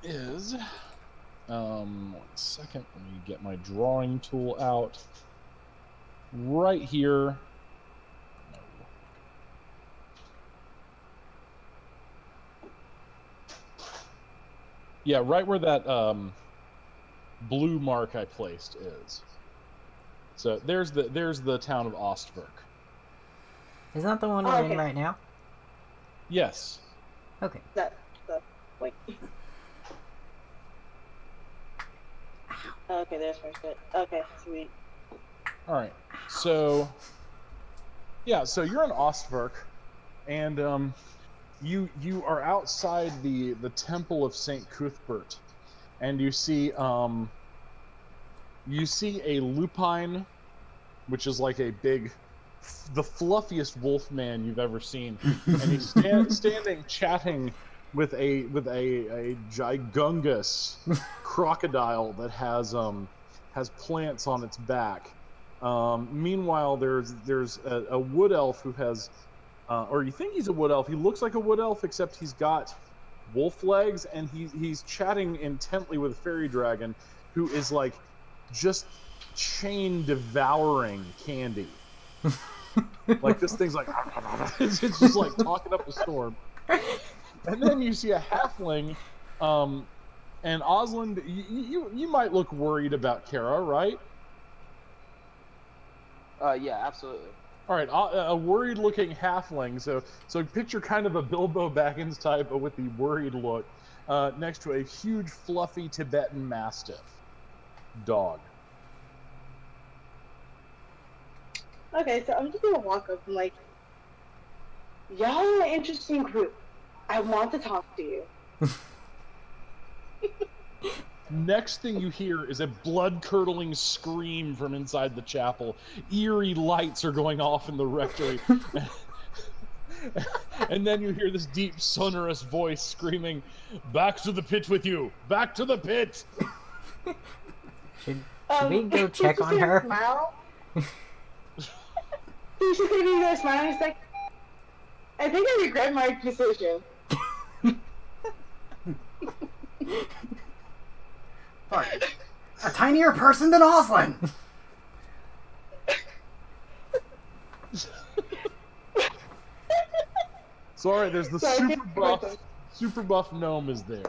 is, 1 second, let me get my drawing tool out. Right here. No. Yeah, right where that blue mark I placed is. So there's the town of Ostberg. Is that the one we're in right now? Yes. Okay. Wait. Okay, there's first bit. Okay, sweet. All right. So, yeah, so you're in Ostberg, and you are outside the temple of Saint Cuthbert, and you see a lupine, which is like a big, the fluffiest wolf man you've ever seen, and he's standing chatting with a gigungus crocodile that has plants on its back. Meanwhile, there's a wood elf who has, or you think he's a wood elf. He looks like a wood elf, except he's got wolf legs, and he's chatting intently with a fairy dragon, who is like just chain devouring candy. Like this thing's like it's just like talking up a storm. And then you see a halfling, and Osland, you might look worried about Kara, right? Yeah, absolutely. All right, a worried-looking halfling. So picture kind of a Bilbo Baggins type, but with the worried look, next to a huge, fluffy Tibetan Mastiff dog. Okay, so I'm just gonna walk up and like, y'all are an interesting group. I want to talk to you. Next thing you hear is a blood-curdling scream from inside the chapel. Eerie lights are going off in the rectory. And then you hear this deep, sonorous voice screaming, "Back to the pit with you! Back to the pit!" Should we go check on her? Smile. He's just gonna give you a smile. He's like, I think I regret my decision. A tinier person than Oslin! Sorry, there's the super buff gnome is there.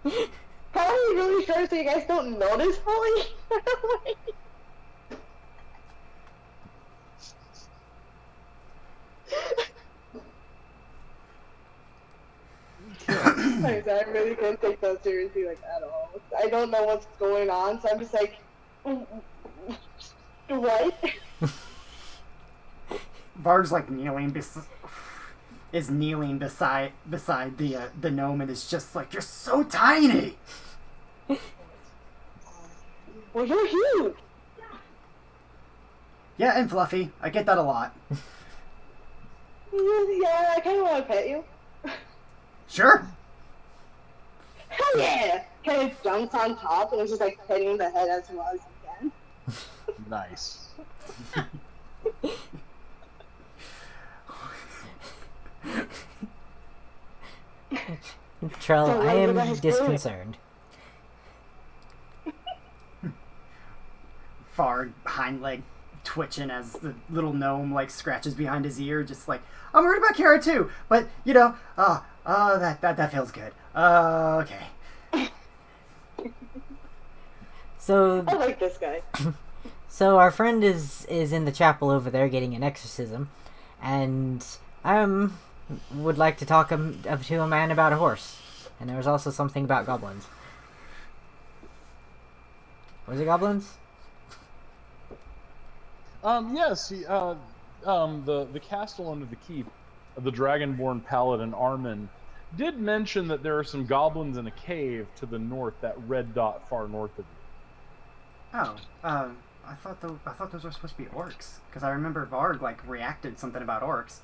Probably really short so you guys don't notice fully. I really couldn't take that seriously, like, at all. I don't know what's going on, so I'm just like, what? Varg's like kneeling beside the gnome and is just like, you're so tiny. Well, you're huge. Yeah, and fluffy. I get that a lot. Yeah, I kind of want to pet you. Sure. Hell yeah! Kind of jumps on top and is just like petting the head as well as he can. Nice. Trell, I am disconcerted. Varg hind leg twitching as the little gnome like scratches behind his ear, just like, I'm worried about Kara too, but you know, that feels good. Okay. So I like this guy. So our friend is in the chapel over there getting an exorcism, and would like to talk to a man about a horse. And there was also something about goblins. Was it goblins? Yes, the castellan of the keep, the dragonborn paladin Armin, did mention that there are some goblins in a cave to the north, that red dot far north of you. Oh, I thought those were supposed to be orcs, because I remember Varg like reacted something about orcs.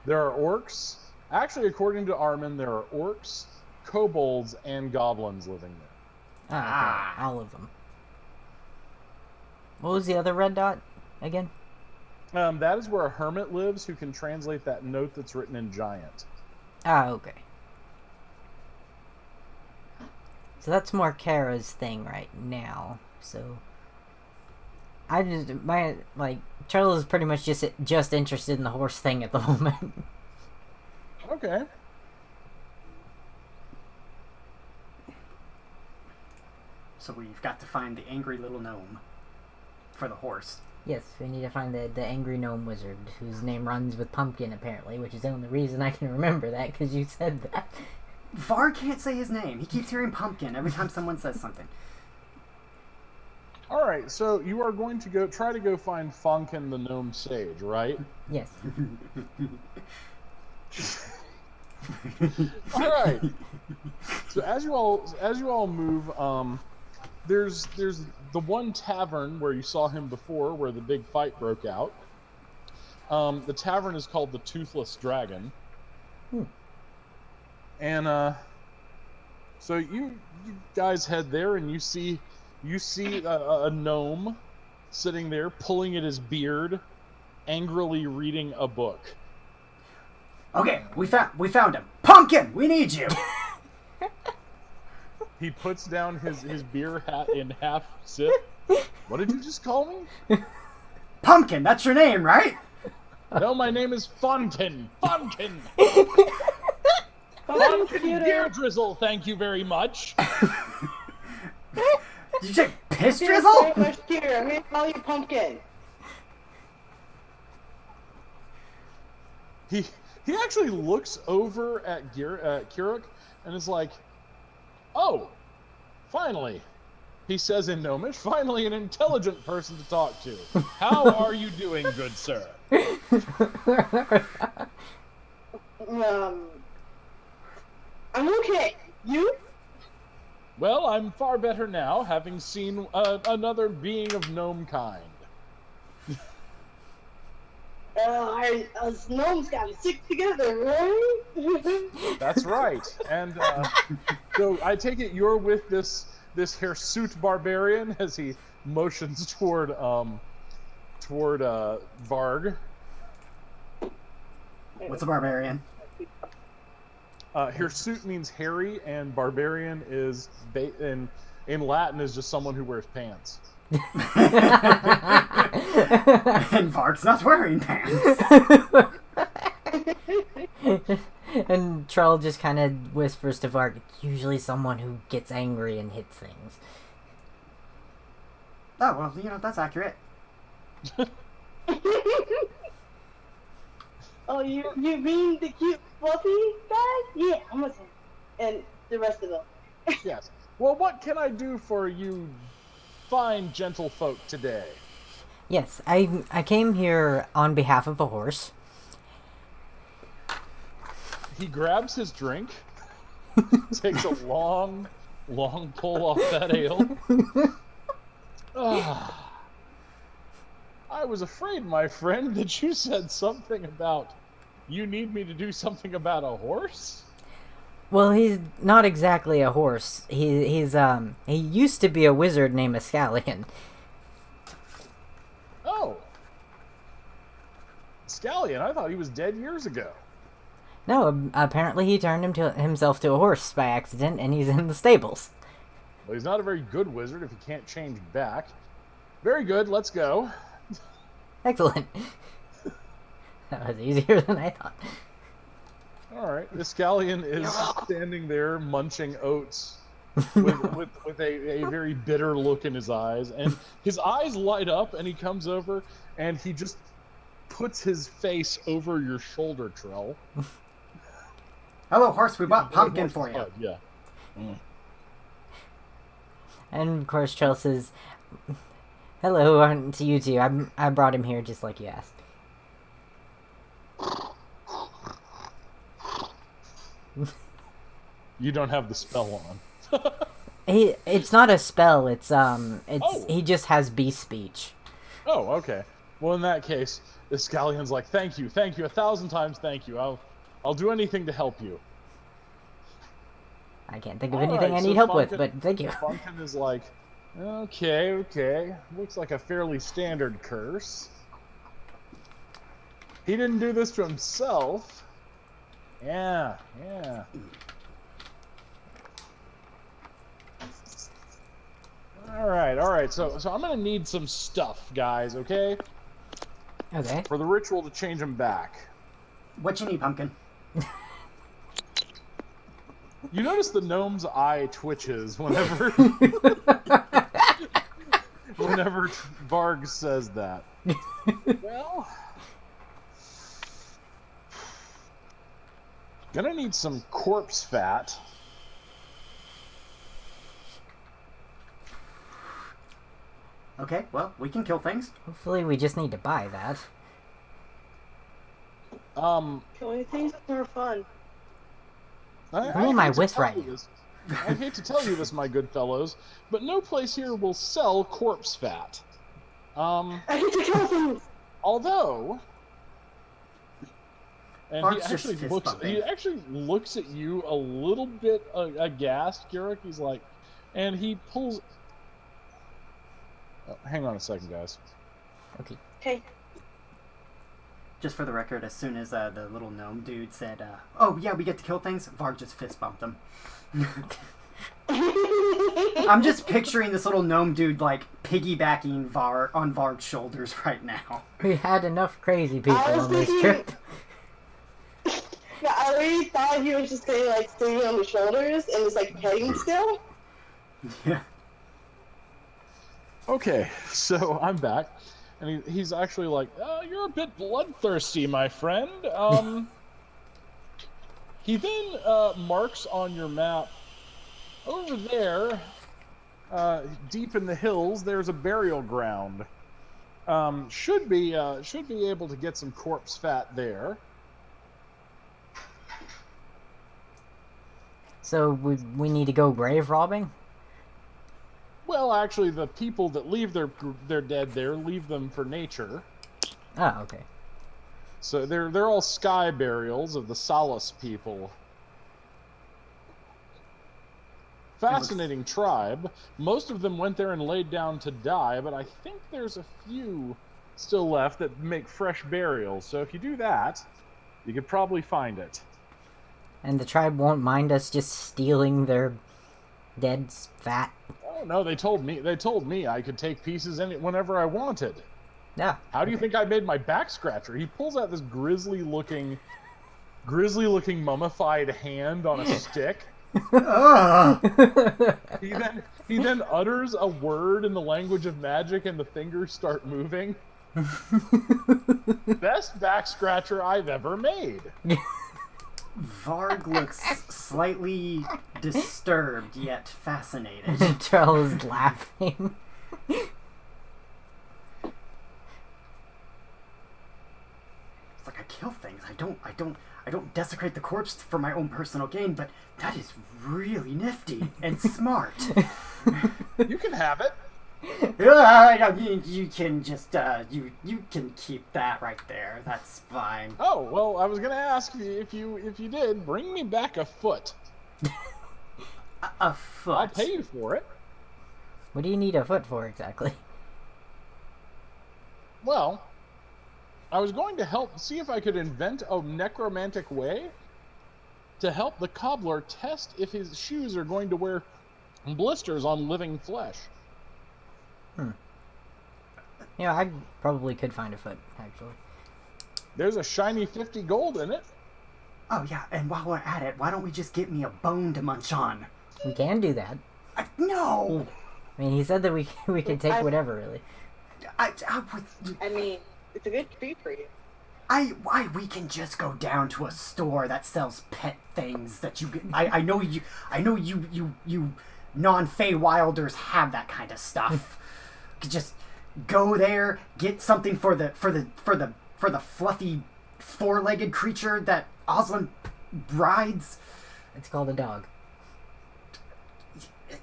There are orcs. Actually, according to Armin, there are orcs, kobolds, and goblins living there. Okay. All of them. What was the other red dot again? That is where a hermit lives who can translate that note that's written in giant. Okay. So that's more Kara's thing right now. So Charles is pretty much just interested in the horse thing at the moment. Okay. So we've got to find the angry little gnome for the horse. Yes, we need to find the angry gnome wizard, whose name runs with pumpkin, apparently, which is the only reason I can remember that, because you said that. Var can't say his name. He keeps hearing pumpkin every time someone says something. All right, so you are going to try to go find Funkin the gnome sage, right? Yes. All right. So as you all move, there's the one tavern where you saw him before, where the big fight broke out. The tavern is called the Toothless Dragon. And so you guys head there, and you see a gnome sitting there, pulling at his beard, angrily reading a book. Okay, we found him. Pumpkin, we need you. He puts down his beer hat in half sip. What did you just call me? Pumpkin, that's your name, right? No, my name is Funkin. Funkin. Funkin Beer Drizzle, thank you very much. Did you say piss Very drizzle? much here. I'm gonna call you Pumpkin. He actually looks over at Kiruk and is like, "Oh, finally," he says in Gnomish, "finally an intelligent person to talk to. How are you doing, good sir?" I'm okay. You? Well, I'm far better now, having seen another being of gnome kind. Us gnomes gotta stick together, right? That's right. And so I take it you're with this hirsute barbarian as he motions toward Varg. What's a barbarian? Hirsute means hairy, and barbarian is in Latin is just someone who wears pants. And Varg's not wearing pants. And Troll just kind of whispers to Varg, "It's usually someone who gets angry and hits things." Oh, well, that's accurate. Oh, you mean the cute fluffy guy? Yeah, I'm listening. And the rest of them. Yes. Well, what can I do for you fine gentlefolk today? Yes, I came here on behalf of a horse. He grabs his drink, takes a long pull off that ale. I was afraid, my friend, that you said something about you need me to do something about a horse? Well, he's not exactly a horse. He used to be a wizard named Escallion. Oh. Scallion, I thought he was dead years ago. No, apparently he turned himself to a horse by accident, and he's in the stables. Well, he's not a very good wizard if he can't change back. Very good, let's go. Excellent. That was easier than I thought. Alright, the Scallion is standing there munching oats with a very bitter look in his eyes, and his eyes light up, and he comes over and he just puts his face over your shoulder, Trell. Hello, horse, we bought pumpkin for you. Yeah. And of course, Trell says, "Hello to you two. I brought him here just like you asked." You don't have the spell on. It's not a spell. It's Oh. he just has beast speech. Oh, okay. Well, in that case, the Scallion's like, thank you, 1,000 times thank you. I'll do anything to help you. I can't think of All anything right, I so need help Funkin- with, but thank you. Funkin is like, okay. Looks like a fairly standard curse. He didn't do this to himself. Yeah. All right. So I'm gonna need some stuff, guys. Okay, Okay. for the ritual to change them back. What you need, Pumpkin? You notice the gnome's eye twitches whenever whenever Varg says that. Well, gonna need some corpse fat. Okay, well, we can kill things. Hopefully we just need to buy that. Killing things is more fun. Who am I hate to with tell right you now? this. I hate to tell you this, my good fellows, but no place here will sell corpse fat. I hate to kill things. Although, and Mark's just fist he bumping. actually looks at you a little bit aghast, Garrick. He's like, and he pulls. Oh, hang on a second, guys. Okay. Okay. Just for the record, as soon as the little gnome dude said, "Oh yeah, we get to kill things," Varg just fist bumped him. I'm just picturing this little gnome dude like piggybacking on Varg's shoulders right now. We had enough crazy people I was on this thinking- trip. Yeah, I already thought he was just gonna like sitting on the shoulders and was like petting still. Yeah. Okay, so I'm back, and he's actually like, "Oh, you're a bit bloodthirsty, my friend." He then marks on your map over there, deep in the hills. There's a burial ground. Should be able to get some corpse fat there. So we need to go grave robbing? Well, actually, the people that leave their dead there leave them for nature. Oh, okay. So they're all sky burials of the Solace people. Fascinating tribe. Most of them went there and laid down to die, but I think there's a few still left that make fresh burials. So if you do that, you could probably find it. And the tribe won't mind us just stealing their dead's fat? Oh no, they told me I could take pieces whenever I wanted. Yeah. How do you think I made my back scratcher? He pulls out this grisly looking mummified hand on a stick. He then utters a word in the language of magic and the fingers start moving. Best back scratcher I've ever made. Varg looks slightly disturbed yet fascinated. Trell is laughing. It's like I kill things. I don't desecrate the corpse for my own personal gain, but that is really nifty and smart. You can have it. You can just you can keep that right there. That's fine. Oh well, I was gonna ask if you did bring me back a foot. A foot. I'll pay you for it. What do you need a foot for exactly? Well, I was going to see if I could invent a necromantic way to help the cobbler test if his shoes are going to wear blisters on living flesh. Yeah, I probably could find a foot, actually. There's a shiny 50 gold in it. Oh yeah, and while we're at it, why don't we just get me a bone to munch on? We can do that. No. I mean, he said that we could take whatever, really. I mean, it's a good treat for you. we can just go down to a store that sells pet things that you get. I know you non-Fey Wilders have that kind of stuff. Could just go there, get something for the fluffy four-legged creature that Oslin rides. It's called a dog.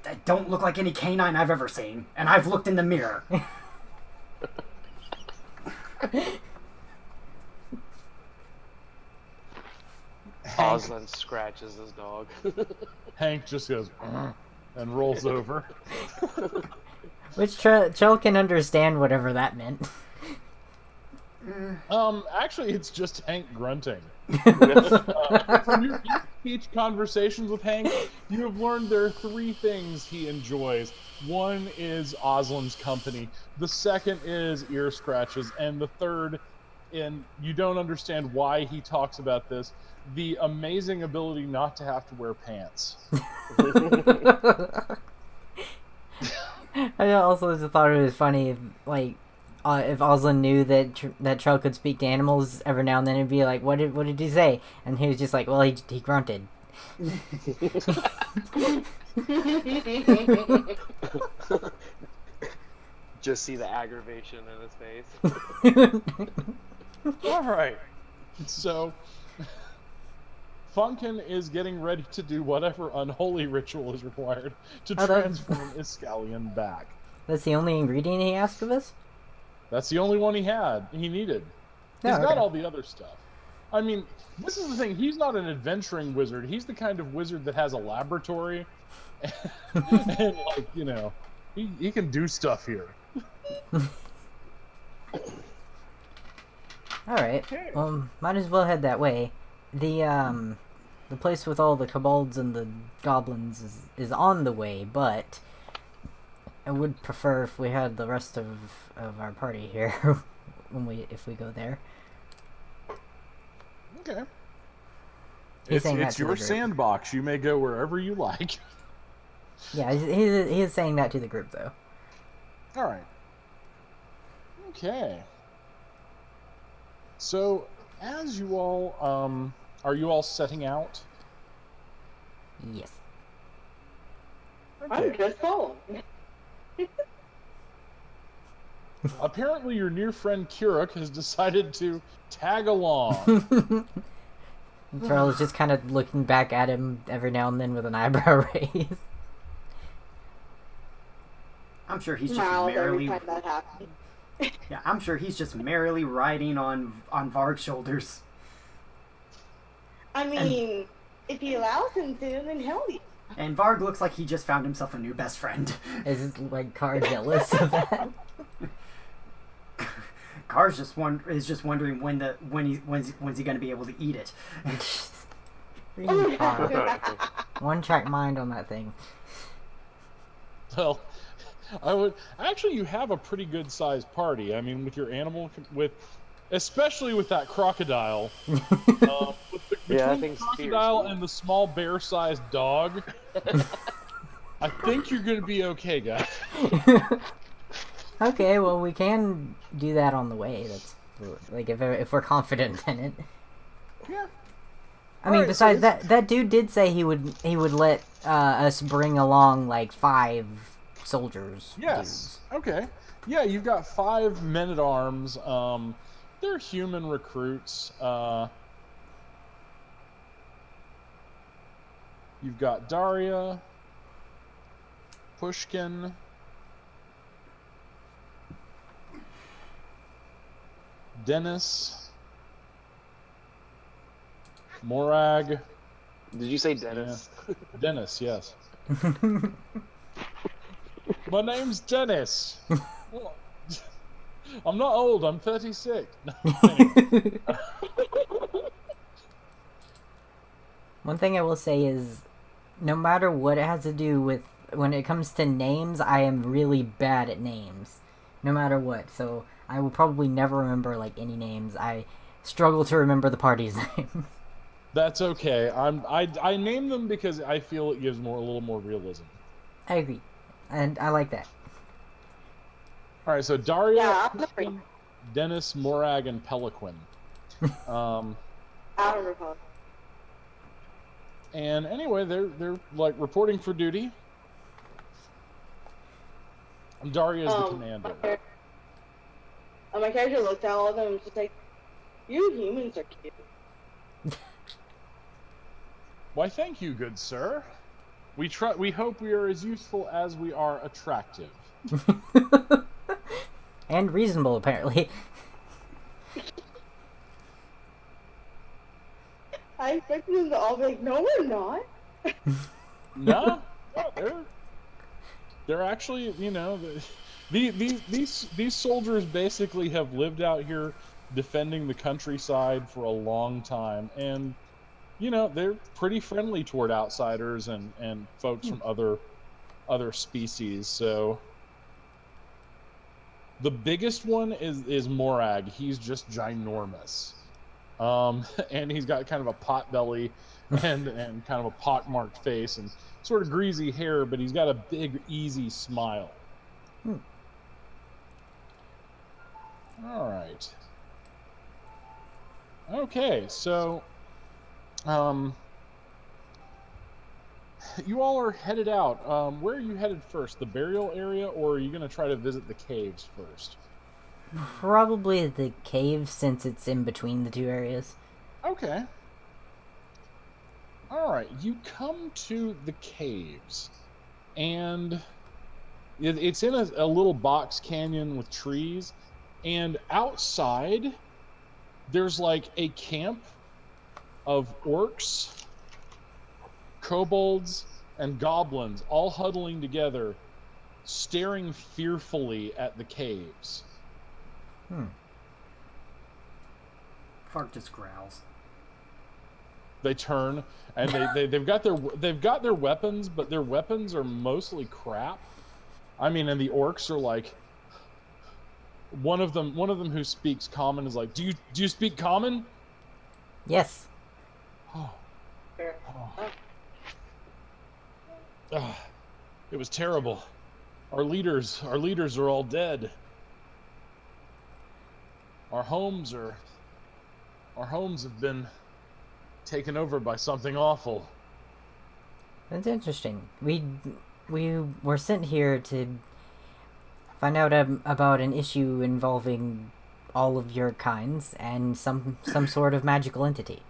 It don't look like any canine I've ever seen, and I've looked in the mirror. Oslin scratches his dog. Hank just goes and rolls over. Which Chell can understand whatever that meant. Actually, it's just Hank grunting. From your speech conversations with Hank, you have learned there are 3 things he enjoys: One is Oslin's company. The second is ear scratches, and the third, and you don't understand why he talks about this, the amazing ability not to have to wear pants. I also just thought it was funny if, like, if Oslin knew that that Trell could speak to animals every now and then, it'd be like, what did he say? And he was just like, well, he grunted. Just see the aggravation in his face. All right. So, Funkin is getting ready to do whatever unholy ritual is required to transform Iskalion back. That's the only ingredient he asked of us? That's the only one he needed. He's got all the other stuff. I mean, this is the thing. He's not an adventuring wizard. He's the kind of wizard that has a laboratory. And, like, you know, he can do stuff here. Alright. Might as well head that way. The place with all the kobolds and the goblins is on the way, but I would prefer if we had the rest of our party here if we go there. Okay. He's It's your sandbox. You may go wherever you like. Yeah, he is saying that to the group, though. All right. Okay. So, as you all, are you all setting out? Yes. Okay. I'm just following. Apparently, your near friend Kiruk has decided to tag along. Charles is just kind of looking back at him every now and then with an eyebrow raise. I'm sure he's just Miles every merrily. time that happens. Yeah, I'm sure he's just merrily riding on Varg's shoulders. I mean, if he allows him to, then hell yeah. And Varg looks like he just found himself a new best friend. Is like Car jealous of that? Car's just wondering when's he gonna be able to eat it. Freaking Car. One-track mind on that thing. Well, actually, you have a pretty good sized party. I mean, with your animal, especially with that crocodile. Between I the think crocodile fierce. and the small bear-sized dog, I think you're going to be okay, guys. Okay, well, we can do that on the way. That's like if we're confident in it. Yeah. I mean, Alright, besides so that dude did say he would let us bring along like 5 soldiers. Yes. Okay. Yeah, you've got 5 men-at-arms. They're human recruits. You've got Daria, Pushkin, Dennis, Morag. Did you say Dennis? Yeah. Dennis, yes. My name's Dennis. Well, I'm not old, I'm 36. One thing I will say is, no matter what it has to do with, when it comes to names, I am really bad at names. No matter what. So, I will probably never remember, like, any names. I struggle to remember the party's name. That's okay. I name them because I feel it gives a little more realism. I agree. And I like that. All right, so Daria, Yeah, I'm Pushkin, Dennis, Morag, and Peliquin. I don't recall. And anyway, they're like reporting for duty. Daria is the commander. My character looked at all of them and was just like, you humans are cute. Why, thank you, good sir. We hope we are as useful as we are attractive. And reasonable, apparently. I expected them to all be like, no, we're not. No, they're actually, you know, these soldiers basically have lived out here defending the countryside for a long time, and you know they're pretty friendly toward outsiders and folks from other other species. So the biggest one is Morag. He's just ginormous. And he's got kind of a pot belly and kind of a pockmarked face and sort of greasy hair, but he's got a big, easy smile. All right. Okay, so you all are headed out. Where are you headed first? The burial area, or are you going to try to visit the caves first? Probably the cave, since it's in between the two areas. Okay. All right, you come to the caves, and it's in a little box canyon with trees, and outside there's like a camp of orcs, kobolds, and goblins all huddling together, staring fearfully at the caves. Varg just growls. They turn and they've got their weapons, but their weapons are mostly crap. I mean, and the orcs are like, one of them who speaks common is like, do you speak common? Yes. Oh. Fair. It was terrible. Our leaders are all dead. Our homes have been taken over by something awful. That's interesting. We were sent here to find out about an issue involving all of your kinds and some sort of magical entity.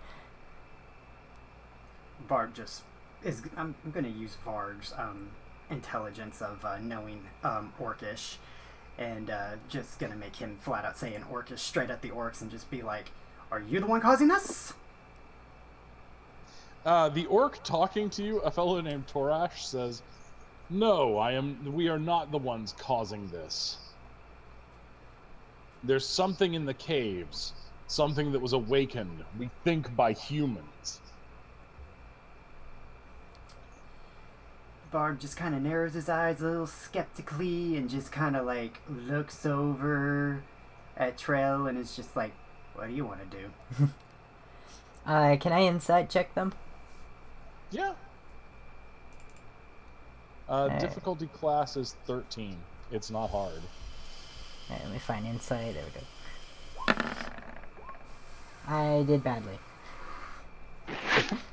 Varg just is. I'm going to use Varg's intelligence of knowing Orcish, and just going to make him flat out say in Orcish straight at the orcs and just be like, "Are you the one causing this?" The orc talking to you, a fellow named Torash, says, "No, we are not the ones causing this. There's something in the caves, something that was awakened, we think, by humans." Varg just kind of narrows his eyes a little skeptically and just kind of like looks over at Trell and is just like, "What do you want to do?" Can I insight check them? Yeah. Difficulty class is 13. It's not hard. Alright, let me find insight. There we go. I did badly.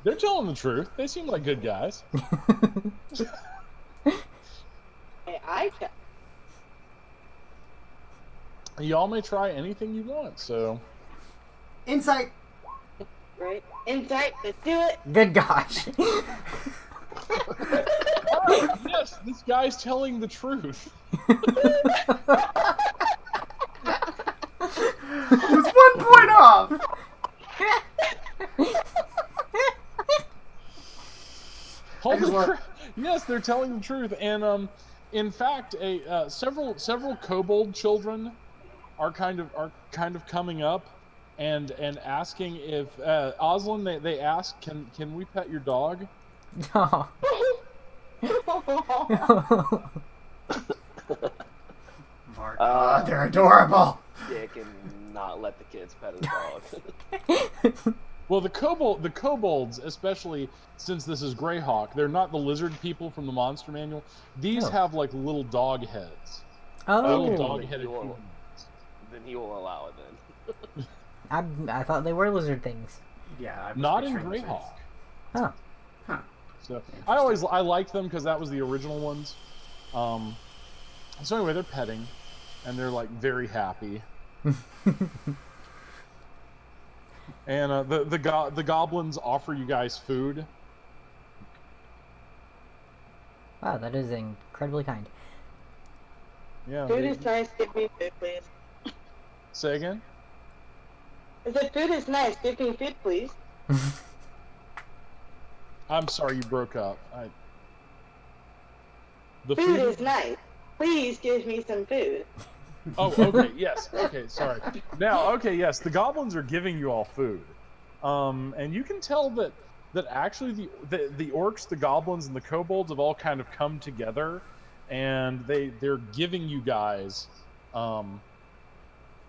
They're telling the truth. They seem like good guys. Hey, I check. Y'all may try anything you want, so... Insight. Right? Insight, let's do it. Good gosh. Yes, this guy's telling the truth. It was 1 point off. Holy crap! Yes, they're telling the truth, and in fact, several kobold children are kind of coming up and asking if Oslin. They ask, can we pet your dog? No. Varg, they're adorable. Dick and not let the kids pet his dog. Well, the kobolds, especially since this is Greyhawk, they're not the lizard people from the Monster Manual. These have like little dog heads. Little Oh. dog-headed Then humans. Then he will allow it then. I thought they were lizard things. Yeah, I was Not in picturing Greyhawk. Huh. Huh. So I liked them because that was the original ones. So anyway, they're petting, and they're like very happy. And the goblins offer you guys food. Wow, that is incredibly kind. Yeah. Food is nice, give me food, please. Say again. I said, food is nice, give me food, please. I'm sorry you broke up. The Food is nice. Please give me some food. Oh, okay, yes. Okay, sorry. Now, okay, yes, the goblins are giving you all food. And you can tell that that actually the orcs, the goblins, and the kobolds have all kind of come together, and they're giving you guys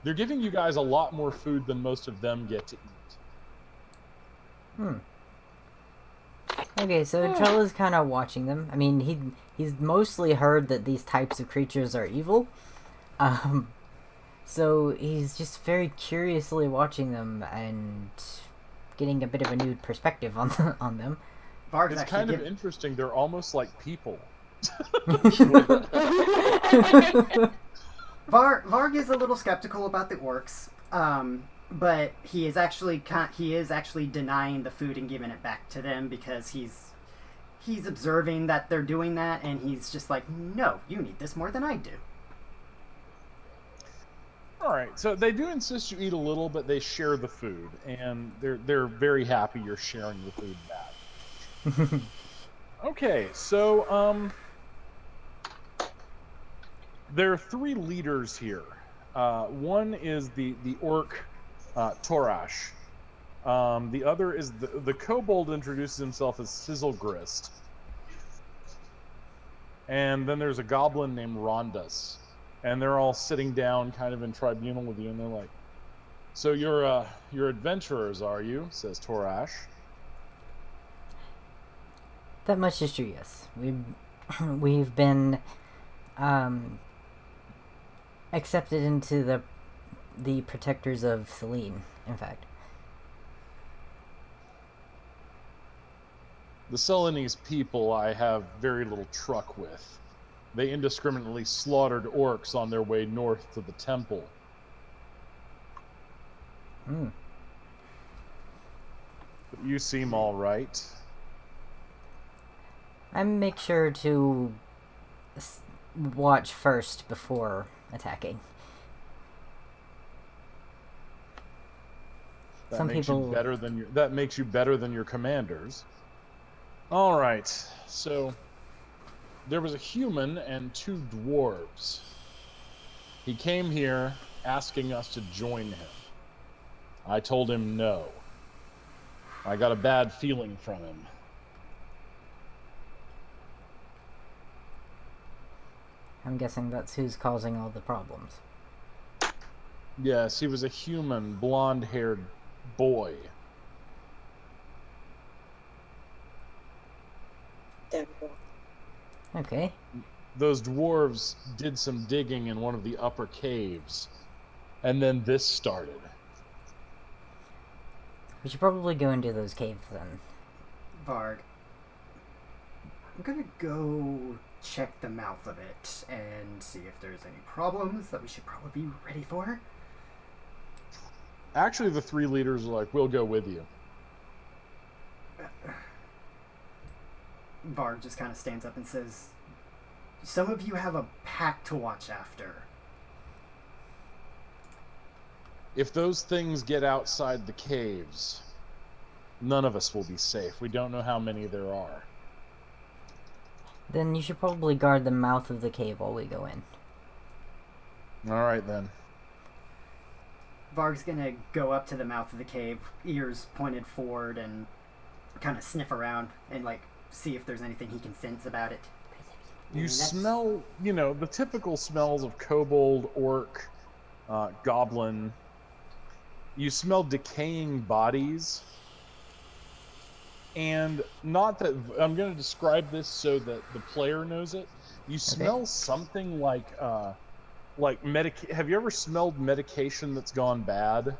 they're giving you guys a lot more food than most of them get to eat. Okay, so Trella's kind of watching them. I mean, he's mostly heard that these types of creatures are evil. So he's just very curiously watching them and getting a bit of a new perspective on them. Varg's It's actually kind of interesting. They're almost like people. Varg is a little skeptical about the orcs, but he is actually denying the food and giving it back to them because he's observing that they're doing that, and he's just like, no, you need this more than I do. All right, so they do insist you eat a little, but they share the food, and they're very happy you're sharing the food back. Okay, so there are 3 leaders here. One is the orc Torash. The other is the kobold introduces himself as Sizzlegrist. And then there's a goblin named Rondas. And they're all sitting down kind of in tribunal with you, and they're like, so you're adventurers, are you? Says Torash. That much is true, yes. We've been accepted into the protectors of Selene, in fact. The Selenese people I have very little truck with. They indiscriminately slaughtered orcs on their way north to the temple. But you seem all right. I make sure to watch first before attacking. That makes you better than your commanders. All right, so there was a human and 2 dwarves. He came here asking us to join him. I told him no. I got a bad feeling from him. I'm guessing that's who's causing all the problems. Yes, he was a human, blonde-haired boy. Okay. Those dwarves did some digging in one of the upper caves, and then this started. We should probably go into those caves then. Varg, I'm gonna go check the mouth of it and see if there's any problems that we should probably be ready for. Actually, the 3 leaders are like, we'll go with you. Varg just kind of stands up and says, some of you have a pack to watch after. If those things get outside the caves, none of us will be safe. We don't know how many there are. Then you should probably guard the mouth of the cave while we go in. All right, then. Varg's gonna go up to the mouth of the cave, ears pointed forward, and kind of sniff around and, like, see if there's anything he can sense about it. You smell, the typical smells of kobold, orc, goblin. You smell decaying bodies. And not that I'm going to describe this so that the player knows it. You smell something like have you ever smelled medication that's gone bad?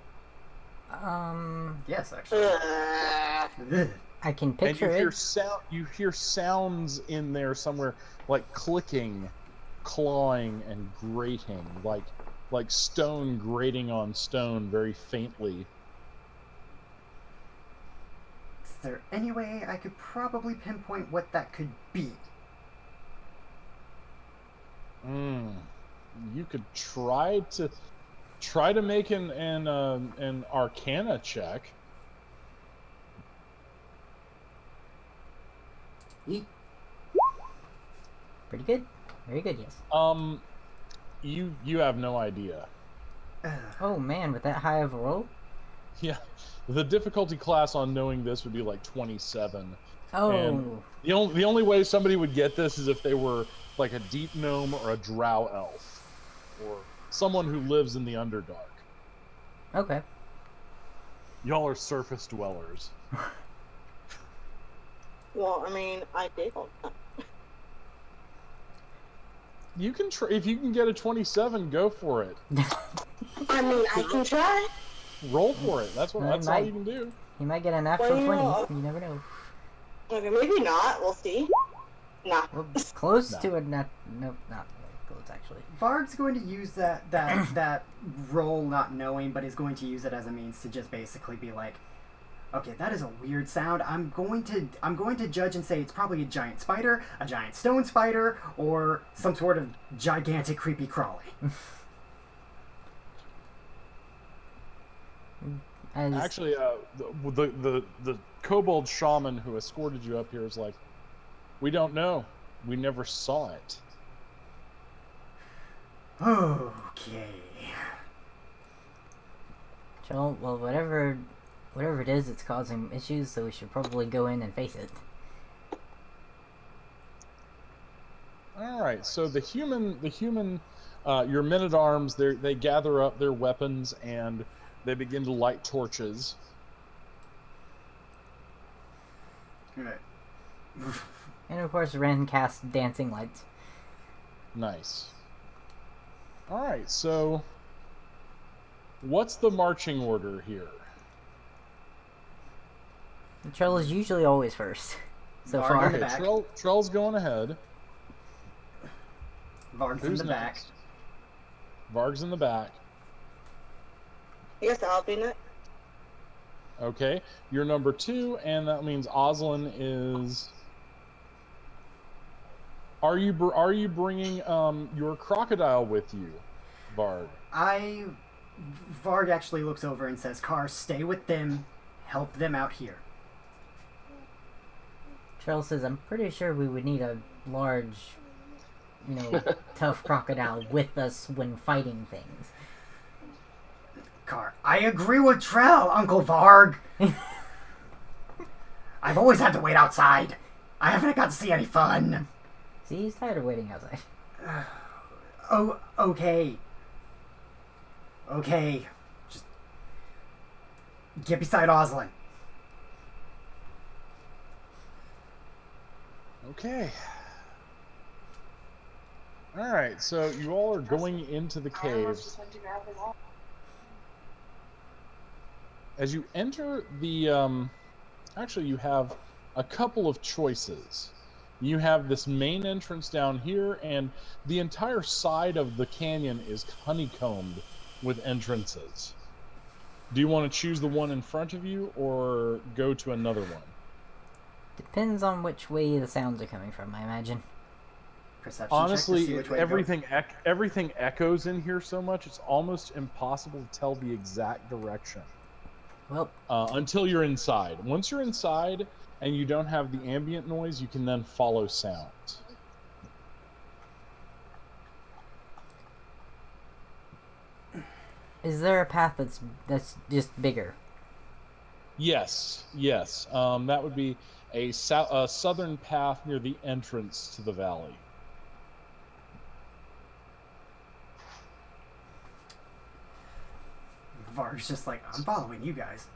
Yes, actually. I can picture and it. You hear sounds in there somewhere, like clicking, clawing, and grating, like stone grating on stone very faintly. Is there any way I could probably pinpoint what that could be? You could try to make an Arcana check. Pretty good. Very good, yes. You have no idea. Oh man, with that high of a roll? Yeah, The difficulty class on knowing this would be like 27. Oh, And the only way somebody would get this is if they were like a deep gnome or a drow elf, or someone who lives in the Underdark. okay. Y'all are surface dwellers. Well, I mean, I did all that. You can if you can get a 27, go for it. I mean, I can try. Roll for it. That's all you can do. You might get a natural Well, 20. You never know. Okay, maybe not. We'll see. Nah. We're close No. to a nat. Nope, not very close actually. Varg's going to use that roll not knowing, but is going to use it as a means to just basically be like, okay, that is a weird sound. I'm going to judge and say it's probably a giant spider, a giant stone spider, or some sort of gigantic creepy crawly. Actually, the kobold shaman who escorted you up here is like, we don't know. We never saw it. Okay. Well, whatever it is, it's causing issues, so we should probably go in and face it. All right. So the human, your men-at-arms, they gather up their weapons and they begin to light torches. Right. And of course, Ren casts dancing lights. Nice. All right. So, what's the marching order here? The troll is usually always first. So Varg far. in the Okay, back. Trell's going ahead. Varg's in Who's the back. next? Varg's in the back. I guess I'll be next. Okay, you're number 2, and that means Oslin is. Are you bringing your crocodile with you, Varg? Varg actually looks over and says, "Car, stay with them. Help them out here." Troll says, I'm pretty sure we would need a large, tough crocodile with us when fighting things. Car, I agree with Trell, Uncle Varg. I've always had to wait outside. I haven't got to see any fun. See, he's tired of waiting outside. Oh, okay. Okay. Just get beside Oslin. Okay. All right, so you all are going into the caves. As you enter the, actually you have a couple of choices. You have this main entrance down here, and the entire side of the canyon is honeycombed with entrances. Do you want to choose the one in front of you, or go to another one? Depends on which way the sounds are coming from, I imagine. Perception check to Honestly, see which way to go. everything echoes in here so much, it's almost impossible to tell the exact direction. Well, Until you're inside. Once you're inside and you don't have the ambient noise, you can then follow sounds. is there a path that's just bigger? Yes. That would be a southern path near the entrance to the valley. Varg's just like, I'm following you guys.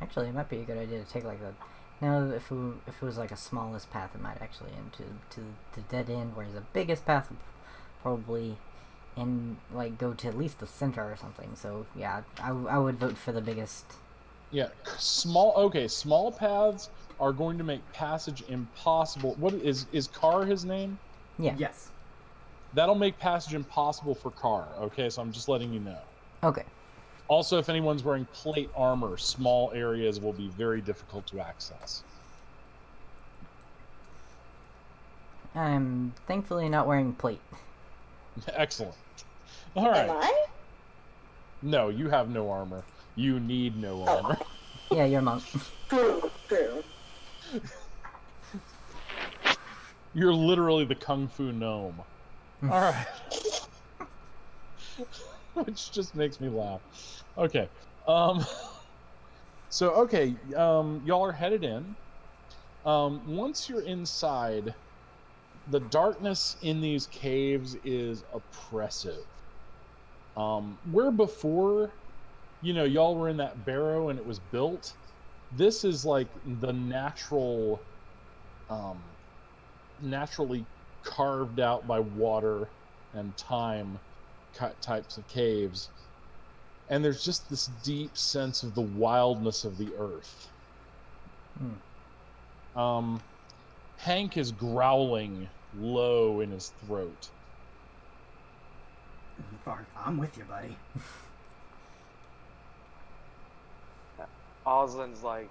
Actually, it might be a good idea to take like a. No, if it was like a smallest path, it might actually end to the dead end. Whereas the biggest path would probably go to at least the center or something. So yeah, I would vote for the biggest. Yeah, small paths are going to make passage impossible. What is Carr his name? Yeah. Yes. That'll make passage impossible for Carr. Okay, so I'm just letting you know. Okay. Also, if anyone's wearing plate armor, small areas will be very difficult to access. I'm thankfully not wearing plate. Excellent. All right. Am I? No, you have no armor. You need no armor. Yeah, you're a monk. True. You're literally the kung fu gnome. All right. which just makes me laugh. Okay. So okay, y'all are headed in. Once you're inside, the darkness in these caves is oppressive. Where before, y'all were in that barrow and it was built, this is like the naturally carved out by water and time types of caves. And there's just this deep sense of the wildness of the earth. Hank is growling low in his throat. Varg, I'm with you, buddy. Oslin's like,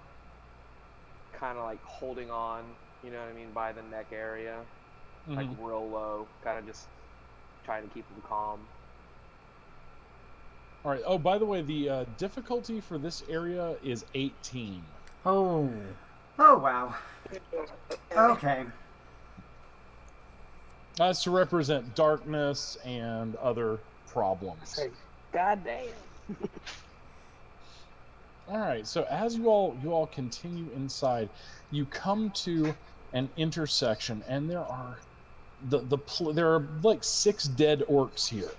kind of like holding on, you know what I mean, by the neck area, like real low, kind of just trying to keep him calm. All right. Oh, by the way, the difficulty for this area is 18. Oh. Oh, wow. Okay. That's to represent darkness and other problems. God damn. All right. So as you all continue inside, you come to an intersection, and there are there are like 6 dead orcs here.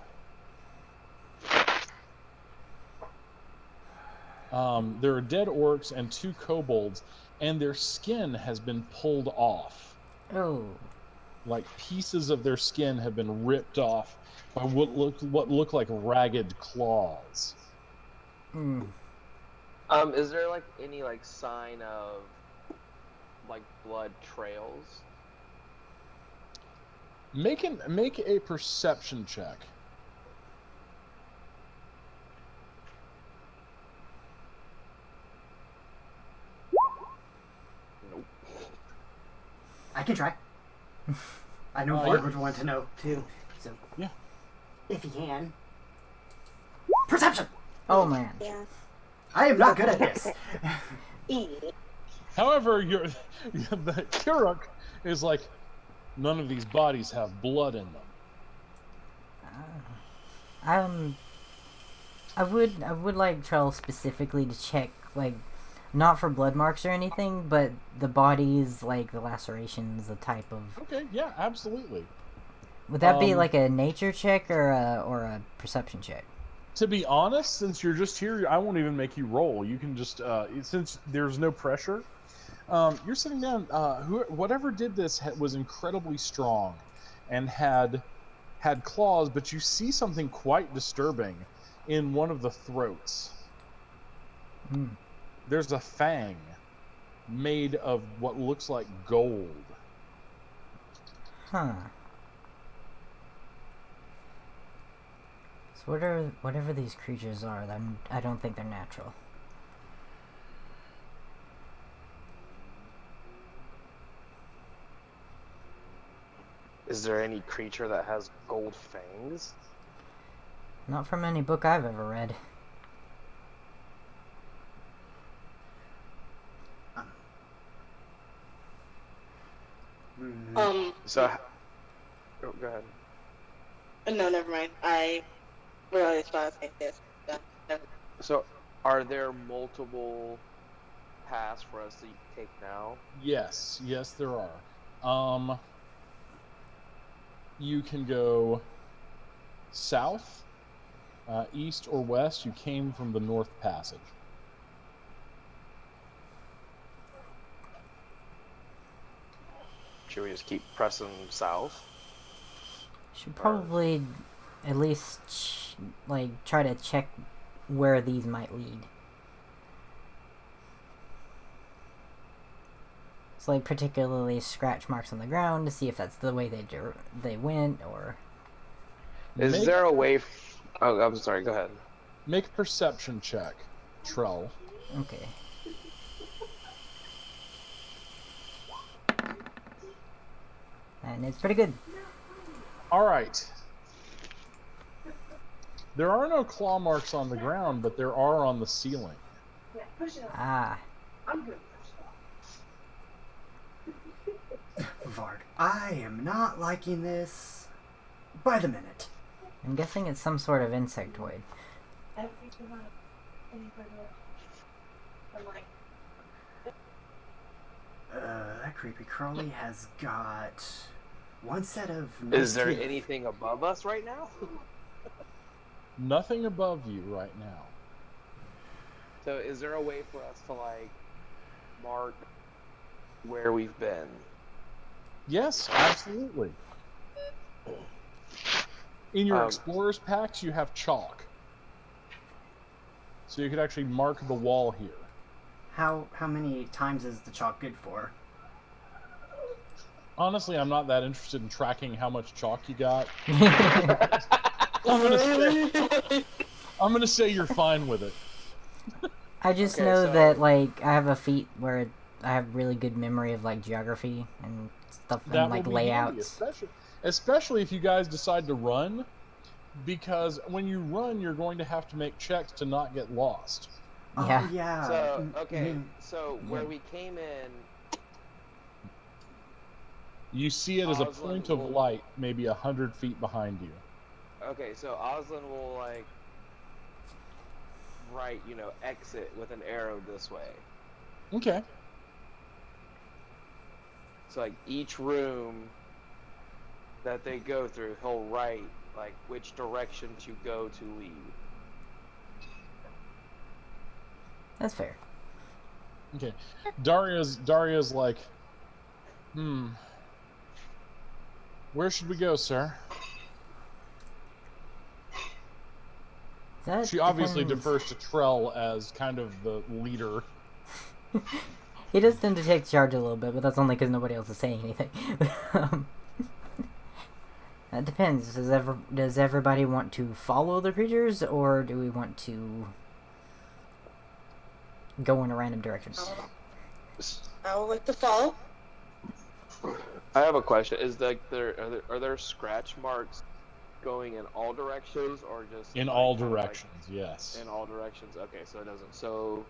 There are dead orcs and 2 kobolds, and their skin has been pulled off. Oh. Like pieces of their skin have been ripped off by what look like ragged claws. Is there like any like sign of like blood trails? Make a perception check. Nope. I can try. I know Varg would want to know, too. So, yeah. If he can. Perception! Oh, man. Yeah. I am not good at this. However, the Kuruk is like, none of these bodies have blood in them. I would like Trell specifically to check, like, not for blood marks or anything, but the bodies, like the lacerations, the type of. Okay, yeah, absolutely. Would that be like a nature check or a perception check? To be honest, since you're just here, I won't even make you roll. You can just, since there's no pressure, you're sitting down. Whatever did this was incredibly strong, and had claws. But you see something quite disturbing in one of the throats. There's a fang made of what looks like gold. Huh. So whatever these creatures are, I don't think they're natural. Is there any creature that has gold fangs? Not from any book I've ever read. So, go ahead. No, never mind. I really thought I this. So, are there multiple paths for us to take now? Yes, there are. You can go south, east, or west. You came from the North Passage. Should we just keep pressing south? Should probably at least try to check where these might lead. It's like particularly scratch marks on the ground to see if that's the way they went, or. Is there a way? Oh, I'm sorry. Go ahead. Make a perception check, Trell. Okay. And it's pretty good. All right. There are no claw marks on the ground, but there are on the ceiling. Ah. I'm good. Varg, I am not liking this by the minute. I'm guessing it's some sort of insectoid. That creepy crawly has got one set of. Is there teeth. anything above us right now? Nothing above you right now. So is there a way for us to like mark where we've been? Yes, absolutely. In your explorer's packs, you have chalk. So you could actually mark the wall here. How many times is the chalk good for? Honestly, I'm not that interested in tracking how much chalk you got. I'm gonna say you're fine with it. I just Okay, know so- that, like, I have a feat where I have really good memory of, like, geography and stuff, That and, like, will be handy, layouts. especially if you guys decide to run, because when you run, you're going to have to make checks to not get lost. Yeah. Oh, yeah. So okay, so where yeah. we came in, You see it as a Oslan point of will- light, maybe 100 feet behind you. okay, so Oslan will like write, exit with an arrow this way. Okay. So like each room that they go through, he'll write like which direction to go to leave. That's fair. Okay. Daria's like, where should we go, sir? That She obviously depends. defers to Trell as kind of the leader. He does tend to take charge a little bit, but that's only because nobody else is saying anything. That depends. Does everybody want to follow the creatures, or do we want to go in a random direction? I would like to follow. I have a question. Is like are there scratch marks going in all directions or just In like, all kind of, like, directions, yes. in all directions? Okay, so it doesn't. So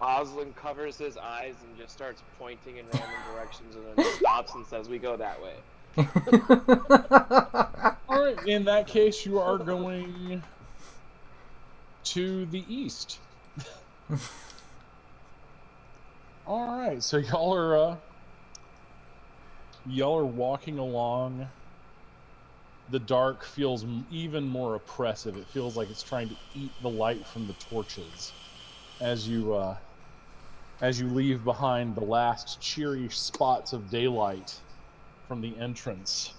Oslan covers his eyes and just starts pointing in random directions and then stops and says, "We go that way." All right, in that case, you are going to the east. All right, so y'all are walking along. The dark feels even more oppressive. It feels like it's trying to eat the light from the torches as you leave behind the last cheery spots of daylight from the entrance.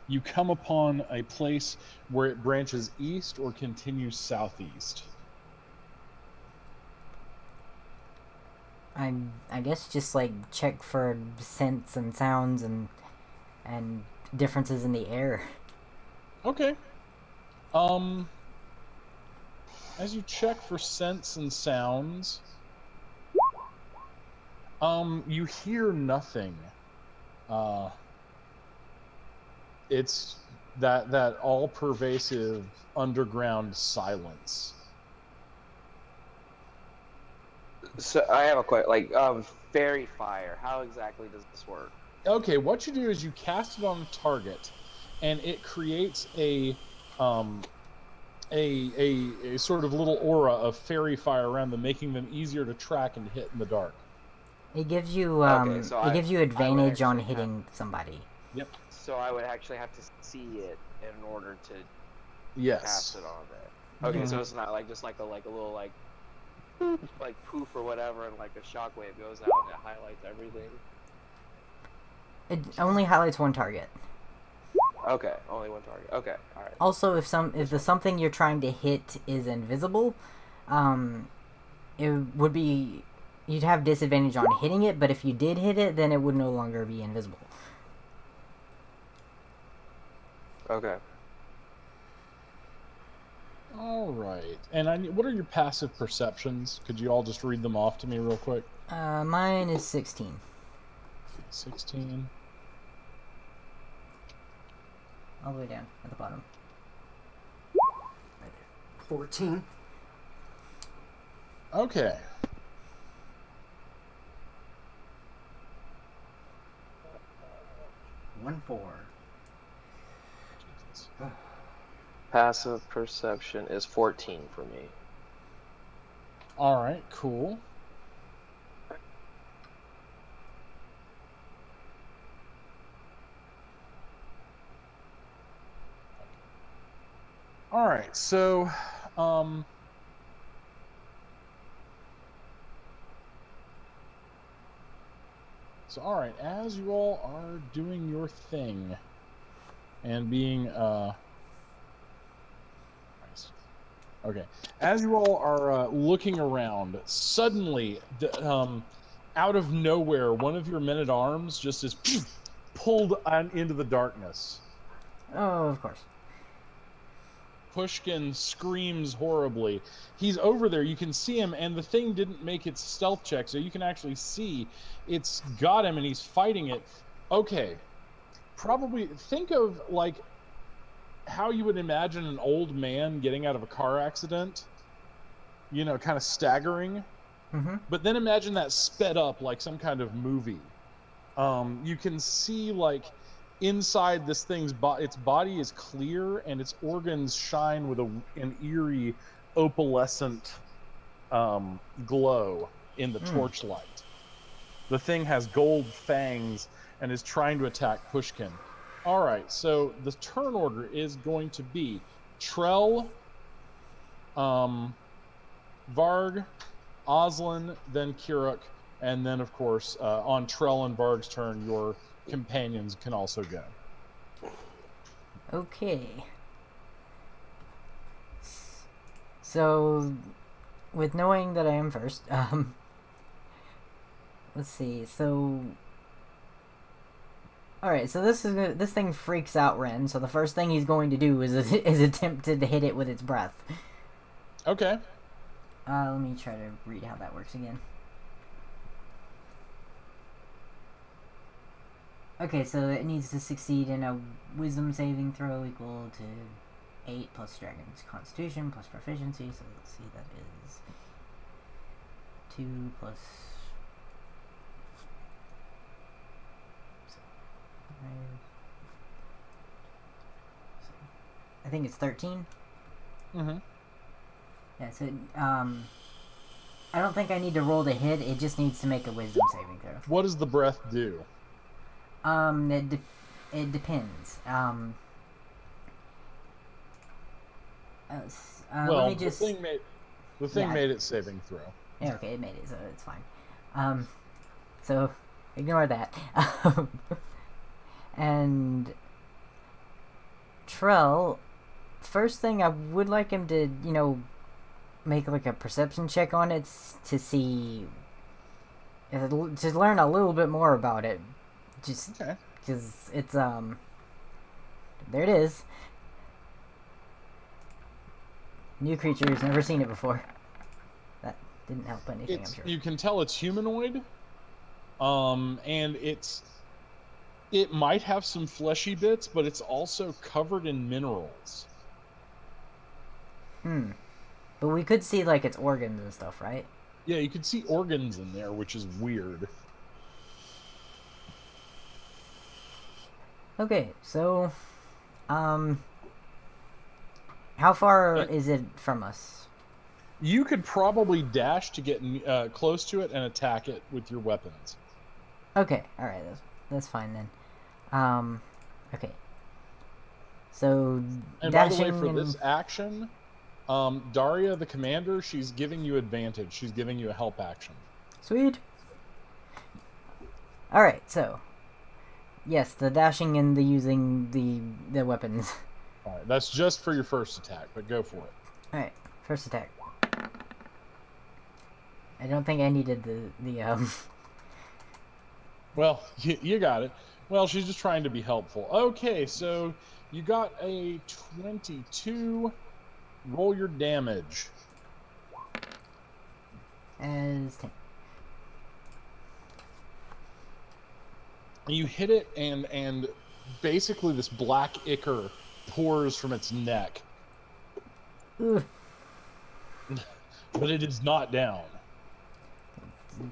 You come upon a place where it branches east or continues southeast. I guess just like check for scents and sounds and differences in the air. Okay. As you check for scents and sounds, you hear nothing. It's that all-pervasive underground silence. So I have a question. Like fairy fire. How exactly does this work? Okay, what you do is you cast it on a target, and it creates a sort of little aura of fairy fire around them, making them easier to track and hit in the dark. It gives you Okay, so it gives you I would advantage on actually hitting somebody. Yep. So I would actually have to see it in order to Yes. cast it on there. Okay, so it's not like just like a little like poof or whatever, and like a shockwave goes out and it highlights everything. It only highlights one target. Okay, only one target. Okay, all right. Also, if the something you're trying to hit is invisible, it would be you'd have disadvantage on hitting it. But if you did hit it, then it would no longer be invisible. Okay. All right. And what are your passive perceptions? Could you all just read them off to me real quick? Mine is 16. 16. All the way down at the bottom. 14. Okay. 4. Passive perception is 14 for me. All right, cool. All right, so all right, as you all are doing your thing and being okay, as you all are looking around, suddenly out of nowhere, one of your men-at-arms just is pulled into the darkness. Oh, of course. Pushkin screams horribly. He's over there. You can see him, and the thing didn't make its stealth check, so you can actually see it's got him, and he's fighting it. Okay. Probably think of, like, how you would imagine an old man getting out of a car accident. You know, kind of staggering. Mm-hmm. But then imagine that sped up like some kind of movie. You can see, like, inside this thing's its body is clear and its organs shine with an eerie opalescent glow in the torchlight. The thing has gold fangs and is trying to attack Pushkin. All right, so the turn order is going to be Trell, Varg, Oslin, then Kiruk, and then, of course, on Trell and Varg's turn, your companions can also go. Okay. So, with knowing that I am first, let's see. So, all right. So this thing freaks out Ren. So the first thing he's going to do is attempt to hit it with its breath. Okay. Let me try to read how that works again. Okay, so it needs to succeed in a wisdom saving throw equal to 8 plus Dragon's Constitution plus Proficiency. So let's see, that is 2 plus... I think it's 13. Mm-hmm. Yeah, so, I don't think I need to roll to hit, it just needs to make a wisdom saving throw. What does the breath do? It depends. Well, let me just... the thing made its saving throw. Yeah, okay, it made it, so it's fine. So, ignore that. And... Trell, first thing I would like him to, you know, make like a perception check on it to see... to learn a little bit more about it. Just... Okay. Because it's, there it is. New creatures, never seen it before. That didn't help anything, I'm sure. You can tell it's humanoid. And it might have some fleshy bits, but it's also covered in minerals. But we could see, like, its organs and stuff, right? Yeah, you could see organs in there, which is weird. Okay, so, how far is it from us? You could probably dash to get close to it and attack it with your weapons. Okay, alright, that's fine then. Okay. So, And by the way, dashing for this action, Daria, the commander, she's giving you advantage. She's giving you a help action. Sweet. Alright, so, yes, the dashing and the using the weapons. Alright, that's just for your first attack, but go for it. Alright, first attack. I don't think I needed the Well, you got it. Well, she's just trying to be helpful. Okay, so you got a 22. Roll your damage. as 10. You hit it, and basically this black ichor pours from its neck. Ugh. But it is not down.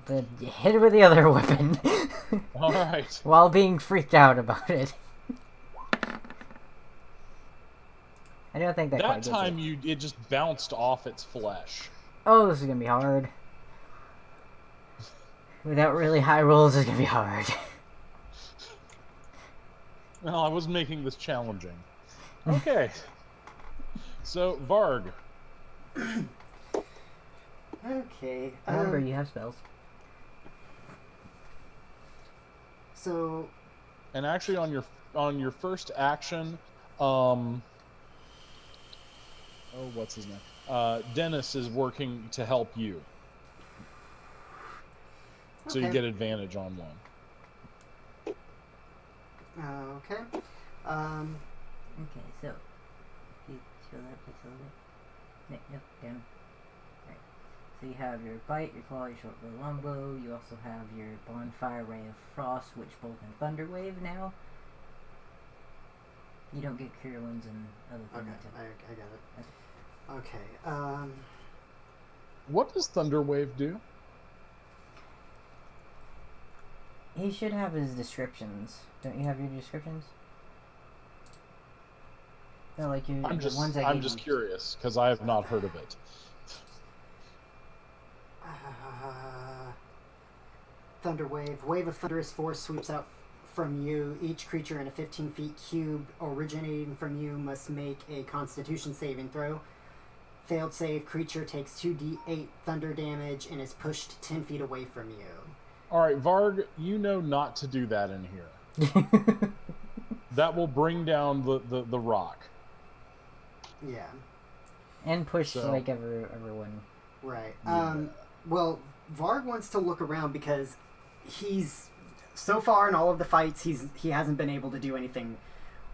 Hit it with the other weapon. All right. While being freaked out about it. I don't think that quite That gets time it. it just bounced off its flesh. Oh, this is gonna be hard. Without really high rolls, it's gonna be hard. Well, I was making this challenging. Okay. So, Varg. Okay. Remember, you have spells. So. And actually, on your first action, what's his name? Dennis is working to help you, so you Okay. get advantage on one. Okay. Okay, so you show that place a little bit. No, down. Right. So you have your bite, your claw, your short bow, long bow. You also have your bonfire, ray of frost, witch bolt, and thunder wave. Now you don't get cure wounds and other things. Okay, I got it. Okay. What does Thunderwave do? He should have his descriptions. Don't you have your descriptions? No, like you. I'm the ones I I'm gave just you. curious because I have not heard of it. Thunderwave. Wave of thunderous force sweeps out from you. Each creature in a 15 feet cube originating from you must make a Constitution saving throw. Failed save, creature takes 2d8 thunder damage and is pushed 10 feet away from you. All right, Varg, you know not to do that in here. That will bring down the rock. Yeah. And push So- like everyone. Right. Yeah. Well, Varg wants to look around because he's so far in all of the fights he hasn't been able to do anything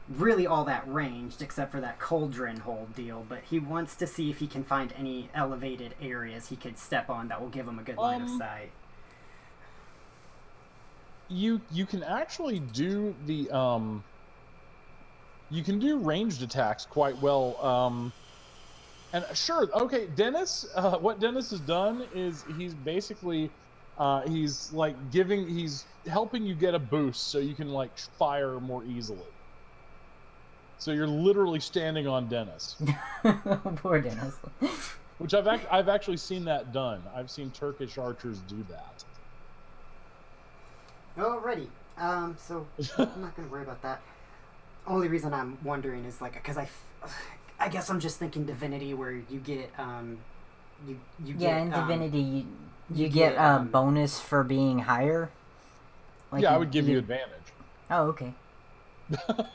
really all that ranged except for that cauldron hold deal, but he wants to see if he can find any elevated areas he could step on that will give him a good line of sight. You can actually do the you can do ranged attacks quite well. And sure, okay, Dennis. What Dennis has done is he's basically he's helping you get a boost so you can like fire more easily. So you're literally standing on Dennis, Poor Dennis. which I've actually seen that done. I've seen Turkish archers do that. Alrighty. So I'm not gonna worry about that. Only reason I'm wondering is like because I guess I'm just thinking divinity where you get you Yeah, get, in Divinity, you you get get, a bonus for being higher. Like Yeah, I would give you advantage, Oh, okay. like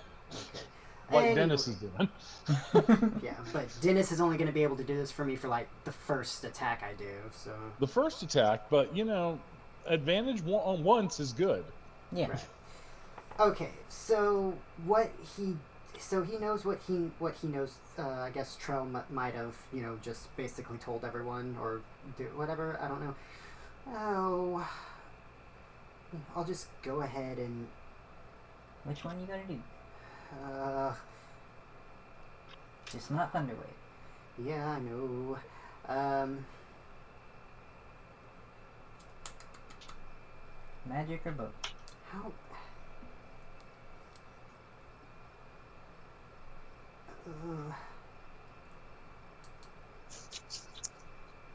Anyway. Dennis is doing. Yeah, but Dennis is only going to be able to do this for me for like the first attack I do. So The first attack, but advantage once is good. Yeah. Right. Okay, so he knows what he knows. I guess Trell might have just basically told everyone or do whatever. I don't know. Oh, I'll just go ahead and. Which one you gotta do? Just not Thunderwave. Yeah, I know. Magic or both? How?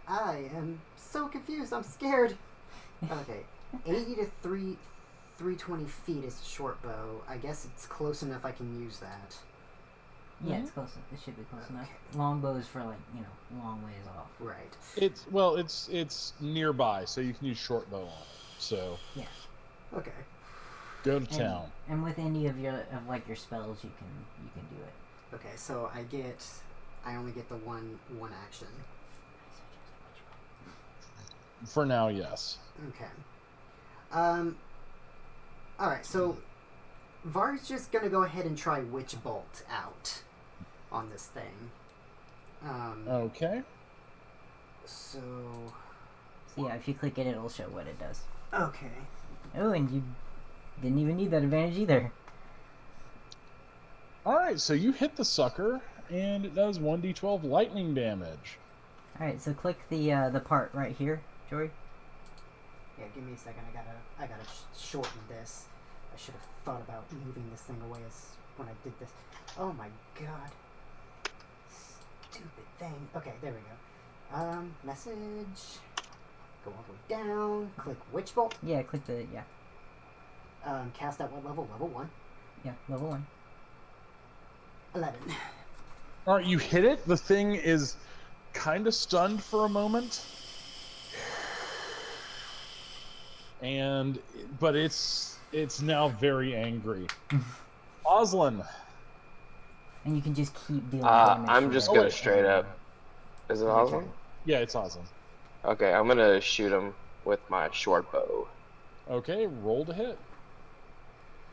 I am so confused. I'm scared. Okay, 80 to 320 feet is a short bow. I guess it's close enough I can use that. Yeah, it's close. It should be close enough. Longbow is for long ways off. Right. It's nearby, so you can use short bow on it. So Yeah. Okay. go to town. And with any of your spells, you can do it. Okay, so I only get the one action. For now, yes. Okay. Alright, so Varg's just gonna go ahead and try Witch Bolt out on this thing. Okay. So Yeah, if you click it, it'll show what it does. okay. Oh, and you didn't even need that advantage either. All right, so you hit the sucker, and it does 1d12 lightning damage. All right, so click the part right here, Jory. Yeah, give me a second. I gotta shorten this. I should have thought about moving this thing away when I did this. Oh my god. Stupid thing. Okay, there we go. Message. Go all the way down. Click Witch Bolt. Yeah, click the Cast at what level? Level 1. Yeah, level 1. 11. All right, you hit it. The thing is kind of stunned for a moment, but it's now very angry. Oslin. And you can just keep dealing damage. I'm just Oh, gonna wait. straight up. Is it awesome? Yeah, it's Oslin. Okay, I'm gonna shoot him with my short bow. Okay, roll to hit.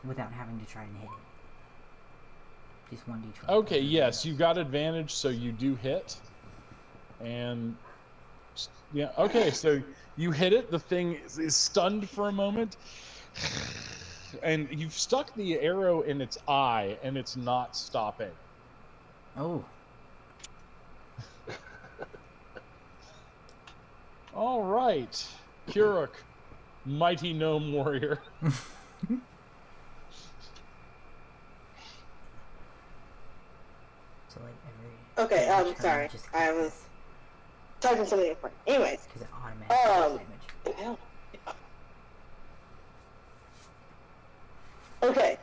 Without having to try and hit it. Just 1d20. Okay, yes, you got advantage, so you do hit. And yeah, okay, so you hit it. The thing is stunned for a moment, and you've stuck the arrow in its eye, and it's not stopping. Oh. All right, Kuruk, mighty gnome warrior. So like Okay, every turn, sorry. just I click was this, talking something important. Anyways, 'cause it automatically does damage. hell? Okay.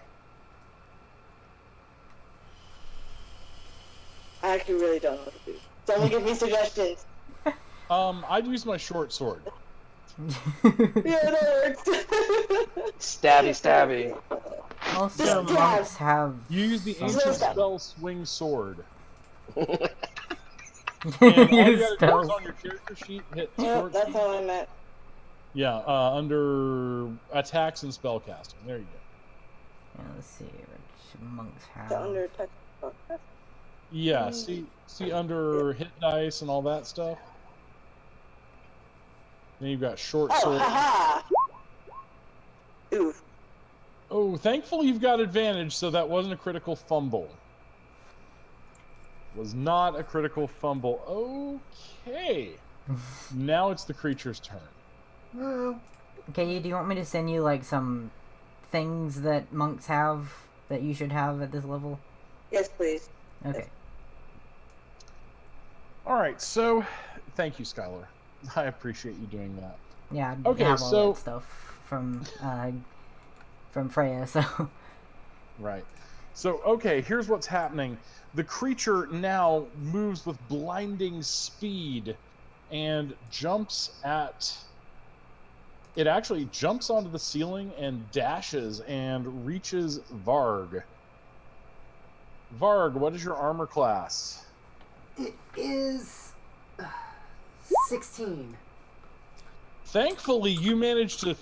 I actually really don't know what to do. Someone give me suggestions. I'd use my short sword. Yeah, that works. Stabby, stabby. Also, Just monks have. You use the some- ancient spell swing sword. you And all you gotta do is spells. on your character sheet, hit Yeah, sword that's key. all I meant. Yeah, under attacks and spellcasting. There you go. Yeah, let's see. Which monks have. The under touch. Yeah, see under hit dice and all that stuff. Then you've got short Oh, sword. haha! Oof. Oh, thankfully you've got advantage, so that wasn't a critical fumble. Was not a critical fumble. Okay. Now it's the creature's turn. Okay, do you want me to send you like some things that monks have that you should have at this level? Yes, please. Okay. All right, so thank you, Skylar. I appreciate you doing that. Yeah, I Okay, have all so- that stuff from Freya, so. Right. So, okay, here's what's happening. The creature now moves with blinding speed and jumps at... It actually jumps onto the ceiling and dashes and reaches Varg. Varg, what is your armor class? It is 16. Thankfully, you managed to...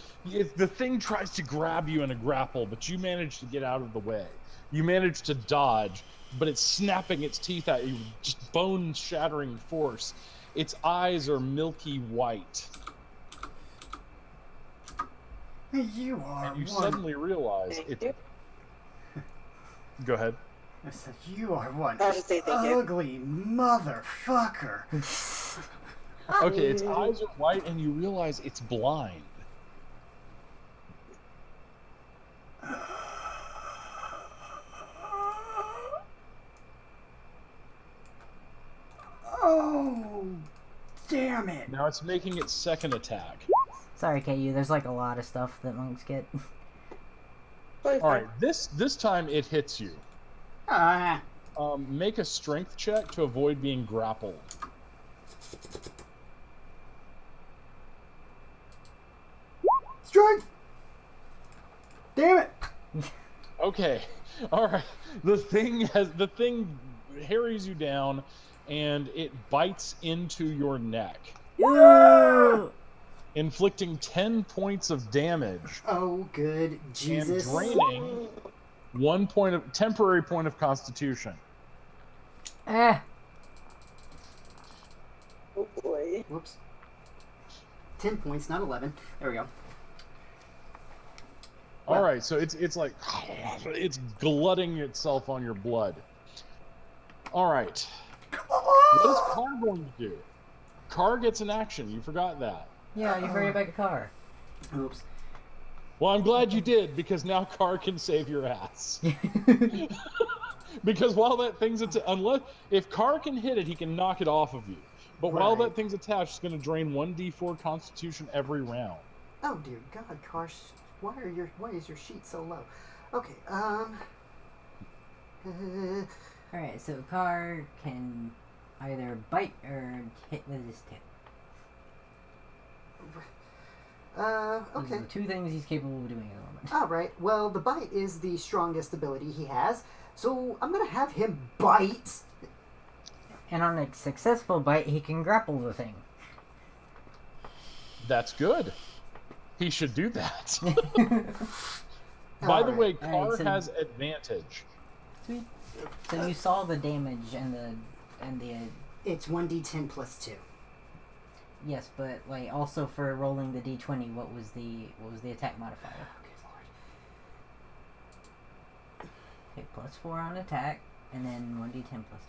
The thing tries to grab you in a grapple, but you manage to get out of the way. You manage to dodge, but it's snapping its teeth at you with just bone-shattering force. Its eyes are milky white. You are And you one. suddenly realize Thank it... you. Go ahead. I said, you are one I'll just say thank you. ugly motherfucker. Okay, its eyes are white, and you realize it's blind. Oh, damn it. Now it's making its second attack. Sorry, KU, there's like a lot of stuff that monks get. Totally All fine. right, this time it hits you. Ah, Make a strength check to avoid being grappled. strength. Damn it. Okay, all right. The thing harries you down, and it bites into your neck, Ooh! inflicting 10 points of damage Oh, good Jesus. and draining 1 temporary point of Constitution. Eh. Oh boy. Whoops. 10 points, not 11. There we go. All right, so it's like it's glutting itself on your blood. All right, what is Carr going to do? Carr gets an action. You forgot that. Yeah, you forgot about your car. Oops. Well, I'm glad you did, because now Carr can save your ass. Because while that thing's unless if Carr can hit it, he can knock it off of you. But while that Right. thing's attached, it's going to drain 1d4 Constitution every round. Oh dear God, Karsh, why is your sheet so low? Okay, Alright, so Carr can either bite or hit with his tip. Those okay. are the two things he's capable of doing at the moment. Alright, well, the bite is the strongest ability he has, so I'm gonna have him bite. And on a successful bite, he can grapple the thing. That's good. He should do that. By the way, Carr has advantage. Sweet. So you saw the damage and the It's 1d10 plus 2. yes, but like also for rolling the d20, what was the attack modifier? Okay, +4 on attack, and then 1d10 plus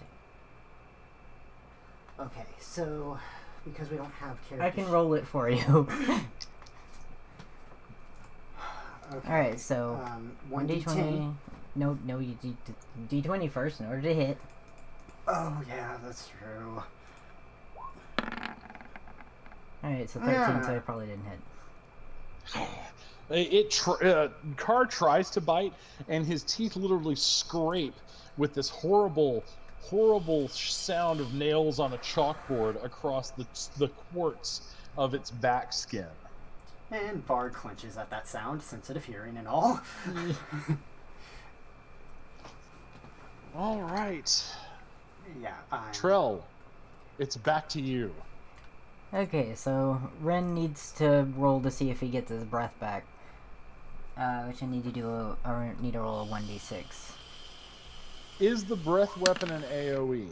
2. Okay, so because we don't have character. I can roll it for you. Okay. Alright, so 1d10. No, you do d20 first in order to hit. Oh yeah, that's true. Alright, so 13, so I probably didn't hit. Carr tries to bite, and his teeth literally scrape with this horrible sound of nails on a chalkboard across the quartz of its back skin. And Bard clenches at that sound, sensitive hearing and all. All right. Yeah, Trell, it's back to you. Okay, so Ren needs to roll to see if he gets his breath back. Which I need to do need to roll a 1d6. Is the breath weapon an AoE?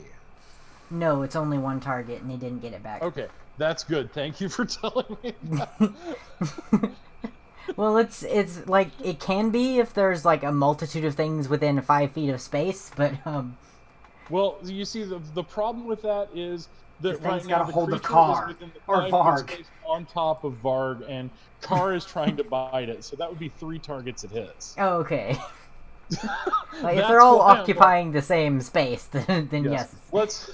No, it's only one target, and he didn't get it back. Okay, that's good. Thank you for telling me that. Well, it's like it can be if there's like a multitude of things within 5 feet of space, but Well, you see, the problem with that is that The right thing's now gotta the hold the creature car, is within the or 5 Varg. foot space on top of Varg, and Carr is trying to bite it, so that would be 3 targets it hits. oh, okay. Like, if That's they're all why I'm occupying the same space, then yes. Let's.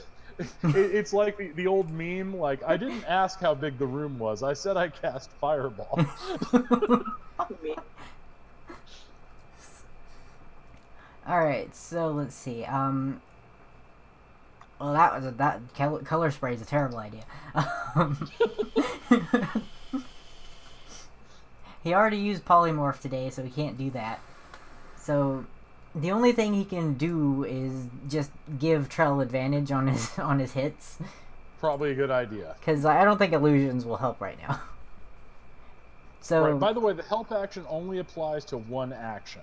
It's like the old meme. Like, I didn't ask how big the room was. I said I cast fireball. Alright, so let's see. Well, that color spray is a terrible idea. He already used polymorph today, so he can't do that. So the only thing he can do is just give Trell advantage on his hits, Probably a good idea. because I don't think illusions will help right now. So Right. By the way, the help action only applies to one action.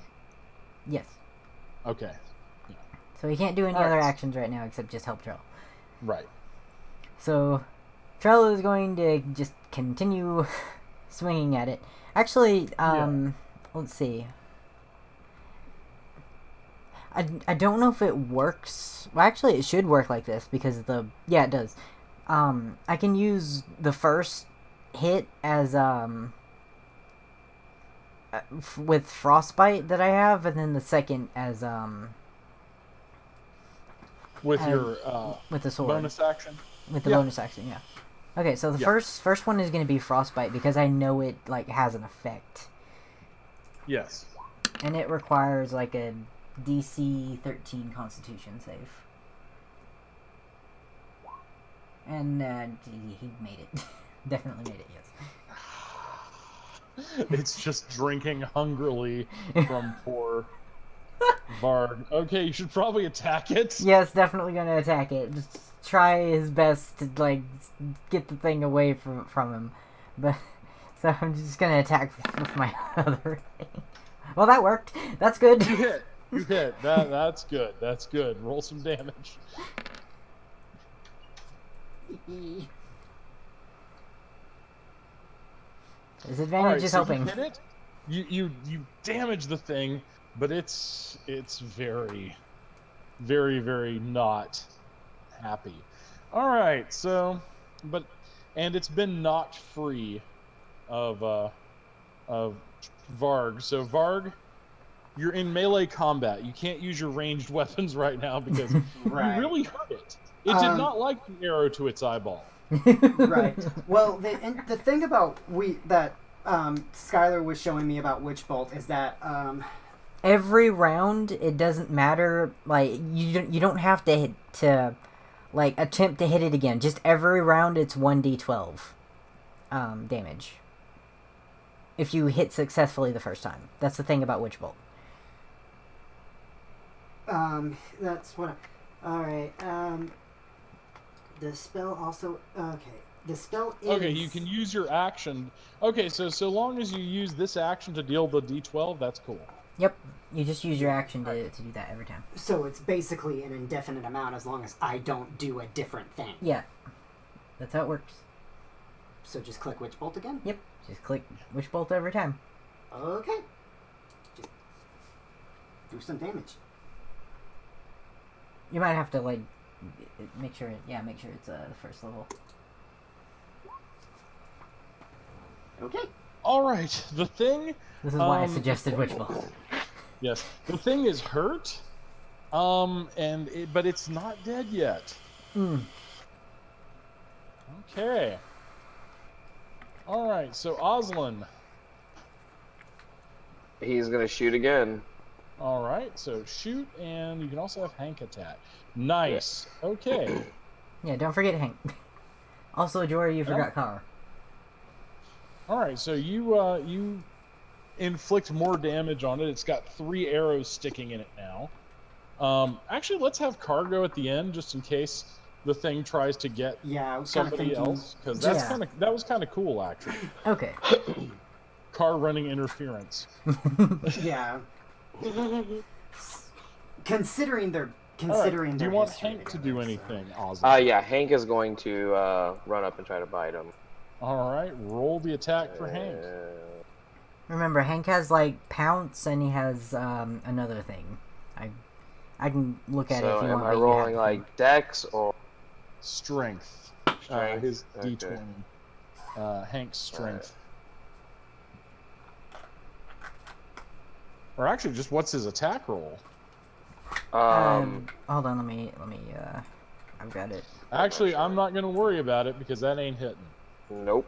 yes, Okay. so he can't do any Alright. other actions right now except just help Trell. Right. So Trell is going to just continue swinging at it. Actually, let's see. I don't know if it works. Well, actually, it should work like this because yeah, it does. I can use the first hit as with frostbite that I have, and then the second as With Um, your with the sword. bonus action. With the Yeah. bonus action, yeah. Okay, so the Yeah. first one is going to be frostbite because I know it like has an effect, Yes. and it requires like a DC 13 Constitution save. And he made it. Definitely made it. Yes. It's just drinking hungrily from poor Varg. Okay, you should probably attack it. Yes, definitely going to attack it. Just try his best to like get the thing away from him. But so I'm just going to attack with my other thing. Well, that worked. That's good. You hit. You hit. That's good. That's good. Roll some damage. His advantage is so helping. You hit it. You damage the thing, but it's very, very, very not happy. All right. So, and it's been knocked free of Varg. So Varg, you're in melee combat. You can't use your ranged weapons right now because Right. you really hurt it. It did not like the arrow to its eyeball. Right. Well, the thing about Skylar was showing me about Witch Bolt is that Every round, it doesn't matter. Like you don't have to like attempt to hit it again. Just every round, it's 1d12 damage. If you hit successfully the first time, that's the thing about Witch Bolt. that's what. All right. The spell also. Okay. The spell is. Okay, you can use your action. Okay, so long as you use this action to deal the d12, that's cool. Yep, you just use your action to do that every time. So it's basically an indefinite amount as long as I don't do a different thing. Yeah, that's how it works. So just click Witch Bolt again? Yep, just click Witch Bolt every time. Okay. Just do some damage. You might have to like make sure it's the first level. Okay. All right, the thing. This is why I suggested Witch Bolt. Yes, the thing is hurt, but it's not dead yet. Okay. All right, so Oslin. He's gonna shoot again. All right, so shoot, and you can also have Hank attack. Nice. Okay. Yeah, don't forget Hank. Also, Jory, you forgot Car. All right, so you inflict more damage on it. It's got 3 arrows sticking in it now. Actually, let's have Car go at the end just in case the thing tries to get Yeah, I was somebody else, because that was kind of cool actually. Okay. Car running interference. Yeah. Considering their Do you want history Hank to together, do so- anything, Oslin? Yeah, Hank is going to run up and try to bite him. All right, roll the attack for Hank. Remember, Hank has like pounce, and he has another thing. I can look at it if So you am want. I but you rolling have like Dex or Strength. Strength? His Okay. D20. Hank's strength. Or actually, just what's his attack roll? hold on, let me. I've got it. Actually, I'm not going to worry about it because that ain't hitting. Nope.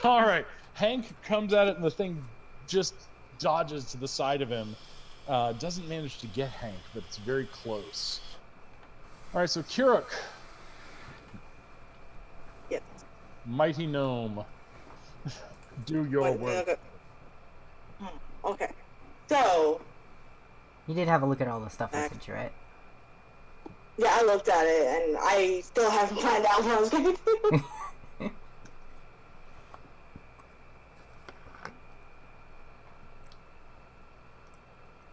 All right, Hank comes at it and the thing just dodges to the side of him. Doesn't manage to get Hank, but it's very close. All right, so Kiruk. Yes. Mighty Gnome. Do your work. Okay. So, You did have a look at all the stuff I sent you, right? yeah, I looked at it, and I still haven't planned out what I was going to do.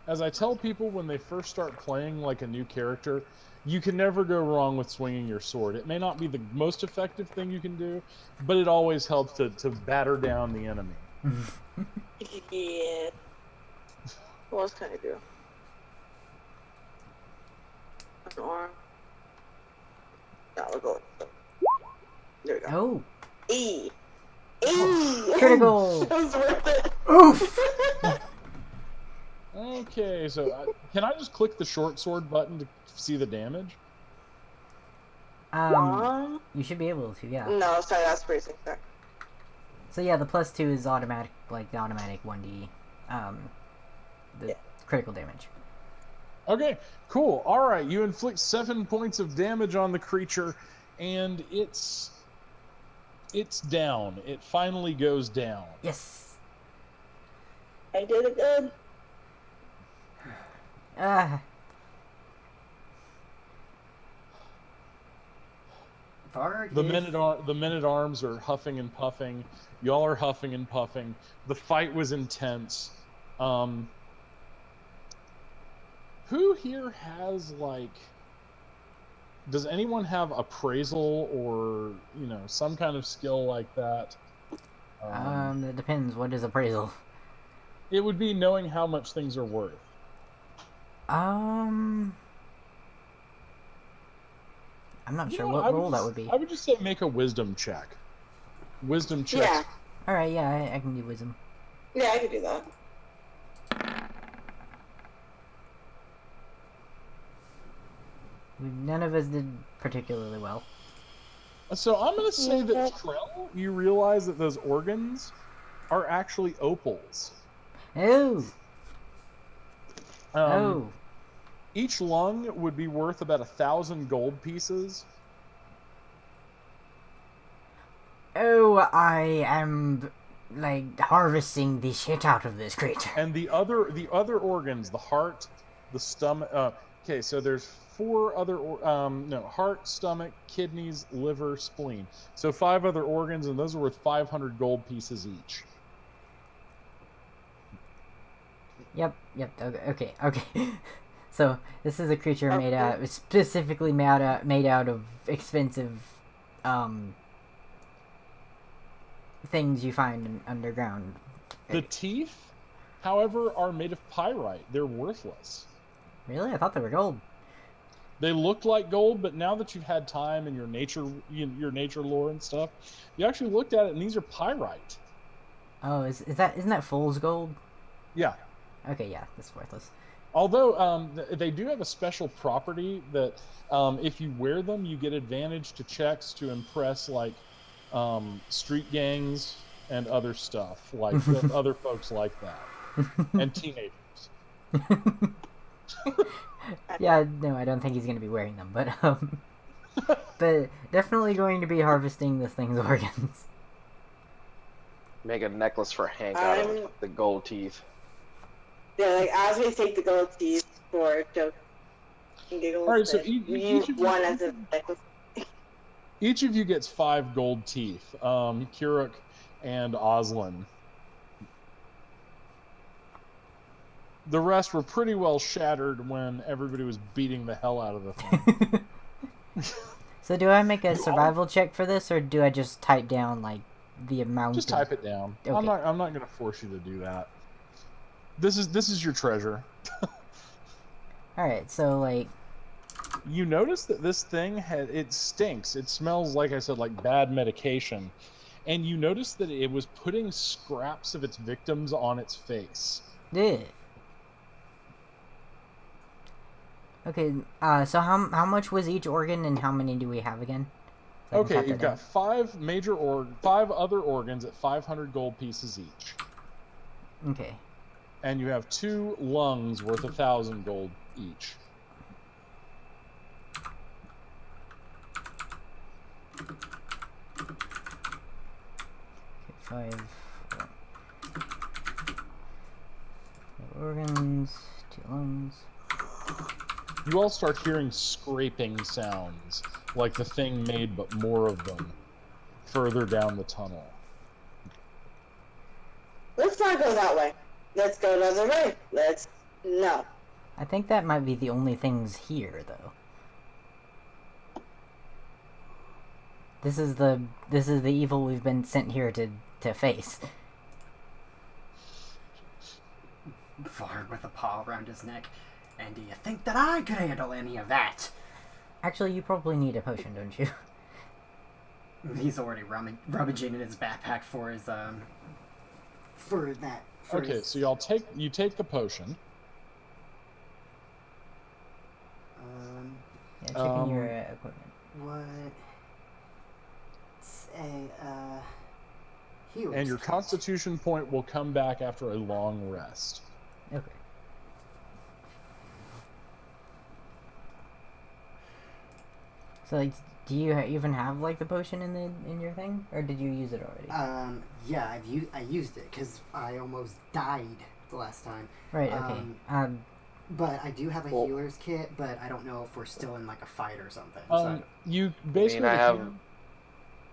As I tell people when they first start playing like a new character, you can never go wrong with swinging your sword. It may not be the most effective thing you can do, but it always helps to batter down the enemy. Yeah. What else can I do? An arm. Yeah, we'll go. There we go. Oh, E. E. critical! That was worth it. Oof! Okay, so can I just click the short sword button to see the damage? You should be able to, yeah. No, sorry, that's pretty sick. Sorry. So yeah, the +2 is automatic, like the automatic 1d, critical damage. Okay, cool. All right, you inflict 7 points of damage on the creature, and it's down. It finally goes down. Yes. I did it good. Varg The is- men at arms are huffing and puffing. Y'all are huffing and puffing. The fight was intense. Who here has like? Does anyone have appraisal or some kind of skill like that? It depends. What is appraisal? It would be knowing how much things are worth. I'm not sure what role that would be. I would just say make a wisdom check. Wisdom check. Yeah. Alright, yeah, I can do wisdom. Yeah, I could do that. None of us did particularly well. So I'm going to say that Trell, you realize that those organs are actually opals. Oh! Oh! Each lung would be worth about 1,000 gold pieces. Oh, I am, like, harvesting the shit out of this creature. And the other organs, the heart, the stomach. Okay, so there's 4 other. Heart, stomach, kidneys, liver, spleen. So 5 other organs, and those are worth 500 gold pieces each. Yep, okay. So, this is a creature specifically made out of expensive, things you find underground. The teeth, however, are made of pyrite. They're worthless. Really? I thought they were gold. They look like gold, but now that you've had time in your nature lore and stuff, you actually looked at it, and these are pyrite. Oh, isn't that fool's gold? Yeah. Okay, yeah, that's worthless. Although they do have a special property that if you wear them, you get advantage to checks to impress like street gangs and other stuff, like other folks like that, and teenagers. Yeah, no, I don't think he's going to be wearing them, but definitely going to be harvesting this thing's organs. Make a necklace for Hank out of the gold teeth. Yeah, like as we take the gold teeth for jokes and giggles. All right, so each of you gets 5 gold teeth. Kuruk and Oslin. The rest were pretty well shattered when everybody was beating the hell out of the thing. So do I make a survival check for this, or do I just type down like the amount? Just type it down. Okay. I'm not going to force you to do that. This is your treasure. All right, so like you notice that this thing it stinks. It smells, like I said, like bad medication. And you notice that it was putting scraps of its victims on its face. Yeah. Okay, so how much was each organ, and how many do we have again? So okay, you've got 5 other organs at 500 gold pieces each. Okay. And you have 2 lungs worth 1,000 gold each. Okay, 5 organs, 2 lungs. You all start hearing scraping sounds, like the thing made but more of them, further down the tunnel. Let's not go that way. Let's go the other way. No. I think that might be the only things here, though. This is the evil we've been sent here to face. Varg with a paw around his neck. And do you think that I could handle any of that? Actually, you probably need a potion, don't you? He's already rummaging in his backpack for his So y'all take the potion. Yeah, checking your equipment. What? Healing. And your constitution point will come back after a long rest. Okay. So, like, do you even have like the potion in your thing, or did you use it already? Yeah, I used it because I almost died the last time. Right. Okay. But I do have a healer's kit, but I don't know if we're still in like a fight or something. You basically. I have.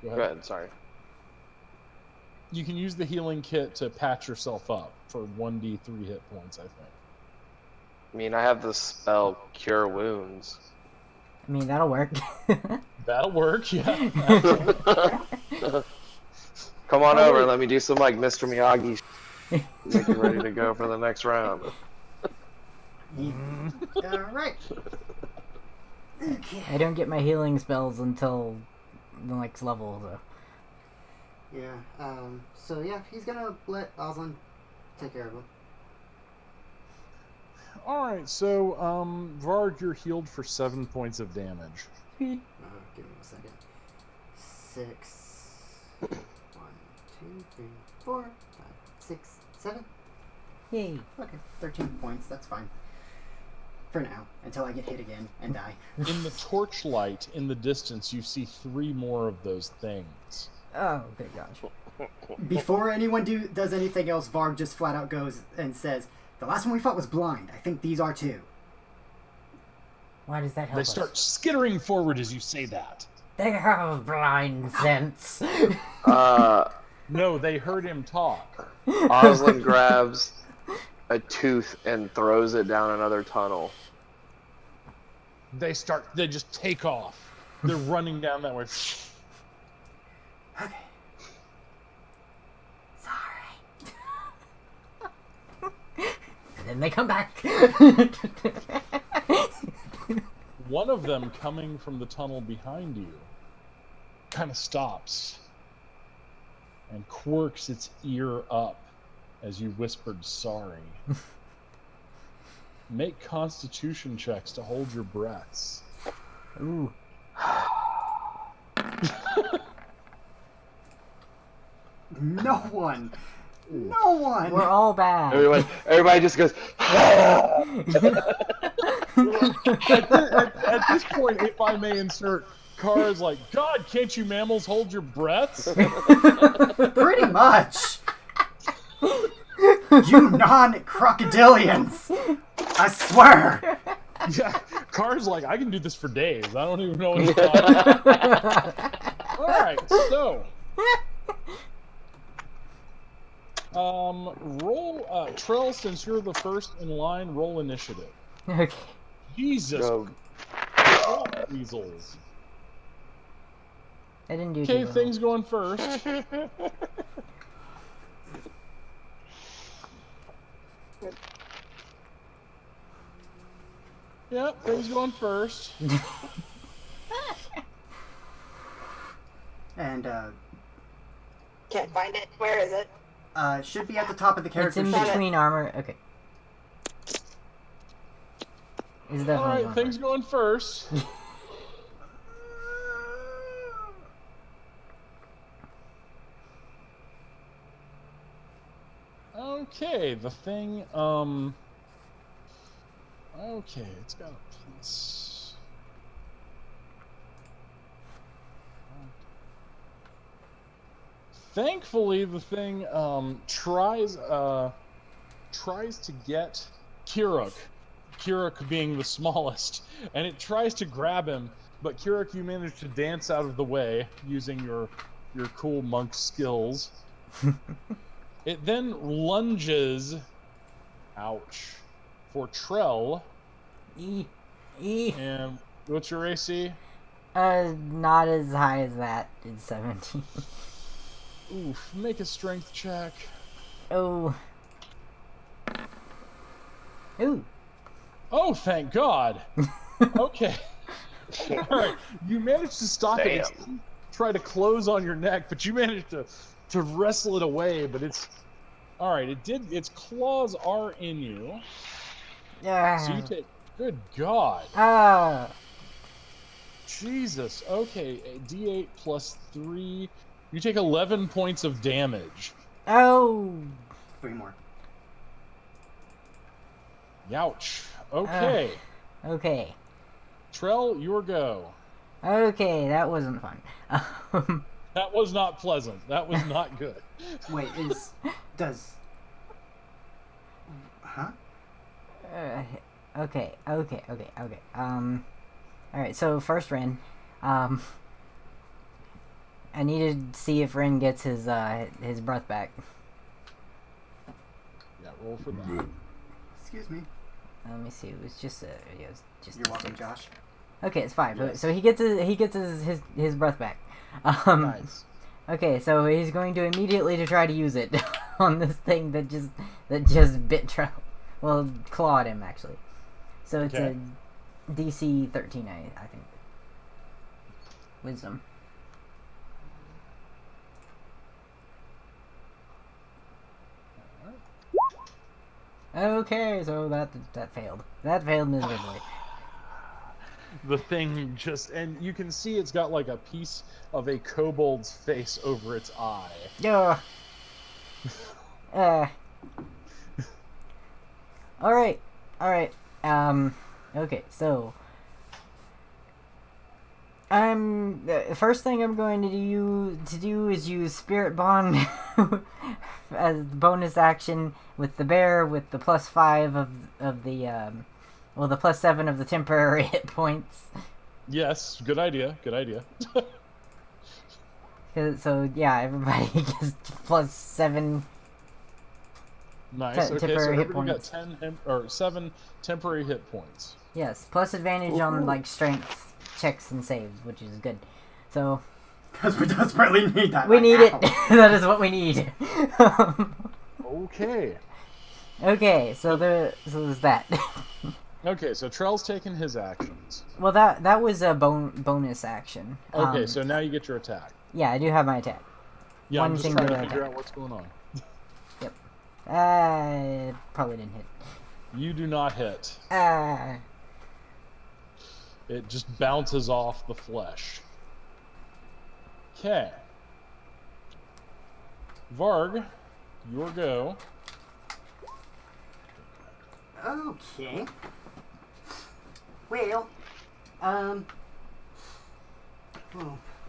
Go ahead. Sorry. You can use the healing kit to patch yourself up for 1d3 hit points, I think. I mean, I have the spell Cure Wounds. I mean, that'll work. That'll work, yeah. Come on over, let me do some like Mr. Miyagi. Make you ready to go for the next round. Alright. Okay. I don't get my healing spells until the next level, though. Yeah, so yeah, he's gonna let Oslin take care of him. All right. So, Varg, you're healed for 7 points of damage. Give me a second. 6. 1, 2, 3, 4, 5, 6, 7. Yay. Okay, 13 points. That's fine. For now, until I get hit again and die. In the torchlight in the distance, you see 3 more of those things. Oh, good gosh. Before anyone does anything else, Varg just flat out goes and says, "The last one we fought was blind. I think these are too." Why does that help They us? start skittering forward as you say that. They have blind sense. No, they heard him talk. Oslin grabs a tooth and throws it down another tunnel. They just take off. They're running down that way. Okay. Sorry. And then they come back. One of them coming from the tunnel behind you kind of stops and quirks its ear up as you whispered sorry. Make constitution checks to hold your breaths. Ooh. No one. No one. We're all bad. Everybody just goes. At this point, if I may insert, Kara's like, God, can't you mammals hold your breaths? Pretty much. You non-crocodilians. I swear. Yeah, Kara's like, I can do this for days. I don't even know what you're talking about. Alright, so. Roll, Trell, since you're the first in line, roll initiative. Okay. Jesus. Go. Weasels. I didn't do Okay, too well. things going first. Yep, things going first. And Can't find it. Where is it? should be at the top of the It's character in sheet. between armor. Okay. It's definitely Alright, going things first. going first. Okay, the thing, okay, it's got a plus. Thankfully, the thing, tries to get Kiruk being the smallest, and it tries to grab him, but Kiruk, you manage to dance out of the way using your cool monk skills. It then lunges, ouch, for Trell, E. and what's your AC? Not as high as that. It's 17. Oof, make a strength check. Oh. Ooh. Oh, thank God. Okay. Alright, you managed to stop it. It's try to close on your neck, but you managed to wrestle it away, but it's... Alright, its claws are in you. So you take... Good God. Jesus. Okay, a D8 plus 3. You take 11 points of damage. Oh. 3 more. Youch. Okay. Okay. Trell, your go. Okay, that wasn't fun. That was not pleasant. That was not good. Wait, does... Huh? Okay. Alright, so first Ren. I need to see if Ren gets his breath back. Yeah, roll for that. Excuse me. Let me see. It was just You're welcome, Josh. Okay, it's 5. Yes. So he gets his breath back. Nice. Okay, so he's going to immediately to try to use it on this thing that just bit Trell. Well, clawed him actually. So it's Okay. a DC 13, I think. Wisdom. Okay, so that failed. That failed miserably. The thing just, and you can see it's got like a piece of a kobold's face over its eye. Yeah. Alright. Alright. Okay, so the first thing I'm going to do is use Spirit Bond as bonus action with the bear with the +5 of the the +7 of the temporary hit points. Yes, good idea. Good idea. So yeah, everybody gets +7. Nice. Okay, so temporary hit everybody got points. 7 temporary hit points. Yes, plus advantage on like strength checks and saves, which is good. So Because we desperately need that. we right need now. it. That is what we need. Okay. Okay, so there's that. Okay, so Trell's taking his actions. Well, that was a bonus action. Okay, so now you get your attack. Yeah, I do have my attack. Yeah, One I'm just trying to singular figure attack. out what's going on. Probably didn't hit. You do not hit. Ah. It just bounces off the flesh. Okay. Varg, your go. Okay. Well,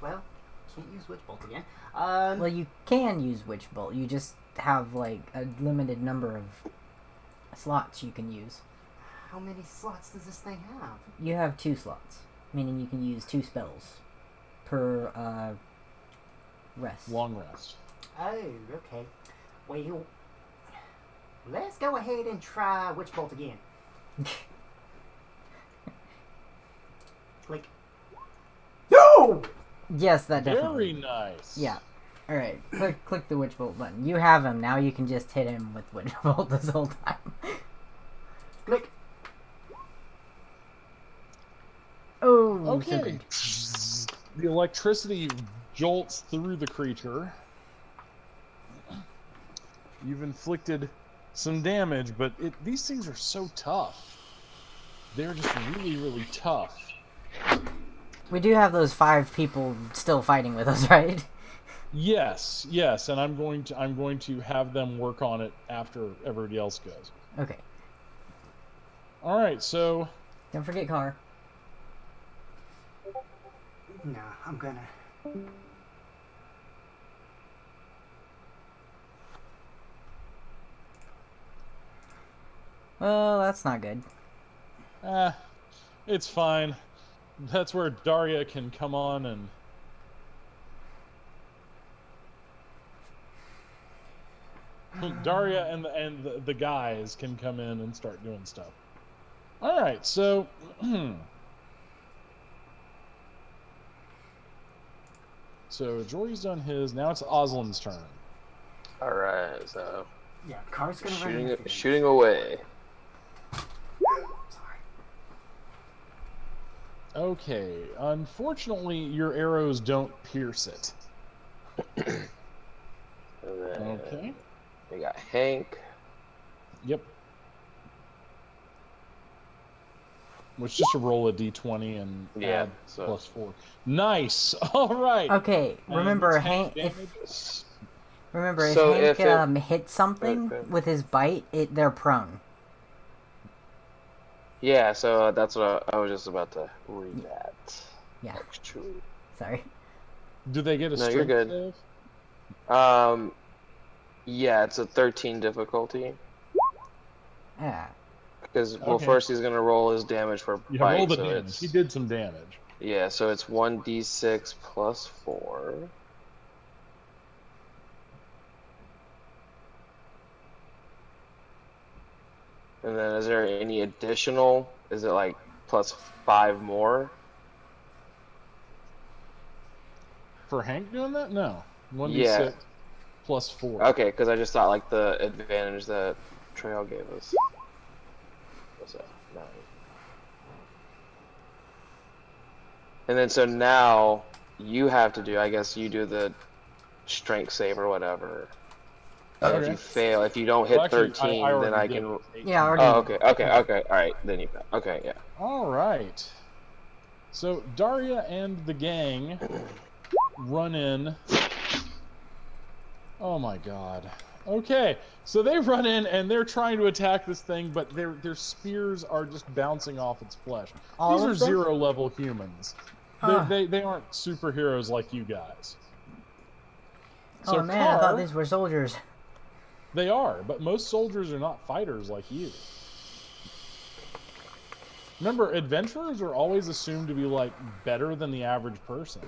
well, can't use Witch Bolt again. Well, you can use Witch Bolt. You just have like a limited number of slots you can use. How many slots does this thing have? You have 2 slots, meaning you can use 2 spells per rest. Long rest. Oh, okay. Well, let's go ahead and try Witch Bolt again. Click. No! Yes, that Very definitely. nice. Yeah. All right. Click the Witch Bolt button. You have him now. You can just hit him with Witch Bolt this whole time. Click. Oh. So Okay. good. The electricity jolts through the creature. You've inflicted some damage, but these things are so tough. They're just really, really tough. We do have those 5 people still fighting with us, right? Yes, and I'm going to have them work on it after everybody else goes. Okay. All right, so Don't forget Car. No, I'm gonna. Well, that's not good. it's fine. That's where Daria can come on and Daria and the guys can come in and start doing stuff. All right, so so Jory's done his. Now it's Oslin's turn. All right, so Yeah, Car's gonna run after them. shooting away. Sorry. Okay, unfortunately, your arrows don't pierce it. And then Okay. we got Hank. Yep. Which just to roll a d20 and Yeah, add so- +4. Nice. All right. Okay, remember And Hank. damage? Remember, So if if Hank it- hits something Okay. with his bite, they're prone. Yeah, so that's what I was just about to read that. Yeah. Actually. Sorry. Do they get a No, strength you're good. save? Yeah, it's a 13 difficulty. Ah. Because, well, Okay. first he's going to roll his damage for Yeah, bite. roll the so damage. it's- He did some damage. Yeah, so it's 1d6 plus 4. And then is there any additional? Is it like plus 5 more? For Hank doing that? No. 1d6 Yeah. +4. Okay, because I just thought like the advantage that Trail gave us. What's that? 9. And then so now you have to do, I guess you do the strength save or whatever. If you fail, if you don't hit Well, actually, 13, I then already I did. can. 18. Yeah, I already. Oh, okay. All right, then you fail. Okay, yeah. All right. So Daria and the gang run in. Oh my god. Okay, so they run in and they're trying to attack this thing, but their spears are just bouncing off its flesh. All These of are them? 0 level humans. Ah. They aren't superheroes like you guys. So Oh man, I thought Carr, these were soldiers. they are, but most soldiers are not fighters like you. Remember, adventurers are always assumed to be like better than the average person.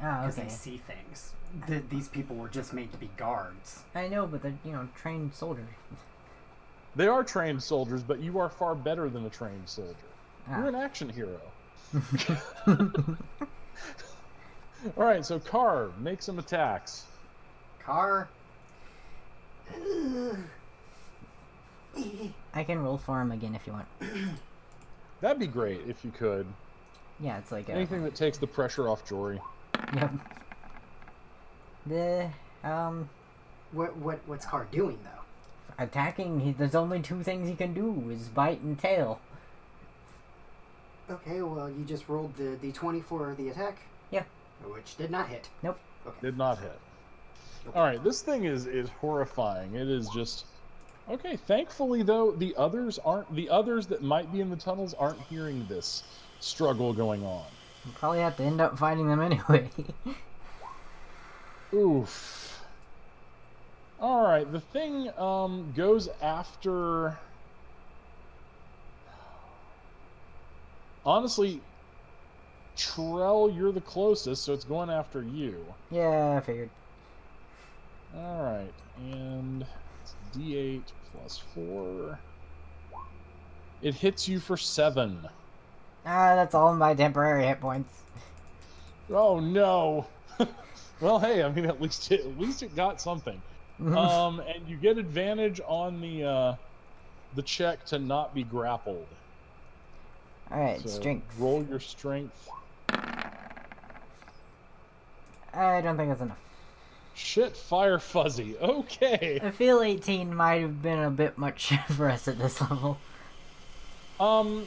Oh, Because okay. they see things. These people were just made to be guards. I know, but they're, trained soldiers. They are trained soldiers, but you are far better than a trained soldier. Ah. You're an action hero. All right, so Carr, make some attacks. Car. I can roll for him again if you want. That'd be great if you could. Yeah, it's like Anything that takes the pressure off Jory. Yep. What's Car doing though? Attacking. There's only 2 things he can do: is bite and tail. Okay, well you just rolled the d20 for the attack. Yeah. Which did not hit. Nope. Okay. Did not hit. All right, this thing is horrifying. It is just okay. Thankfully, though, the others that might be in the tunnels aren't hearing this struggle going on. We'll probably have to end up fighting them anyway. Oof. All right, the thing goes after. Honestly, Trell, you're the closest, so it's going after you. Yeah, I figured. All right, and it's D8 plus 4. It hits you for 7. Ah, that's all my temporary hit points. Oh no. Well, hey, I mean, at least it got something. And you get advantage on the check to not be grappled. All right, So strength. roll your strength. I don't think that's enough. Shit, fire fuzzy. Okay. I feel 18 might have been a bit much for us at this level. Well,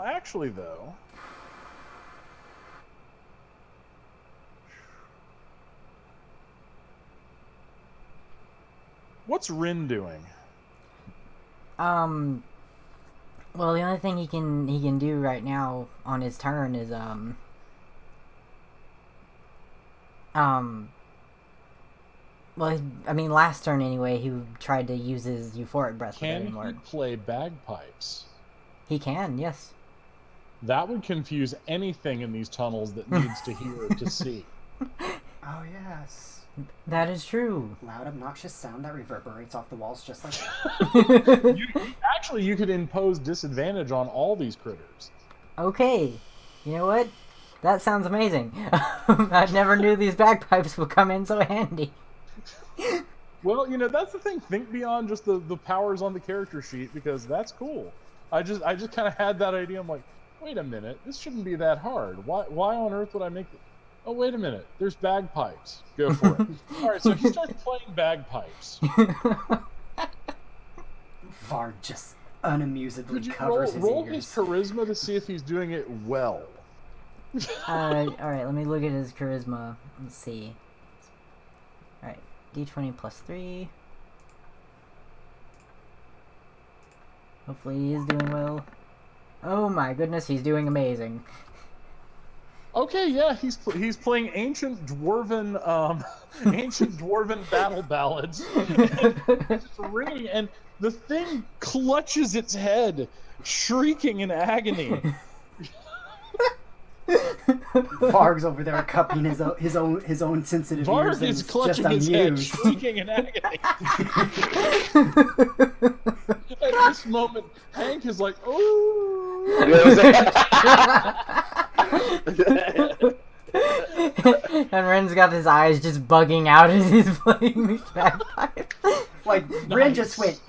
actually, though. What's Rin doing? Well, the only thing he can do right now on his turn is well, I mean, last turn anyway, he tried to use his euphoric breath, but that Can didn't he work. play bagpipes? He can, yes. That would confuse anything in these tunnels that needs to hear to see. Oh yes. That is true. Loud, obnoxious sound that reverberates off the walls just like that. You could impose disadvantage on all these critters. Okay, you know what? That sounds amazing. I never knew these bagpipes would come in so handy. Well, that's the thing. Think beyond just the powers on the character sheet, because that's cool. I just kind of had that idea. I'm like, wait a minute, this shouldn't be that hard. Why on earth would I make it? Oh, wait a minute, there's bagpipes. Go for it. All right, so he starts playing bagpipes. Var just unamusedly Could you covers roll his his ears. charisma to see if he's doing it well? Alright, let me look at his charisma. Let's see. Alright, d20 plus 3. Hopefully he is doing well. Oh my goodness, he's doing amazing. Okay, yeah, he's playing ancient dwarven battle ballads. It's ringing, and the thing clutches its head, shrieking in agony. Varg's over there cupping his own sensitive ears Varg and is just clutching his head, amused. shrieking in agony. At this moment, Hank is like, "Oh!" And Ren's got his eyes just bugging out as he's playing these bagpipes. Like Ren just went.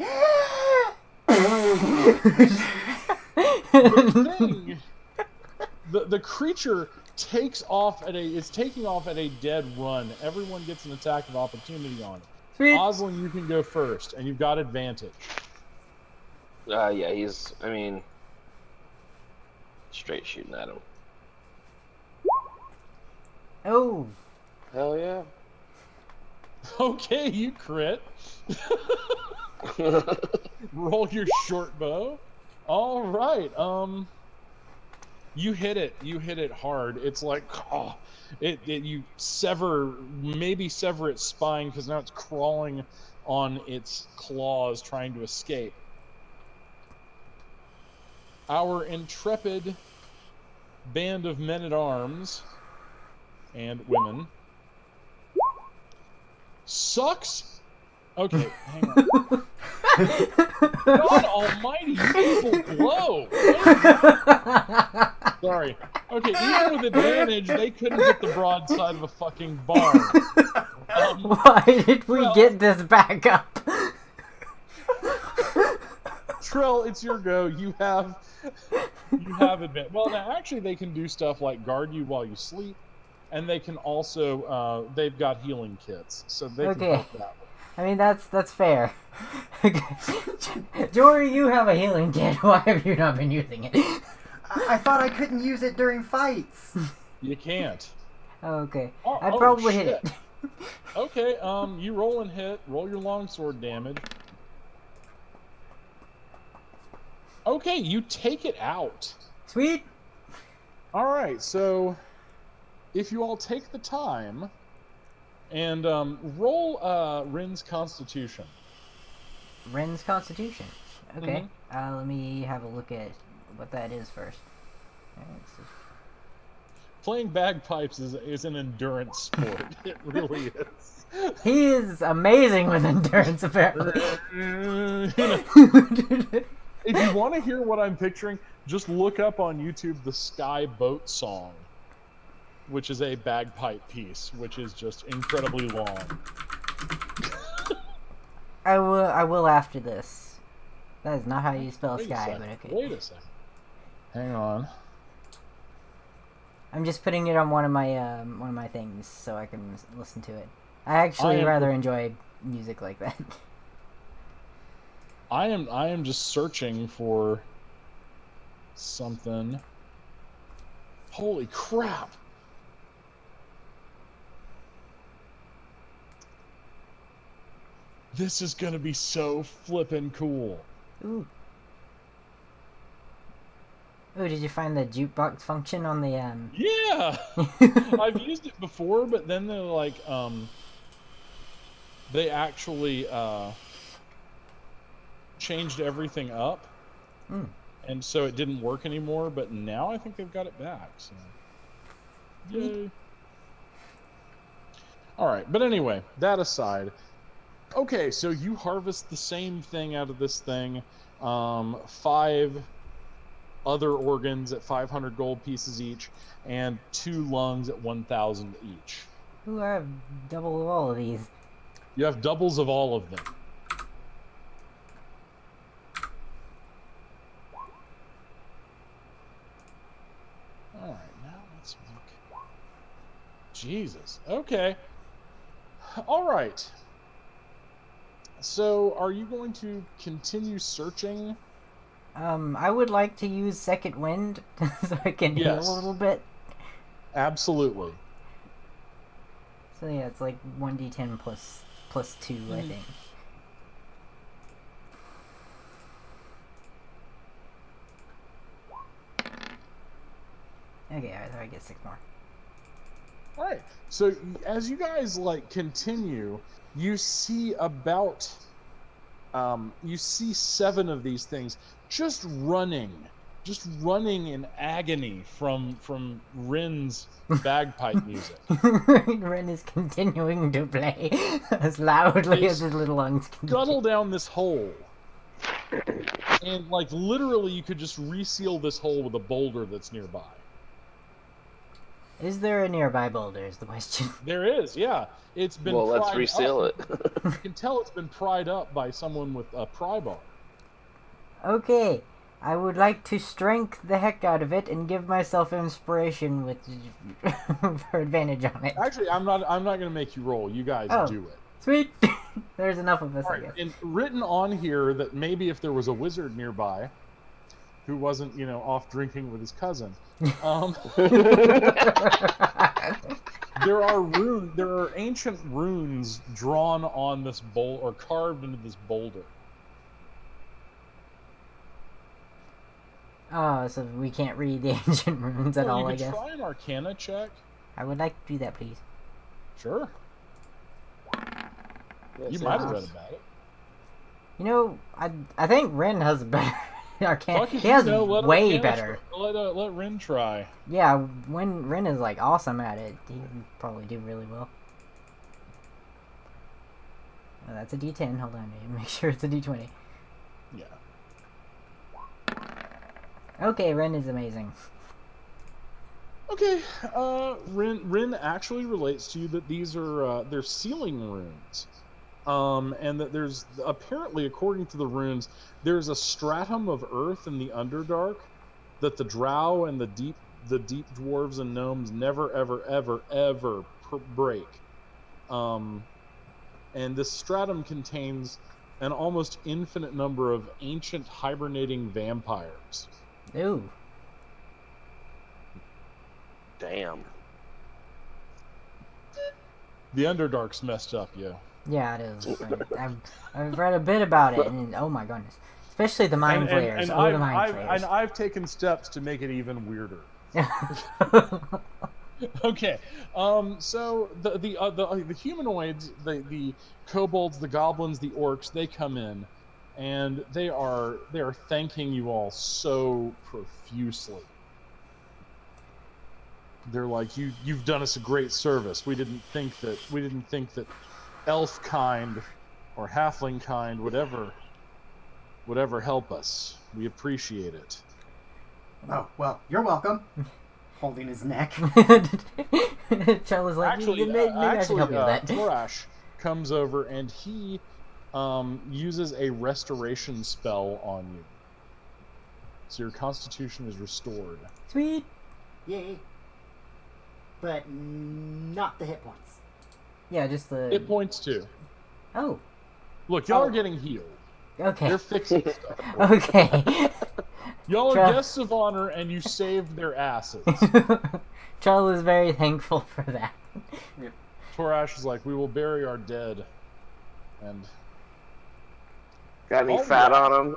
The creature takes off at a dead run. Everyone gets an attack of opportunity on it. Sweet. Oslin, you can go first, and you've got advantage. Yeah, he's, I mean, straight shooting at him. Oh. Hell yeah. Okay, you crit. Roll your short bow. All right. You hit it. You hit it hard. It's like, oh, you maybe sever its spine because now it's crawling on its claws trying to escape. Our intrepid band of men-at-arms and women sucks. Okay, hang on. God almighty, you people blow! Sorry. Okay, even with advantage, they couldn't hit the broadside of a fucking barn. Why did we get this back up? Trill, it's your go. You have advantage. Well, now actually, they can do stuff like guard you while you sleep, and they can also they've got healing kits, so they can help that way. I mean, that's fair. Jory, you have a healing kit. Why have you not been using it? I thought I couldn't use it during fights. You can't. Oh, okay. Oh, I'd probably hit it. Okay, you roll and hit. Roll your longsword damage. Okay, you take it out. Sweet. All right, so if you all take the time and roll Rin's Constitution. Ren's Constitution. Okay. Let me have a look at what that is first. Playing bagpipes is an endurance sport. It really is. He is amazing with endurance, apparently. If you want to hear what I'm picturing, just look up on YouTube the Sky Boat Song, which is a bagpipe piece, which is just incredibly long. I will after this. That is not how you spell Wait a sky, second. but okay. Wait a second. Hang on. I'm just putting it on one of my things so I can listen to it. I actually rather enjoy music like that. I am just searching for something. Holy crap. This is gonna be so flippin' cool. Ooh. Oh, did you find the jukebox function on the Yeah! I've used it before, but then they're like, they actually, changed everything up. And so it didn't work anymore, but now I think they've got it back, so. Yay. Alright, but anyway, that aside. Okay, so you harvest the same thing out of this thing. 5 other organs at 500 gold pieces each, and 2 lungs at 1,000 each. Ooh, I have double of all of these. You have doubles of all of them. Alright, now let's look. Jesus. Okay. Alright. So, are you going to continue searching? I would like to use Second Wind so I can heal a little bit. Absolutely. So yeah, it's like 1d10 plus 2, I think. Okay, I thought I get 6 more. Alright, so as you guys, like, continue, you see about, you see 7 of these things just running in agony from Rin's bagpipe music. Rin is continuing to play as loudly as his little lungs can. Scuttle down this hole. And, like, literally you could just reseal this hole with a boulder that's nearby. Is there a nearby boulder is the question. There is, yeah. It's been Well, let's pried reseal up. it. You can tell it's been pried up by someone with a pry bar. Okay, I would like to strength the heck out of it and give myself inspiration with for advantage on it. Actually, I'm not going to make you roll. You guys do it. Sweet. There's enough of us, All I right, guess. and written on here that maybe if there was a wizard nearby who wasn't, off drinking with his cousin, there are ancient runes drawn on this bowl or carved into this boulder. Oh, so we can't read the ancient runes at all, I You guess. could try an Arcana check. I would like to do that, please. Sure. You might have read about it. I think Ren has better Arcana. Fuck if He has you know, let way Arcana better. Let Ren try. Yeah, when Ren is like awesome at it, he can probably do really well. Oh, that's a D10. Hold on, make sure it's a D20. Yeah. Okay, Ren is amazing. Okay, Rin actually relates to you that these are they're sealing runes, and that there's apparently, according to the runes, there's a stratum of earth in the Underdark that the Drow and the deep dwarves and gnomes never ever break, and this stratum contains an almost infinite number of ancient hibernating vampires. Ooh. Damn. The Underdark's messed up, yo. Yeah, it is. I've read a bit about it, and oh my goodness, especially the mind flayers. And The mind flayers. I've taken steps to make it even weirder. Okay, so the humanoids, the kobolds, the goblins, the orcs, they come in, and they are thanking you all so profusely. They're like, you've done us a great service. We didn't think that elf kind or halfling kind would ever help us. We appreciate it. Oh, well, you're welcome. Holding his neck. Chell is like, Actually, maybe I should help you with that. Torash comes over and he uses a restoration spell on you. So your constitution is restored. Sweet. Yay. But not the hit points. Yeah, just the... Hit points too. Oh. Look, y'all are getting healed. Okay. They're fixing stuff. Okay. Y'all are Tra- guests of honor, and you saved their asses. Charles is very thankful for that. Torash is like, we will bury our dead. And Got any fat on him?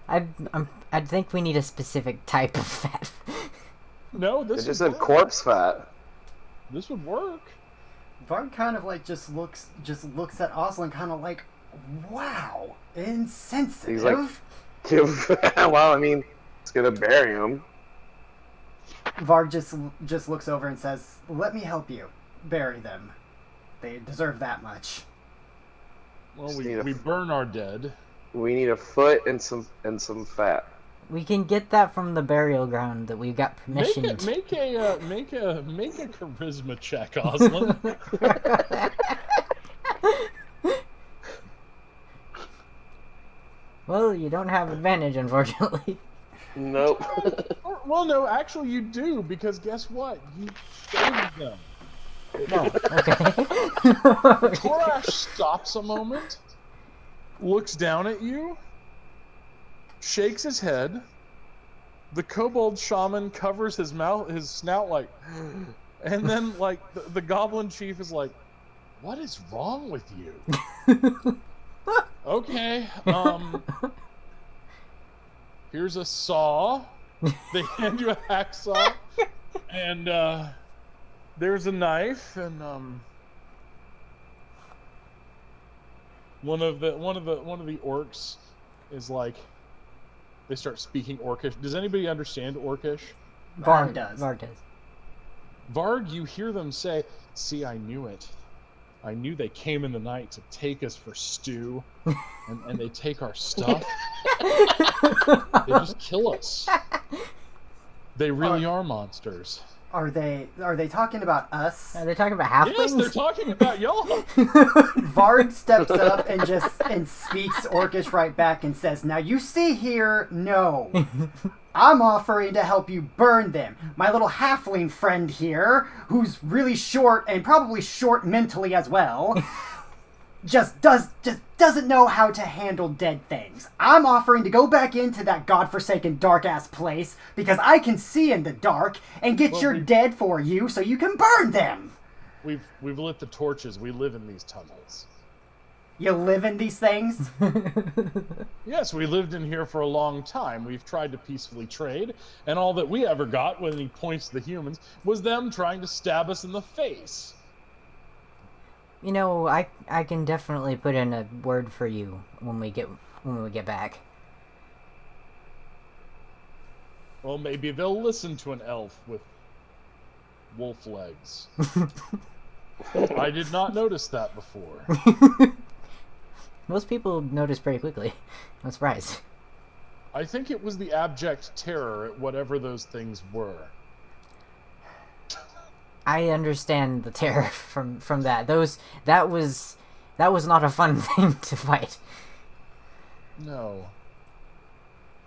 I think we need a specific type of fat. no, It this just would said work. corpse fat. This would work. Bard kind of like just looks at Oslin kind of like, wow, insensitive. He's like, well, I mean, it's gonna bury him. Varg just looks over and says, "Let me help you bury them. They deserve that much." Well, Just we need burn our dead. We need a foot and some fat. We can get that from the burial ground that we've got permission to. Make a charisma check, Oslin. Well, you don't have advantage, unfortunately. Nope. Well, no, actually you do, because guess what? You saved them. No, okay. Torash stops a moment, looks down at you, shakes his head. The kobold shaman covers his mouth, his snout, like, and then like the goblin chief is like, "What is wrong with you?" Okay, here's a saw. They hand you a hacksaw, and there's a knife, and one of the orcs is like, they start speaking Orcish. Does anybody understand Orcish? Varg does. Varg does. Varg, you hear them say, "See, I knew it. I knew they came in the night to take us for stew, and they take our stuff. They just kill us. They really are monsters." Are they talking about us? Are they talking about halflings? Yes, they're talking about y'all. Varg steps up and speaks Orcish right back and says, "Now you see here, no, I'm offering to help you burn them. My little halfling friend here, who's really short and probably short mentally as well, just doesn't know how to handle dead things. I'm offering to go back into that godforsaken dark-ass place because I can see in the dark and get your dead for you so you can burn them. We've lit the torches. We live in these tunnels. You live in these things? Yes, we lived in here for a long time. We've tried to peacefully trade, and all that we ever got when he points to the humans was them trying to stab us in the face. You know, I can definitely put in a word for you when we get back. Well, maybe they'll listen to an elf with wolf legs. I did not notice that before. Most people notice pretty quickly. I'm surprised. I think it was the abject terror at whatever those things were. I understand the terror from that. That was not a fun thing to fight. No.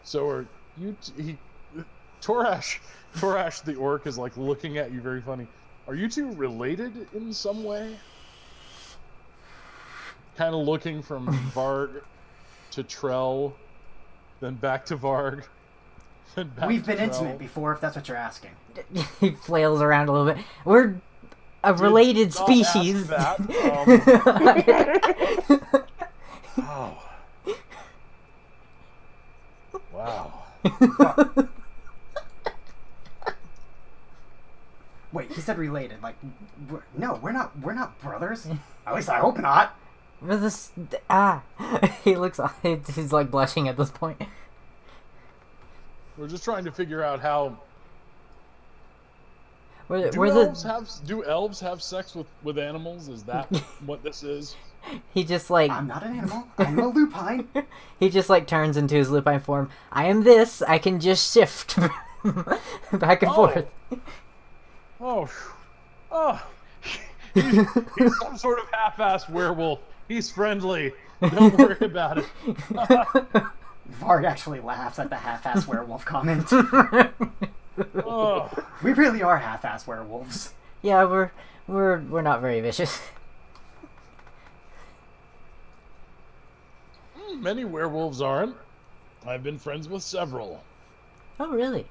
So are you? Torash the orc is like looking at you very funny. Are you two related in some way? Kind of looking from Varg to Trell, then back to Varg, then back We've to been Trell. intimate before, if that's what you're asking. He flails around a little bit. We're a related Did not ask species. that. Oh. Wow. Wait, he said related. Like, no, we're not brothers. At least I hope not. But this he looks. He's like blushing at this point. We're just trying to figure out how. Do elves have sex with animals? Is that what this is? He just like. I'm not an animal. I'm a lupine. He just like turns into his lupine form. I am this. I can just shift back and forth. Oh. He's some sort of half-assed werewolf. He's friendly. Don't worry about it. Varg actually laughs at the half-ass werewolf comment. Oh. We really are half-ass werewolves. Yeah, we're not very vicious. Many werewolves aren't. I've been friends with several. Oh, really?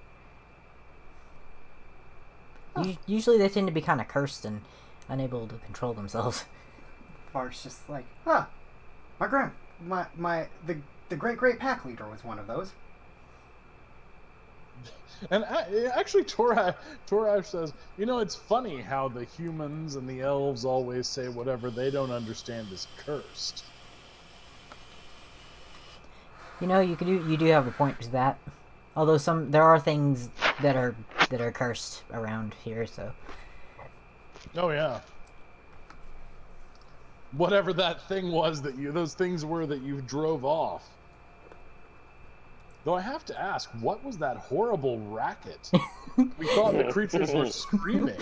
Usually they tend to be kind of cursed and unable to control themselves. Varg's just like, the great pack leader was one of those. And actually, Torash says, it's funny how the humans and the elves always say whatever they don't understand is cursed. You do have a point to that. Although there are things that are cursed around here, so. Oh yeah. Whatever that thing was those things were that you drove off. Though I have to ask, what was that horrible racket? We thought the creatures were screaming.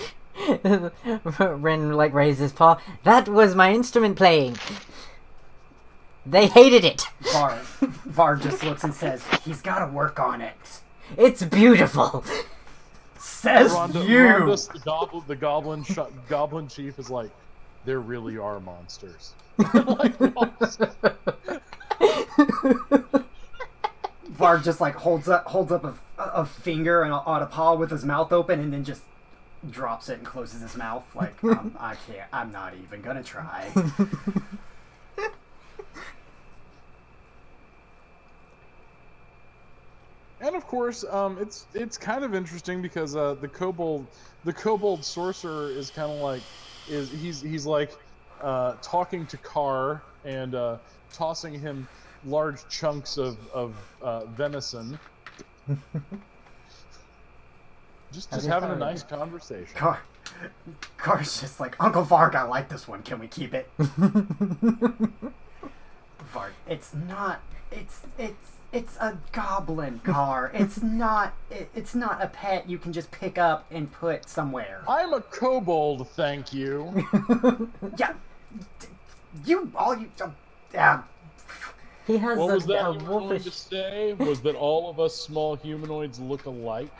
Ren raised his paw. That was my instrument playing. They hated it. Varg just looks and says, he's got to work on it. It's beautiful. Says you. Rondus, the goblin chief is like, there really are monsters. Varg just like holds up a finger and on a paw with his mouth open and then just drops it and closes his mouth like I can't. I'm not even gonna try. And of course, it's kind of interesting because the kobold sorcerer is kind of like he's like talking to Carr and tossing him large chunks of venison. just having a nice conversation. Car's just like, Uncle Varg, I like this one. Can we keep it? Varg, it's not. It's a goblin car. It's not a pet you can just pick up and put somewhere. I'm a kobold, thank you. Yeah, He has What was that a you were going to wolfish. say? Was that all of us small humanoids look alike?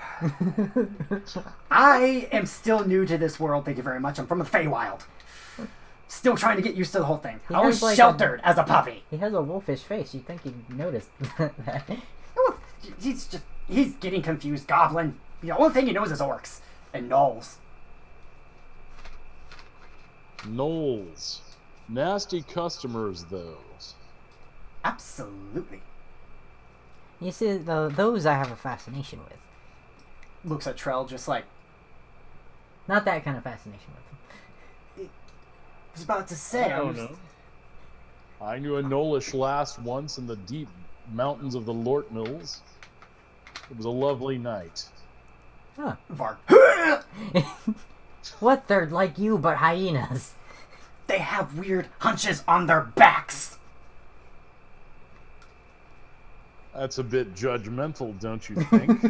I am still new to this world, thank you very much. I'm from the Feywild. Still trying to get used to the whole thing. He I was has, like, sheltered as a puppy. He has a wolfish face. You'd think he'd notice that. He's getting confused. Goblin. The only thing he knows is orcs and gnolls. Knolls. Nasty customers, those. Absolutely. You see, those I have a fascination with. Looks at Trell just like, Not that kind of fascination with them. I was about to say. I don't know. I knew a Knollish lass once in the deep mountains of the Lort Mills. It was a lovely night. Huh. Varg. What? They're like you, but hyenas. They have weird hunches on their backs. That's a bit judgmental, don't you think?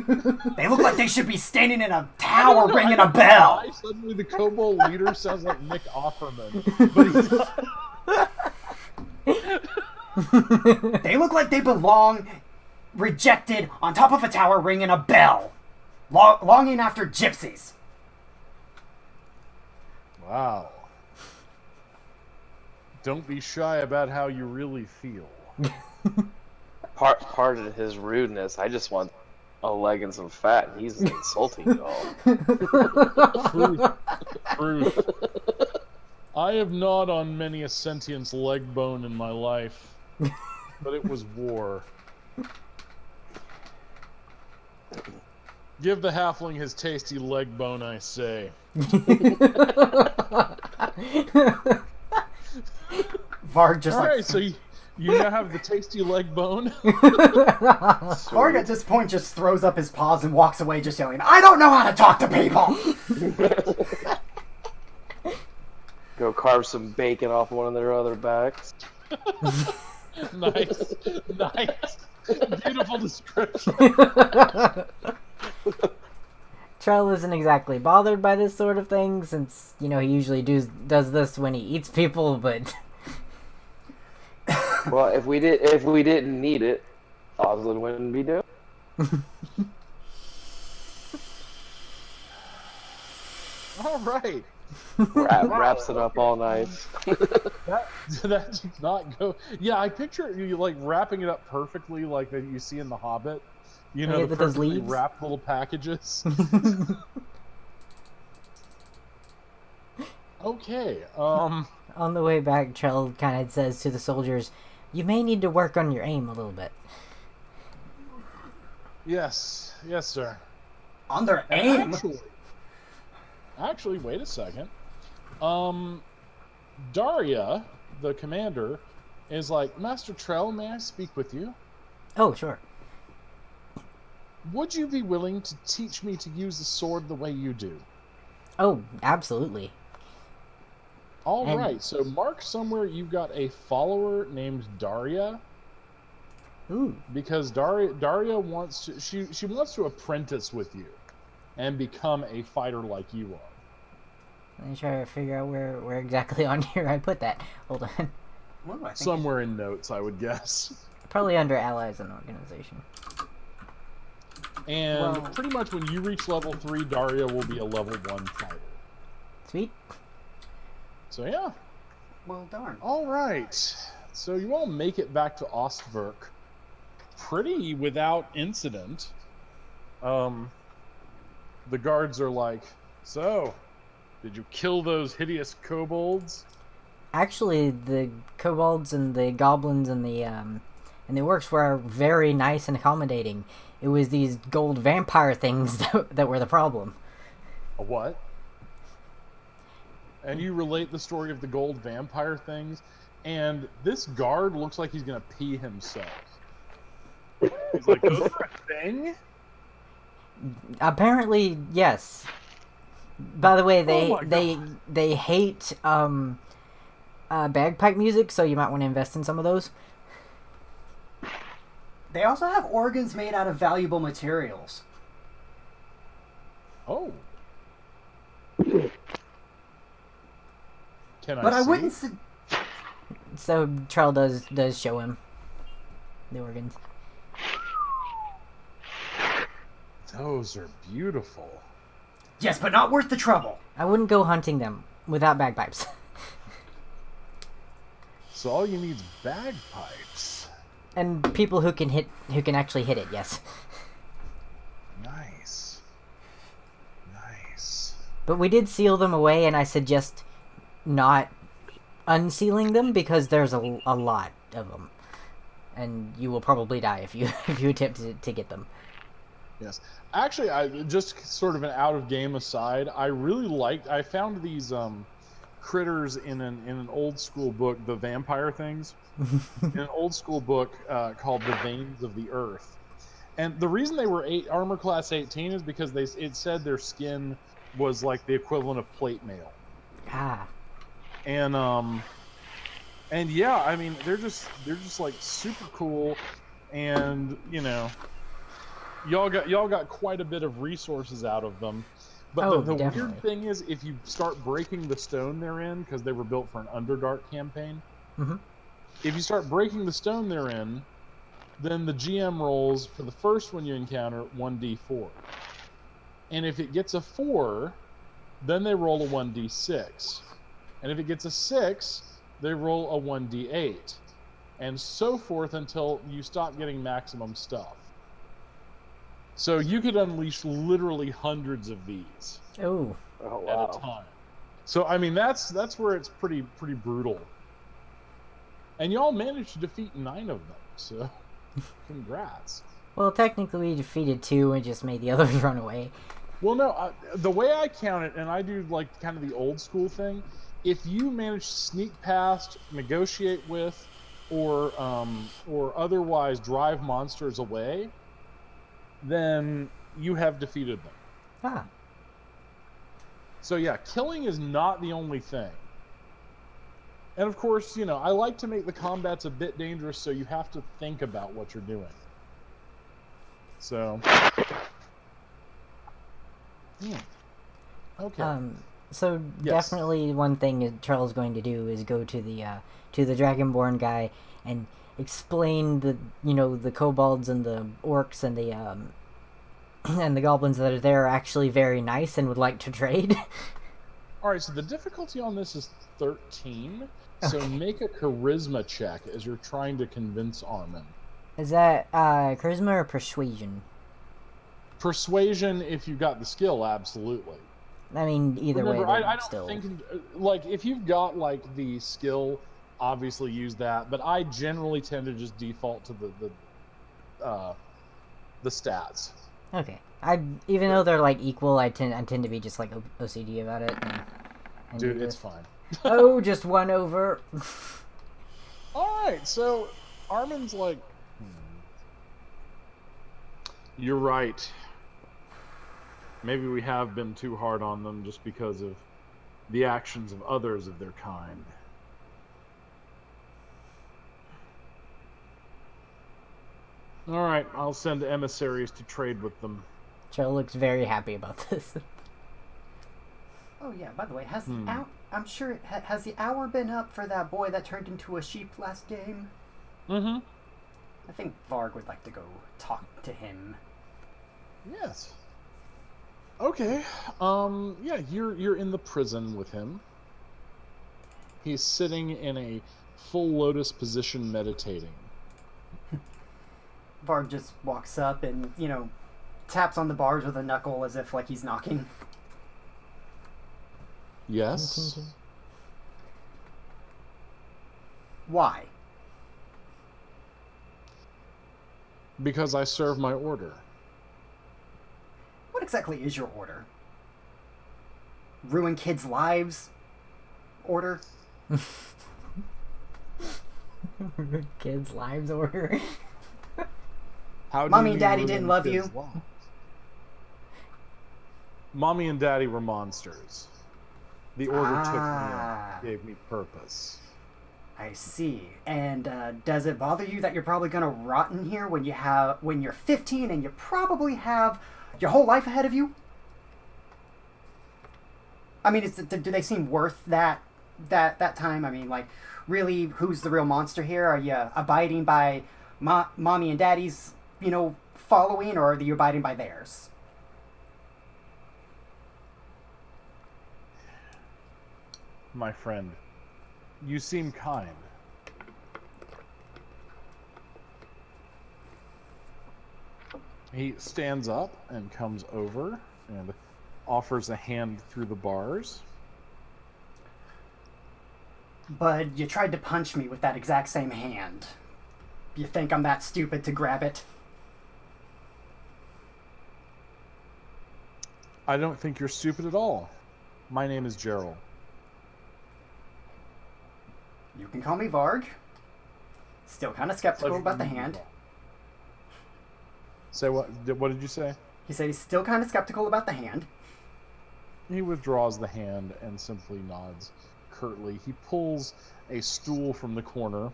They look like they should be standing in a tower ringing a bell. Why suddenly the Kobold leader sounds like Nick Offerman, but he's They look like they belong rejected on top of a tower ringing a bell. Longing after gypsies. Wow. Don't be shy about how you really feel. Pardon his rudeness. I just want a leg and some fat, and he's insulting y'all. Truth. I have gnawed on many a sentient's leg bone in my life, but it was war. Give the halfling his tasty leg bone, I say. Varg just All like... right, so you now have the tasty leg bone. Varg at this point just throws up his paws and walks away just yelling, I don't know how to talk to people! Go carve some bacon off one of their other backs. Nice. Beautiful description. Trell isn't exactly bothered by this sort of thing, since, he usually does this when he eats people, but... Well, if we didn't need it, Oslin wouldn't be doing. All right. Wraps it up all nice. That did not go. Yeah, I picture you like wrapping it up perfectly, like that you see in The Hobbit. You know, Yeah, the with those perfectly leaves? wrapped little packages. Okay. On the way back, Trell kind of says to the soldiers, you may need to work on your aim a little bit. Yes, sir. On their And aim? actually, wait a second. Daria, the commander, is like, Master Trell, may I speak with you? Oh, sure. Would you be willing to teach me to use the sword the way you do? Oh, absolutely. All right, so mark somewhere you've got a follower named Daria. Ooh. Because Daria wants to she wants to apprentice with you and become a fighter like you are. Let me try to figure out where exactly on here I put that. Hold on. What do I think? Somewhere in notes, I would guess. Probably under allies and organization. And Well- pretty much when you reach level 3, Daria will be a level 1 fighter. Sweet. So yeah. Well, darn. All right. So you all make it back to Ostwerk pretty without incident. The guards are like, so, did you kill those hideous kobolds? Actually, the kobolds and the goblins and the orcs were very nice and accommodating. It was these gold vampire things that were the problem. A what? And you relate the story of the gold vampire things, and this guard looks like he's gonna pee himself. He's like, those are a thing? Apparently, yes. By the way, Oh my they hate bagpipe music, so you might want to invest in some of those. They also have organs made out of valuable materials. Oh. Can But I see? wouldn't... So Trell does show him. the organs. Those are beautiful. Yes, but not worth the trouble. I wouldn't go hunting them without bagpipes. So all you need is bagpipes. And people who can actually hit it, yes. Nice. Nice. But we did seal them away, and I suggest not unsealing them because there's a lot of them. And you will probably die if you attempt to get them. Yes. Actually, I just sort of an out of game aside, I really liked. I found these critters in an old school book, the vampire things, in an old school book called The Veins of the Earth. And the reason they were armor class 18 is because it said their skin was like the equivalent of plate mail. Ah. And yeah, I mean they're just like super cool, and you know, y'all got quite a bit of resources out of them. But the weird thing is, if you start breaking the stone they're in, because they were built for an Underdark campaign, if you start breaking the stone they're in, then the GM rolls for the first one you encounter 1d4, and if it gets a 4, then they roll a 1d6, and if it gets a 6, they roll a 1d8, and so forth until you stop getting maximum stuff. So you could unleash literally hundreds of these Oh. Oh, at a time. So I mean that's where it's pretty brutal. And y'all managed to defeat 9 of them, so congrats. Well, technically we defeated 2 and just made the others run away. Well, no, the way I count it, and I do like kind of the old school thing, if you manage to sneak past, negotiate with, or otherwise drive monsters away, then you have defeated them. Ah. So yeah, killing is not the only thing. And of course, you know, I like to make the combats a bit dangerous, so you have to think about what you're doing. So, okay. So Yes. definitely one thing Charles is going to do is go to the Dragonborn guy and explain the kobolds and the orcs and the and the goblins that are there are actually very nice and would like to trade. All right, so the difficulty on this is 13. So make a charisma check as you're trying to convince Armin. Is that charisma or persuasion? Persuasion, if you got the skill, absolutely. I mean, either Remember, way, I don't still. think, like, if you've got like the skill, obviously use that. But I generally tend to just default to the stats. Okay. Even though they're like equal, I tend to be just like OCD about it. And Dude, it's fine. Oh, just 1 over. All right, so Armin's like, you're right. Maybe we have been too hard on them just because of the actions of others of their kind. All right, I'll send emissaries to trade with them. Joe looks very happy about this. Oh yeah, by the way, I'm sure has the hour been up for that boy that turned into a sheep last game? Mm-hmm. I think Varg would like to go talk to him. Yes. Okay. Yeah, you're in the prison with him. He's sitting in a full lotus position meditating. Varg just walks up and, taps on the bars with a knuckle as if like he's knocking. Yes. Why? Because I serve my order. What exactly is your order? Ruin kids' lives? Order? Kids' lives order. How do Mommy you and Daddy ruin didn't love kids' you. lives? Mommy and Daddy were monsters. The order took me on, gave me purpose. I see. And does it bother you that you're probably gonna rot in here when you're 15 and you probably have your whole life ahead of you? I mean, do they seem worth that time? I mean, like, really, who's the real monster here? Are you abiding by mommy and daddy's, following, or are you abiding by theirs? My friend, you seem kind. He stands up and comes over and offers a hand through the bars. Bud, you tried to punch me with that exact same hand. You think I'm that stupid to grab it? I don't think you're stupid at all. My name is Gerald. You can call me Varg. Still kind of skeptical Pleasure about to the meet you, hand. Varg. Say what? What did you say? He said he's still kind of skeptical about the hand. He withdraws the hand and simply nods curtly. He pulls a stool from the corner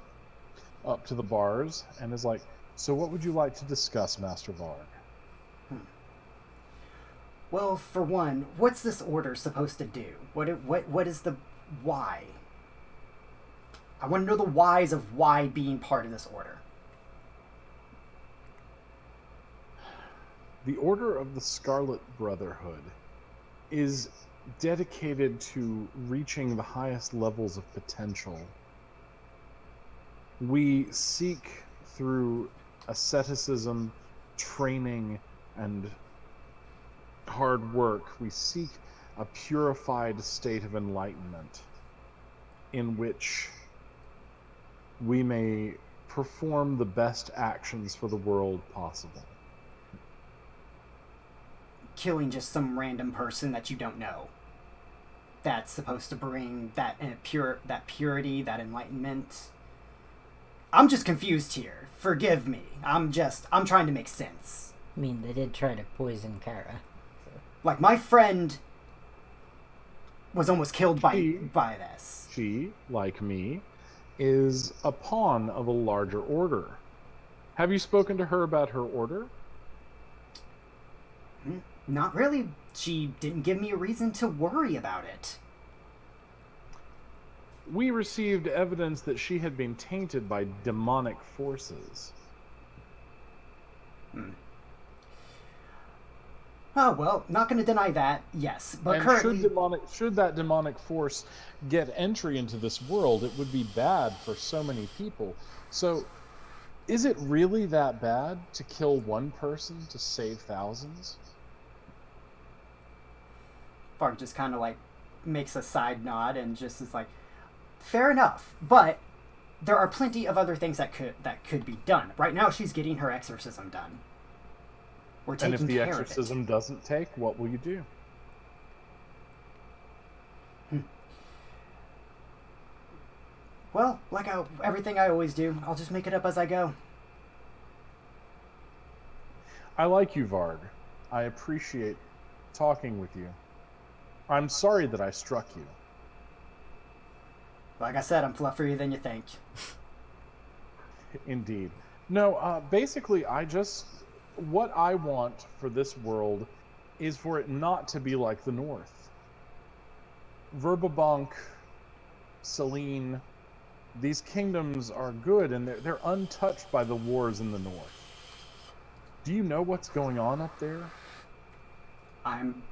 up to the bars and is like, "So what would you like to discuss, Master Varg?" Well, for one, what's this order supposed to do? What is the why? I want to know the whys of why being part of this order. The Order of the Scarlet Brotherhood is dedicated to reaching the highest levels of potential. We seek through asceticism, training, and hard work, we seek a purified state of enlightenment in which we may perform the best actions for the world possible. Killing just some random person that you don't know. That's supposed to bring that purity, that enlightenment. I'm just confused here. Forgive me. I'm trying to make sense. I mean, they did try to poison Kara. Like, my friend was almost killed by this. She, like me, is a pawn of a larger order. Have you spoken to her about her order? Not really. She didn't give me a reason to worry about it. We received evidence that she had been tainted by demonic forces. Oh, well, not going to deny that, yes. But and currently... should that demonic force get entry into this world, it would be bad for so many people. So, is it really that bad to kill one person to save thousands? Varg just kind of, makes a side nod and just is like, fair enough, but there are plenty of other things that could be done. Right now, she's getting her exorcism done. We're taking and if the care of it. exorcism doesn't take, what will you do? Well, everything I always do, I'll just make it up as I go. I like you, Varg. I appreciate talking with you. I'm sorry that I struck you. Like I said, I'm fluffier than you think. Indeed. No, basically, what I want for this world is for it not to be like the North. Verbabonk, Selene, these kingdoms are good and they're untouched by the wars in the North. Do you know what's going on up there? I'm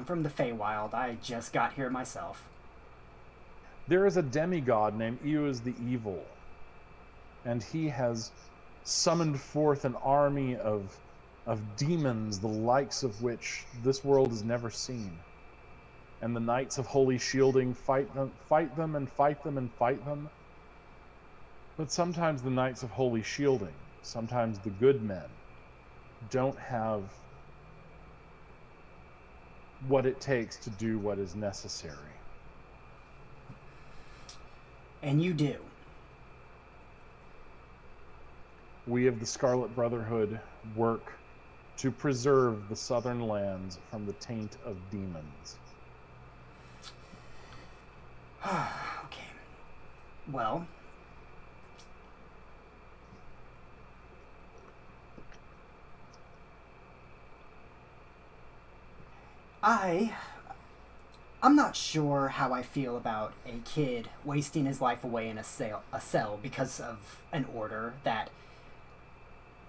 from the Feywild. I just got here myself. There is a demigod named Eos the Evil, and he has summoned forth an army of demons, the likes of which this world has never seen. And the Knights of Holy Shielding fight them. But sometimes the Knights of Holy Shielding, sometimes the good men, don't have what it takes to do what is necessary. And you do. We of the Scarlet Brotherhood work to preserve the southern lands from the taint of demons. Okay. Well... I'm not sure how I feel about a kid wasting his life away in a cell because of an order that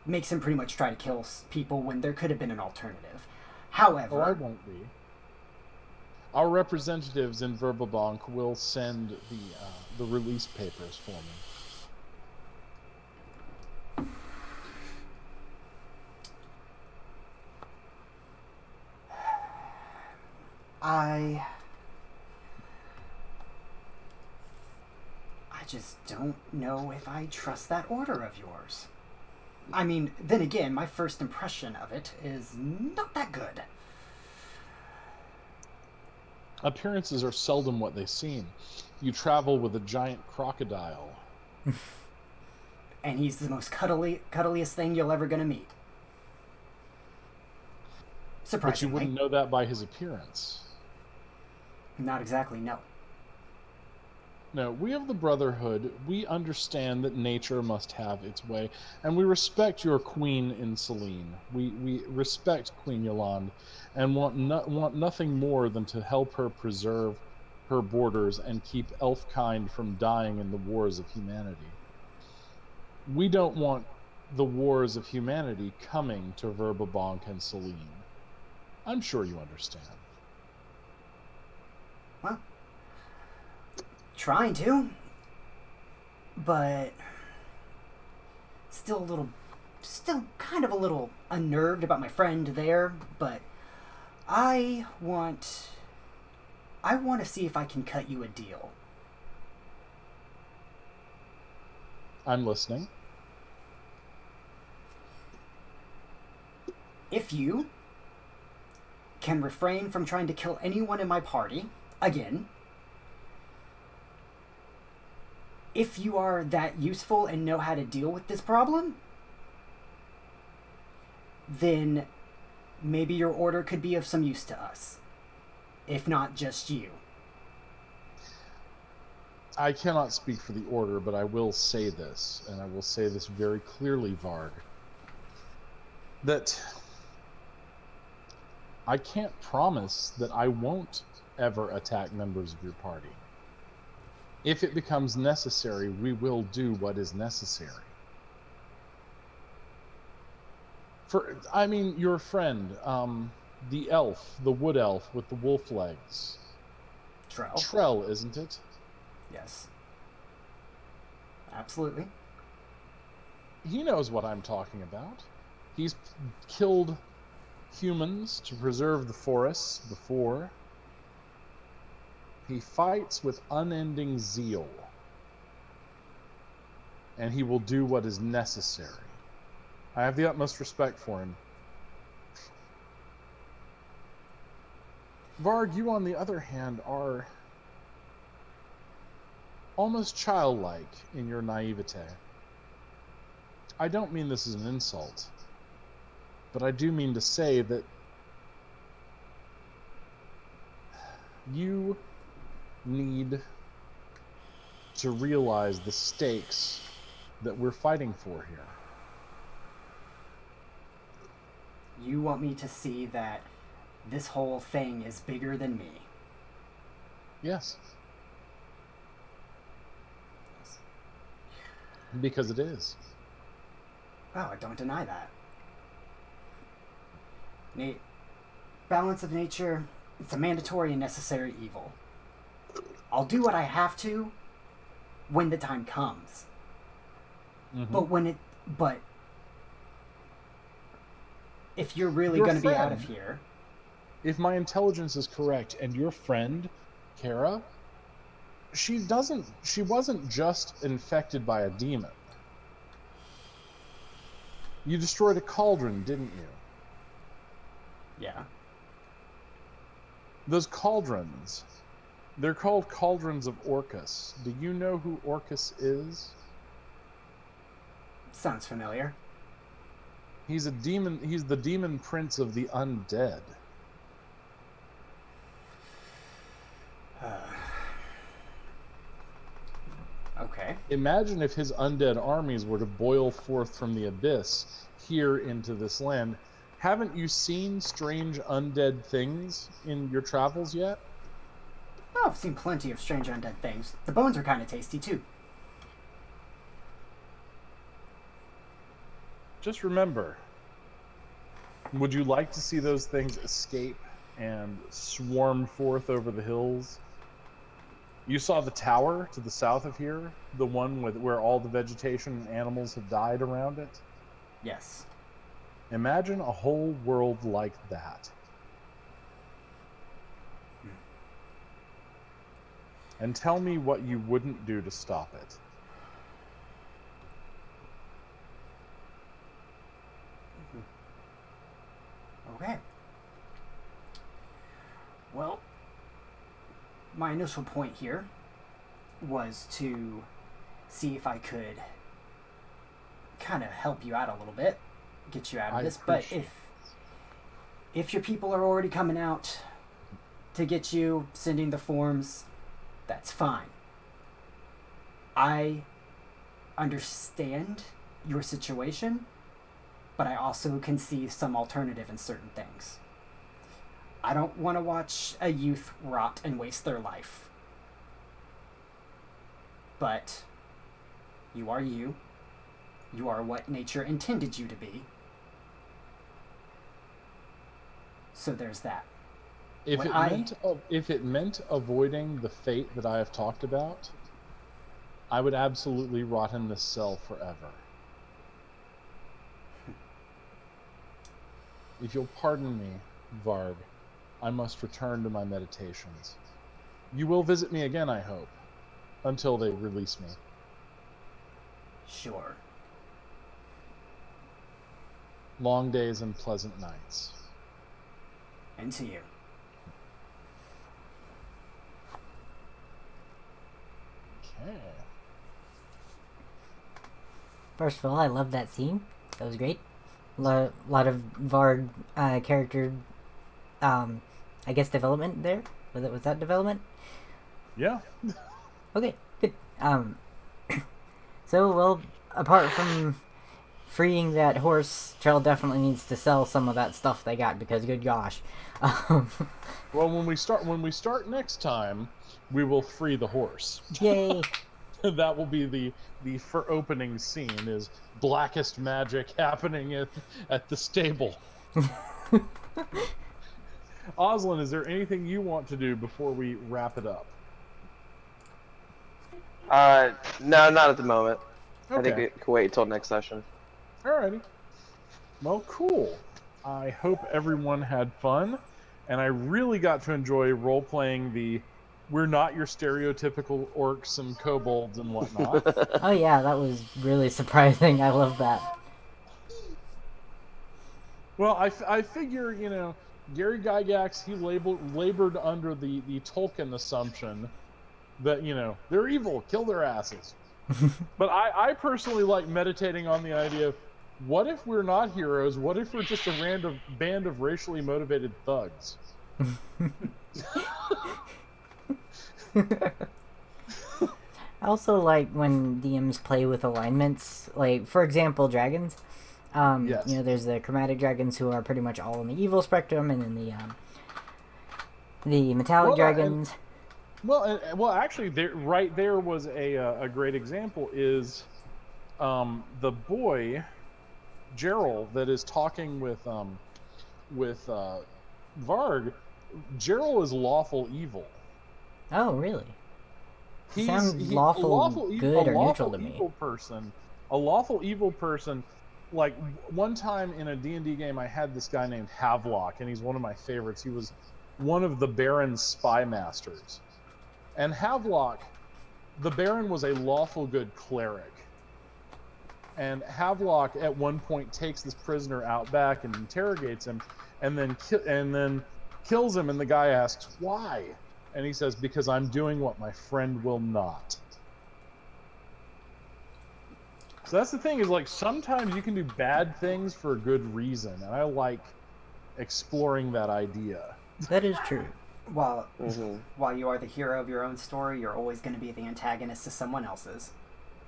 makes him pretty much try to kill people when there could have been an alternative. Oh, I However, won't be. Our representatives in Verbabank will send the release papers for me. I just don't know if I trust that order of yours. I mean, then again, my first impression of it is not that good. Appearances are seldom what they seem. You travel with a giant crocodile. And he's the most cuddliest thing you're ever gonna meet. But you Surprisingly. wouldn't know that by his appearance. Not exactly, no. No, we of the Brotherhood, we understand that nature must have its way, and we respect your queen in Selene. We respect Queen Yolande, and want nothing more than to help her preserve her borders and keep elfkind from dying in the wars of humanity. We don't want the wars of humanity coming to Verbabank and Selene. I'm sure you understand. Well, trying to, but still kind of a little unnerved about my friend there, but I want to see if I can cut you a deal. I'm listening. If you can refrain from trying to kill anyone in my party, again, if you are that useful and know how to deal with this problem, then maybe your order could be of some use to us. If not just you. I cannot speak for the Order, but I will say this, and I will say this very clearly, Varg, that I can't promise that I won't ever attack members of your party. If it becomes necessary, we will do what is necessary. Your friend, the elf, the wood elf with the wolf legs. Trell. Trell, isn't it? Yes. Absolutely. He knows what I'm talking about. He's killed humans to preserve the forests before. He fights with unending zeal. And he will do what is necessary. I have the utmost respect for him. Varg, you on the other hand are almost childlike in your naivete. I don't mean this as an insult, but I do mean to say that you need to realize the stakes that we're fighting for here. You want me to see that this whole thing is bigger than me. Yes. Because it is. Oh, I don't deny that. Balance of nature, it's a mandatory and necessary evil. I'll do what I have to when the time comes. Mm-hmm. But if you're really going to be out of here... If my intelligence is correct, and your friend, Kara, she wasn't just infected by a demon. You destroyed a cauldron, didn't you? Yeah. Those cauldrons, they're called cauldrons of Orcus. Do you know who Orcus is? Sounds familiar. He's a demon. He's the demon prince of the undead. Okay. Imagine if his undead armies were to boil forth from the abyss here into this land. Haven't you seen strange undead things in your travels yet? Oh, I've seen plenty of strange undead things. The bones are kind of tasty, too. just remember, would you like to see those things escape and swarm forth over the hills? You saw the tower to the south of here, the one where all the vegetation and animals have died around it. Yes. Imagine a whole world like that. And tell me what you wouldn't do to stop it. Okay. Well, my initial point here was to see if I could kind of help you out a little bit, get you out of this. But if your people are already coming out to get you, sending the forms, that's fine. I understand your situation, but I also can see some alternative in certain things. I don't want to watch a youth rot and waste their life. But you are you. You are what nature intended you to be. So there's that. If it meant avoiding the fate that I have talked about, I would absolutely rot in this cell forever. If you'll pardon me, Varg, I must return to my meditations. You will visit me again, I hope, until they release me. Sure. Long days and pleasant nights. And to you. Okay. First of all, I love that scene. That was great. Lot of Varg character, I guess, development there. Was that development? Yeah. Okay, good. So, well, apart from freeing that horse, Trell definitely needs to sell some of that stuff they got, because good gosh. Well, when we start next time, we will free the horse. Yay! That will be the for opening scene, is blackest magic happening at the stable. Oslin, is there anything you want to do before we wrap it up? No, not at the moment. Okay. I think we can wait until next session. Alrighty. Well, cool. I hope everyone had fun, and I really got to enjoy role-playing we're not your stereotypical orcs and kobolds and whatnot. Oh yeah, that was really surprising. I love that. Well, I figure, Gary Gygax, he labored under the Tolkien assumption that, they're evil, kill their asses. But I personally like meditating on the idea of, what if we're not heroes? What if we're just a random band of racially motivated thugs? I also like when DMs play with alignments. Like, for example, dragons. Yes. There's the chromatic dragons who are pretty much all in the evil spectrum, and then the metallic dragons. Well, actually, right there was a great example. Is the boy Gerald that is talking with Varg? Gerald is lawful evil. Oh, really? He's lawful good or neutral to me. A lawful evil person. Like, one time in a D&D game, I had this guy named Havelock, and he's one of my favorites. He was one of the Baron's spy masters. And Havelock, the Baron was a lawful good cleric. And Havelock, at one point, takes this prisoner out back and interrogates him, and then kills him, and the guy asks, why? And he says, because I'm doing what my friend will not. So that's the thing, is like, sometimes you can do bad things for a good reason, and I like exploring that idea. That is true. While you are the hero of your own story, you're always going to be the antagonist to someone else's.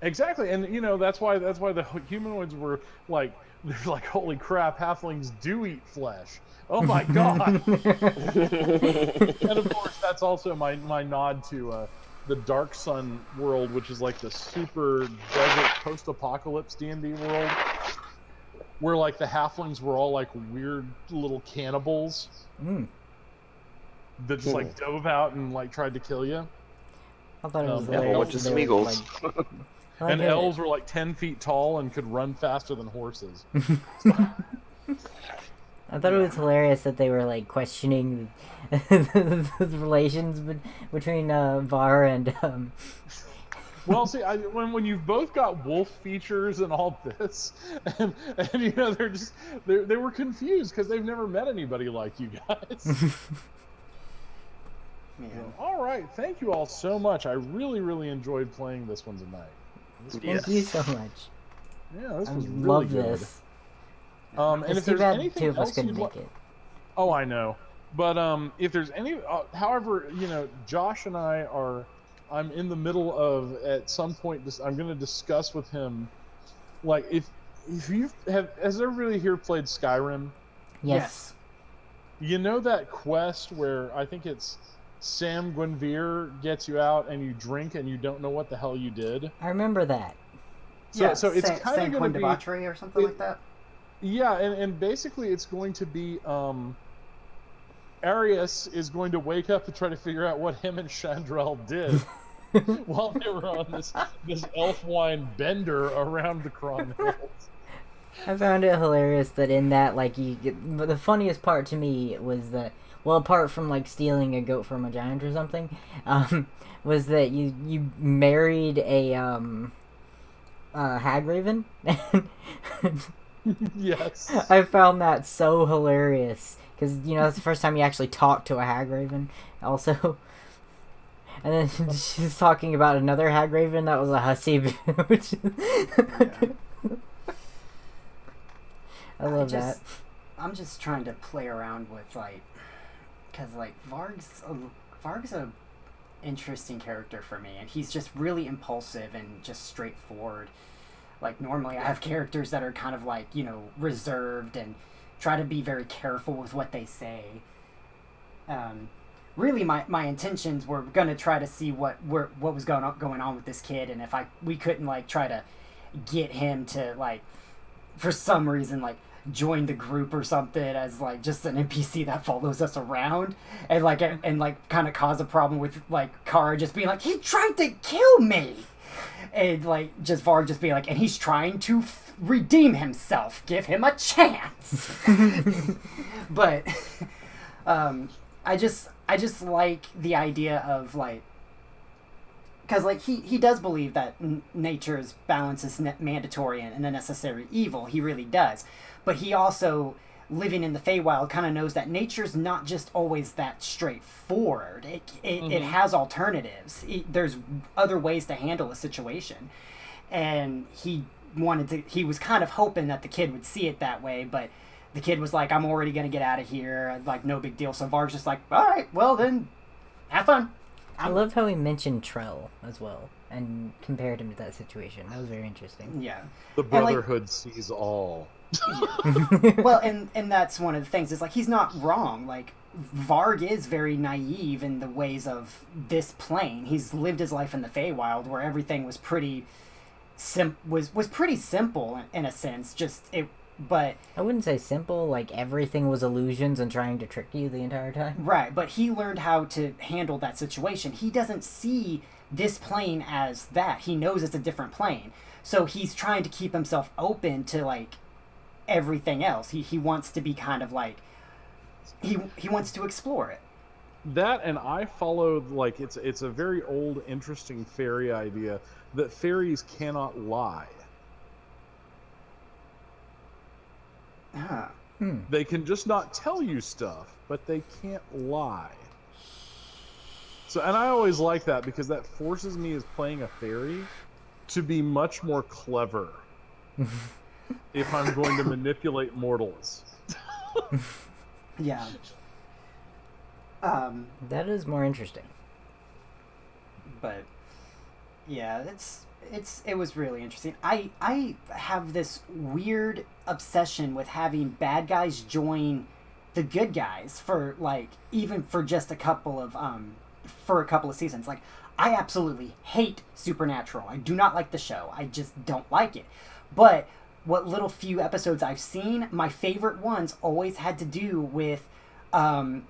Exactly, and that's why the humanoids were like, they're like, holy crap, halflings do eat flesh. Oh my god! And of course, that's also my nod to the Dark Sun world, which is like the super desert post-apocalypse D&D world. where like the halflings were all like weird little cannibals that just like dove out and like tried to kill you. I thought it was Yeah, hilarious. a bunch of They were, Smeagol's. And elves were like 10 feet tall and could run faster than horses. I thought it was hilarious that they were like questioning the relations between Var and Well, see, when you've both got wolf features and all this, and you know they were confused because they've never met anybody like you guys. Man. All right, thank you all so much. I really enjoyed playing this one tonight. Thank you so much. Yeah, this I was really love good. this. And It's if too there's bad anything two of us else couldn't you'd make like, it. oh, I know. But if there's any, however, you know, Josh and I are, I'm in the middle of at some point. I'm going to discuss with him, like if you has everybody here played Skyrim? Yes. You know that quest where I think it's Sam Guinevere gets you out and you drink and you don't know what the hell you did. I remember that. So it's kind of going to be debauchery or something like that. Yeah, and basically it's going to be Arius is going to wake up and try to figure out what him and Chandrel did while they were on this elf wine bender around the Cron Hills. I found it hilarious that in that, like, but the funniest part to me was that, well, apart from like stealing a goat from a giant or something, was that you married a hag raven. Yes. I found that so hilarious because that's the first time you actually talked to a hag raven. Also, and then she's talking about another hag raven that was a hussy. Which I love that. I'm just trying to play around with because Varg's a interesting character for me, and he's just really impulsive and just straightforward. Like normally I have characters that are kind of like reserved and try to be very careful with what they say. Really my intentions were gonna try to see what was going on with this kid, and if we couldn't like try to get him to like for some reason like join the group or something as like just an NPC that follows us around and kind of cause a problem with like Kara just being like, he tried to kill me, and like just Varg just being like, and he's trying to redeem himself, give him a chance. But I just like the idea of like, because like he does believe that nature's balance is mandatory and a necessary evil. He really does. But he also, living in the Feywild, kind of knows that nature's not just always that straightforward. It has alternatives. There's other ways to handle a situation. And he was kind of hoping that the kid would see it that way, but the kid was like, I'm already going to get out of here. Like, no big deal. So Varg's just like, all right, well then, have fun. I love how he mentioned Trell as well and compared him to that situation. That was very interesting. Yeah. The Brotherhood sees all. Well, and that's one of the things. Is like he's not wrong. Like Varg is very naive in the ways of this plane. He's lived his life in the Feywild where everything was pretty was pretty simple in a sense. But I wouldn't say simple. Like everything was illusions and trying to trick you the entire time. Right, but he learned how to handle that situation. He doesn't see this plane as that. He knows it's a different plane. So he's trying to keep himself open to like everything else. He wants to be kind of like he wants to explore it. That, and I followed like it's a very old interesting fairy idea that fairies cannot lie. They can just not tell you stuff, but they can't lie. So, and I always like that because that forces me as playing a fairy to be much more clever if I'm going to manipulate mortals. Yeah. That is more interesting. But yeah, it was really interesting. I have this weird obsession with having bad guys join the good guys for like even for just a couple of seasons. Like I absolutely hate Supernatural. I do not like the show. I just don't like it. But what little few episodes I've seen, my favorite ones always had to do with the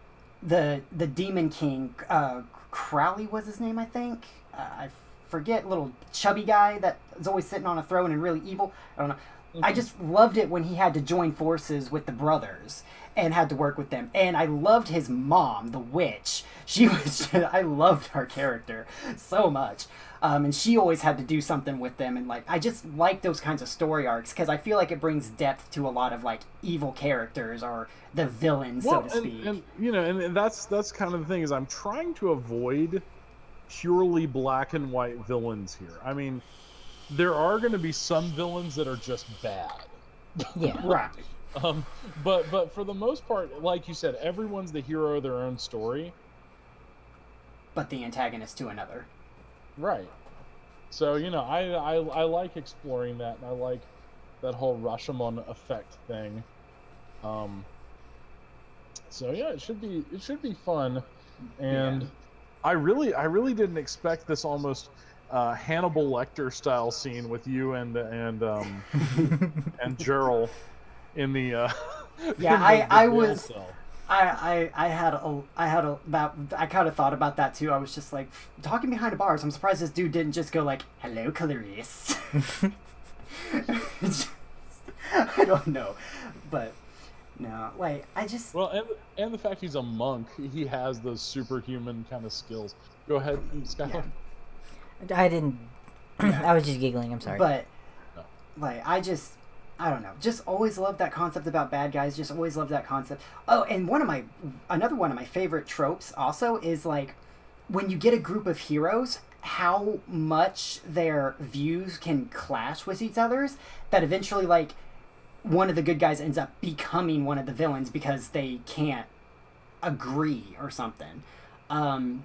Demon King. Crowley was his name, I think. I forget, little chubby guy that is always sitting on a throne and really evil. I don't know. I just loved it when he had to join forces with the brothers and had to work with them. And I loved his mom, the witch. She was I loved her character so much. And she always had to do something with them. And like, I just like those kinds of story arcs because I feel like it brings depth to a lot of like evil characters or the villains, so to speak. And you know, and that's kind of the thing is I'm trying to avoid purely black and white villains here. I mean, there are going to be some villains that are just bad. Yeah. Right. But for the most part, like you said, everyone's the hero of their own story. But the antagonist to another. Right. So, you know, I like exploring that, and I like that whole Rashomon effect thing. So yeah, it should be fun. And Yeah. I really didn't expect this almost Hannibal Lecter style scene with you and Gerald in the Yeah, I was cell. I kind of thought about that too. I was just like talking behind bars. I'm surprised this dude didn't just go like, "Hello, Clarice." I don't know, but no, like I just and the fact he's a monk, he has those superhuman kind of skills. Go ahead, Skylar. Yeah. I didn't. I was just giggling. I'm sorry. But No. like I don't know. Just always loved that concept about bad guys. Just always loved that concept. Oh, and another one of my favorite tropes also is like when you get a group of heroes, how much their views can clash with each other's. That eventually, like, one of the good guys ends up becoming one of the villains because they can't agree or something. I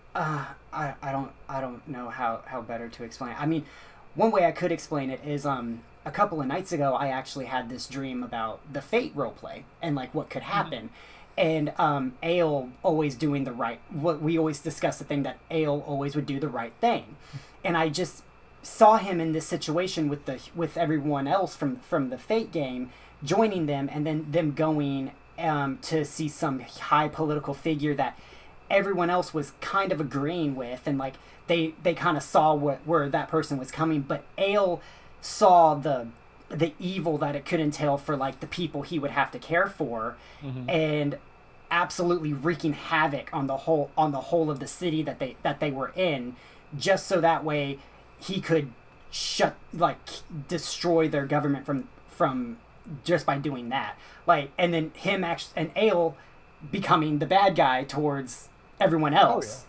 don't know how better to explain it. I mean, one way I could explain it is a couple of nights ago I actually had this dream about the Fate roleplay and like what could happen. And Ale always doing what we always discuss, the thing that Ale always would do the right thing. And I just saw him in this situation with everyone else from the Fate game, joining them, and then them going to see some high political figure that everyone else was kind of agreeing with, and like they kind of saw where that person was coming, but Ale saw the evil that it could entail for like the people he would have to care for, and absolutely wreaking havoc on the whole of the city that they were in, just so that way he could destroy their government from just by doing that. Like, and then him actually, and Ale becoming the bad guy towards everyone else.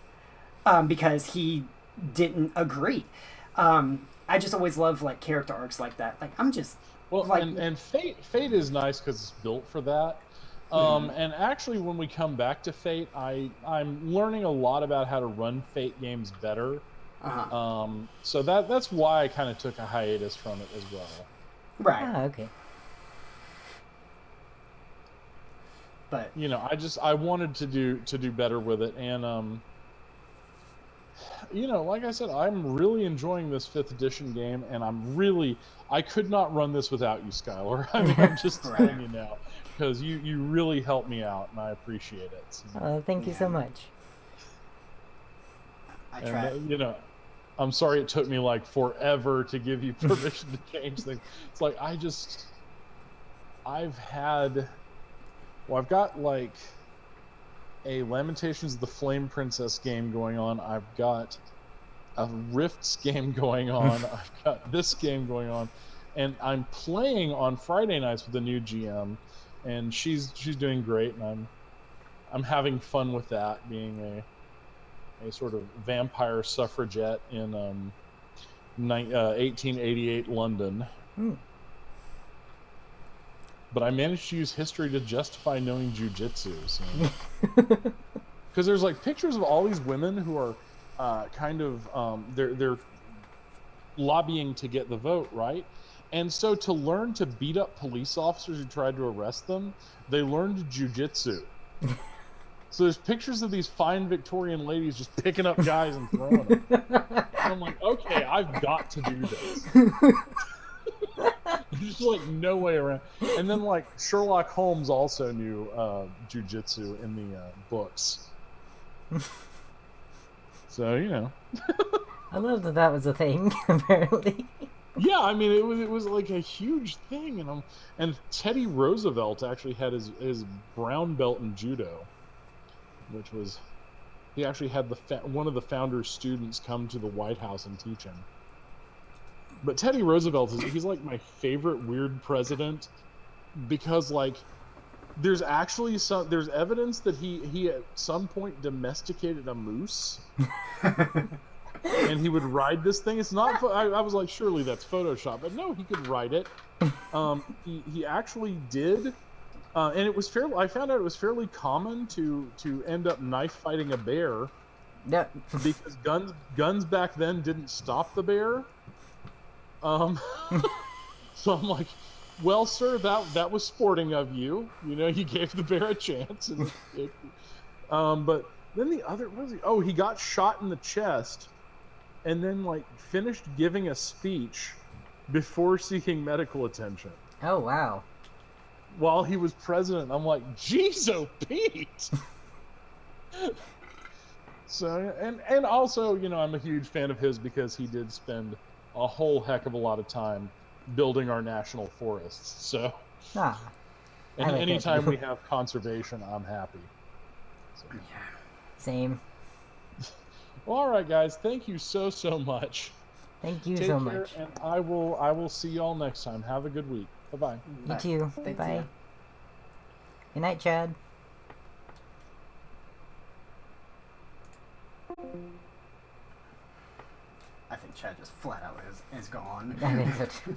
Because he didn't agree. I just always love like character arcs like that. Like I'm just and Fate is nice because it's built for that. And actually, when we come back to Fate, I'm learning a lot about how to run Fate games better. So that's why I kind of took a hiatus from it as well. Right. Ah, okay. But you know, I wanted to do better with it, and you know, like I said, I'm really enjoying this 5th edition game, and I could not run this without you, Skylar. I'm just telling you now, because you really helped me out, and I appreciate it. So, Thank you so much. I tried. you know, I'm sorry it took me like forever to give you permission to change things. It's like I've got like a Lamentations of the Flame Princess game going on. I've got a Rifts game going on. I've got this game going on, and I'm playing on Friday nights with the new GM, and she's doing great, and I'm having fun with that, being a sort of vampire suffragette in 1888 London. But I managed to use history to justify knowing jujitsu. Because there's like pictures of all these women who are they're lobbying to get the vote, right? And so to learn to beat up police officers who tried to arrest them, they learned jujitsu. So there's pictures of these fine Victorian ladies just picking up guys and throwing them. And I'm like, okay, I've got to do this. Just like no way around. And then like Sherlock Holmes also knew jujitsu in the books. So I love that that was a thing. Apparently. yeah, I mean it was like a huge thing, and Teddy Roosevelt actually had his brown belt in judo, which was he actually had one of the founder's students come to the White House and teach him. But Teddy Roosevelt he's like my favorite weird president because like there's evidence that he at some point domesticated a moose. And he would ride this thing. It's not. I was like, surely that's Photoshop, but no, he could ride it. He actually did, and it was fairly. I found out it was fairly common to end up knife fighting a bear No. because guns back then didn't stop the bear. So I'm like, well, sir, that was sporting of you. You gave the bear a chance, but then the other what was he? Oh, he got shot in the chest. And then like finished giving a speech before seeking medical attention Oh wow. while he was president. I'm like, jeez, oh Pete. So and also I'm a huge fan of his because he did spend a whole heck of a lot of time building our national forests. So Ah. I like that anytime too. we have conservation, I'm happy. So. Same. Well, all right, guys. Thank you so much. Thank you Take so care, much. and I will see y'all next time. Have a good week. Bye-bye. You too. Thanks, Bye. yeah. Good night, Chad. I think Chad just flat out is gone. I think so too.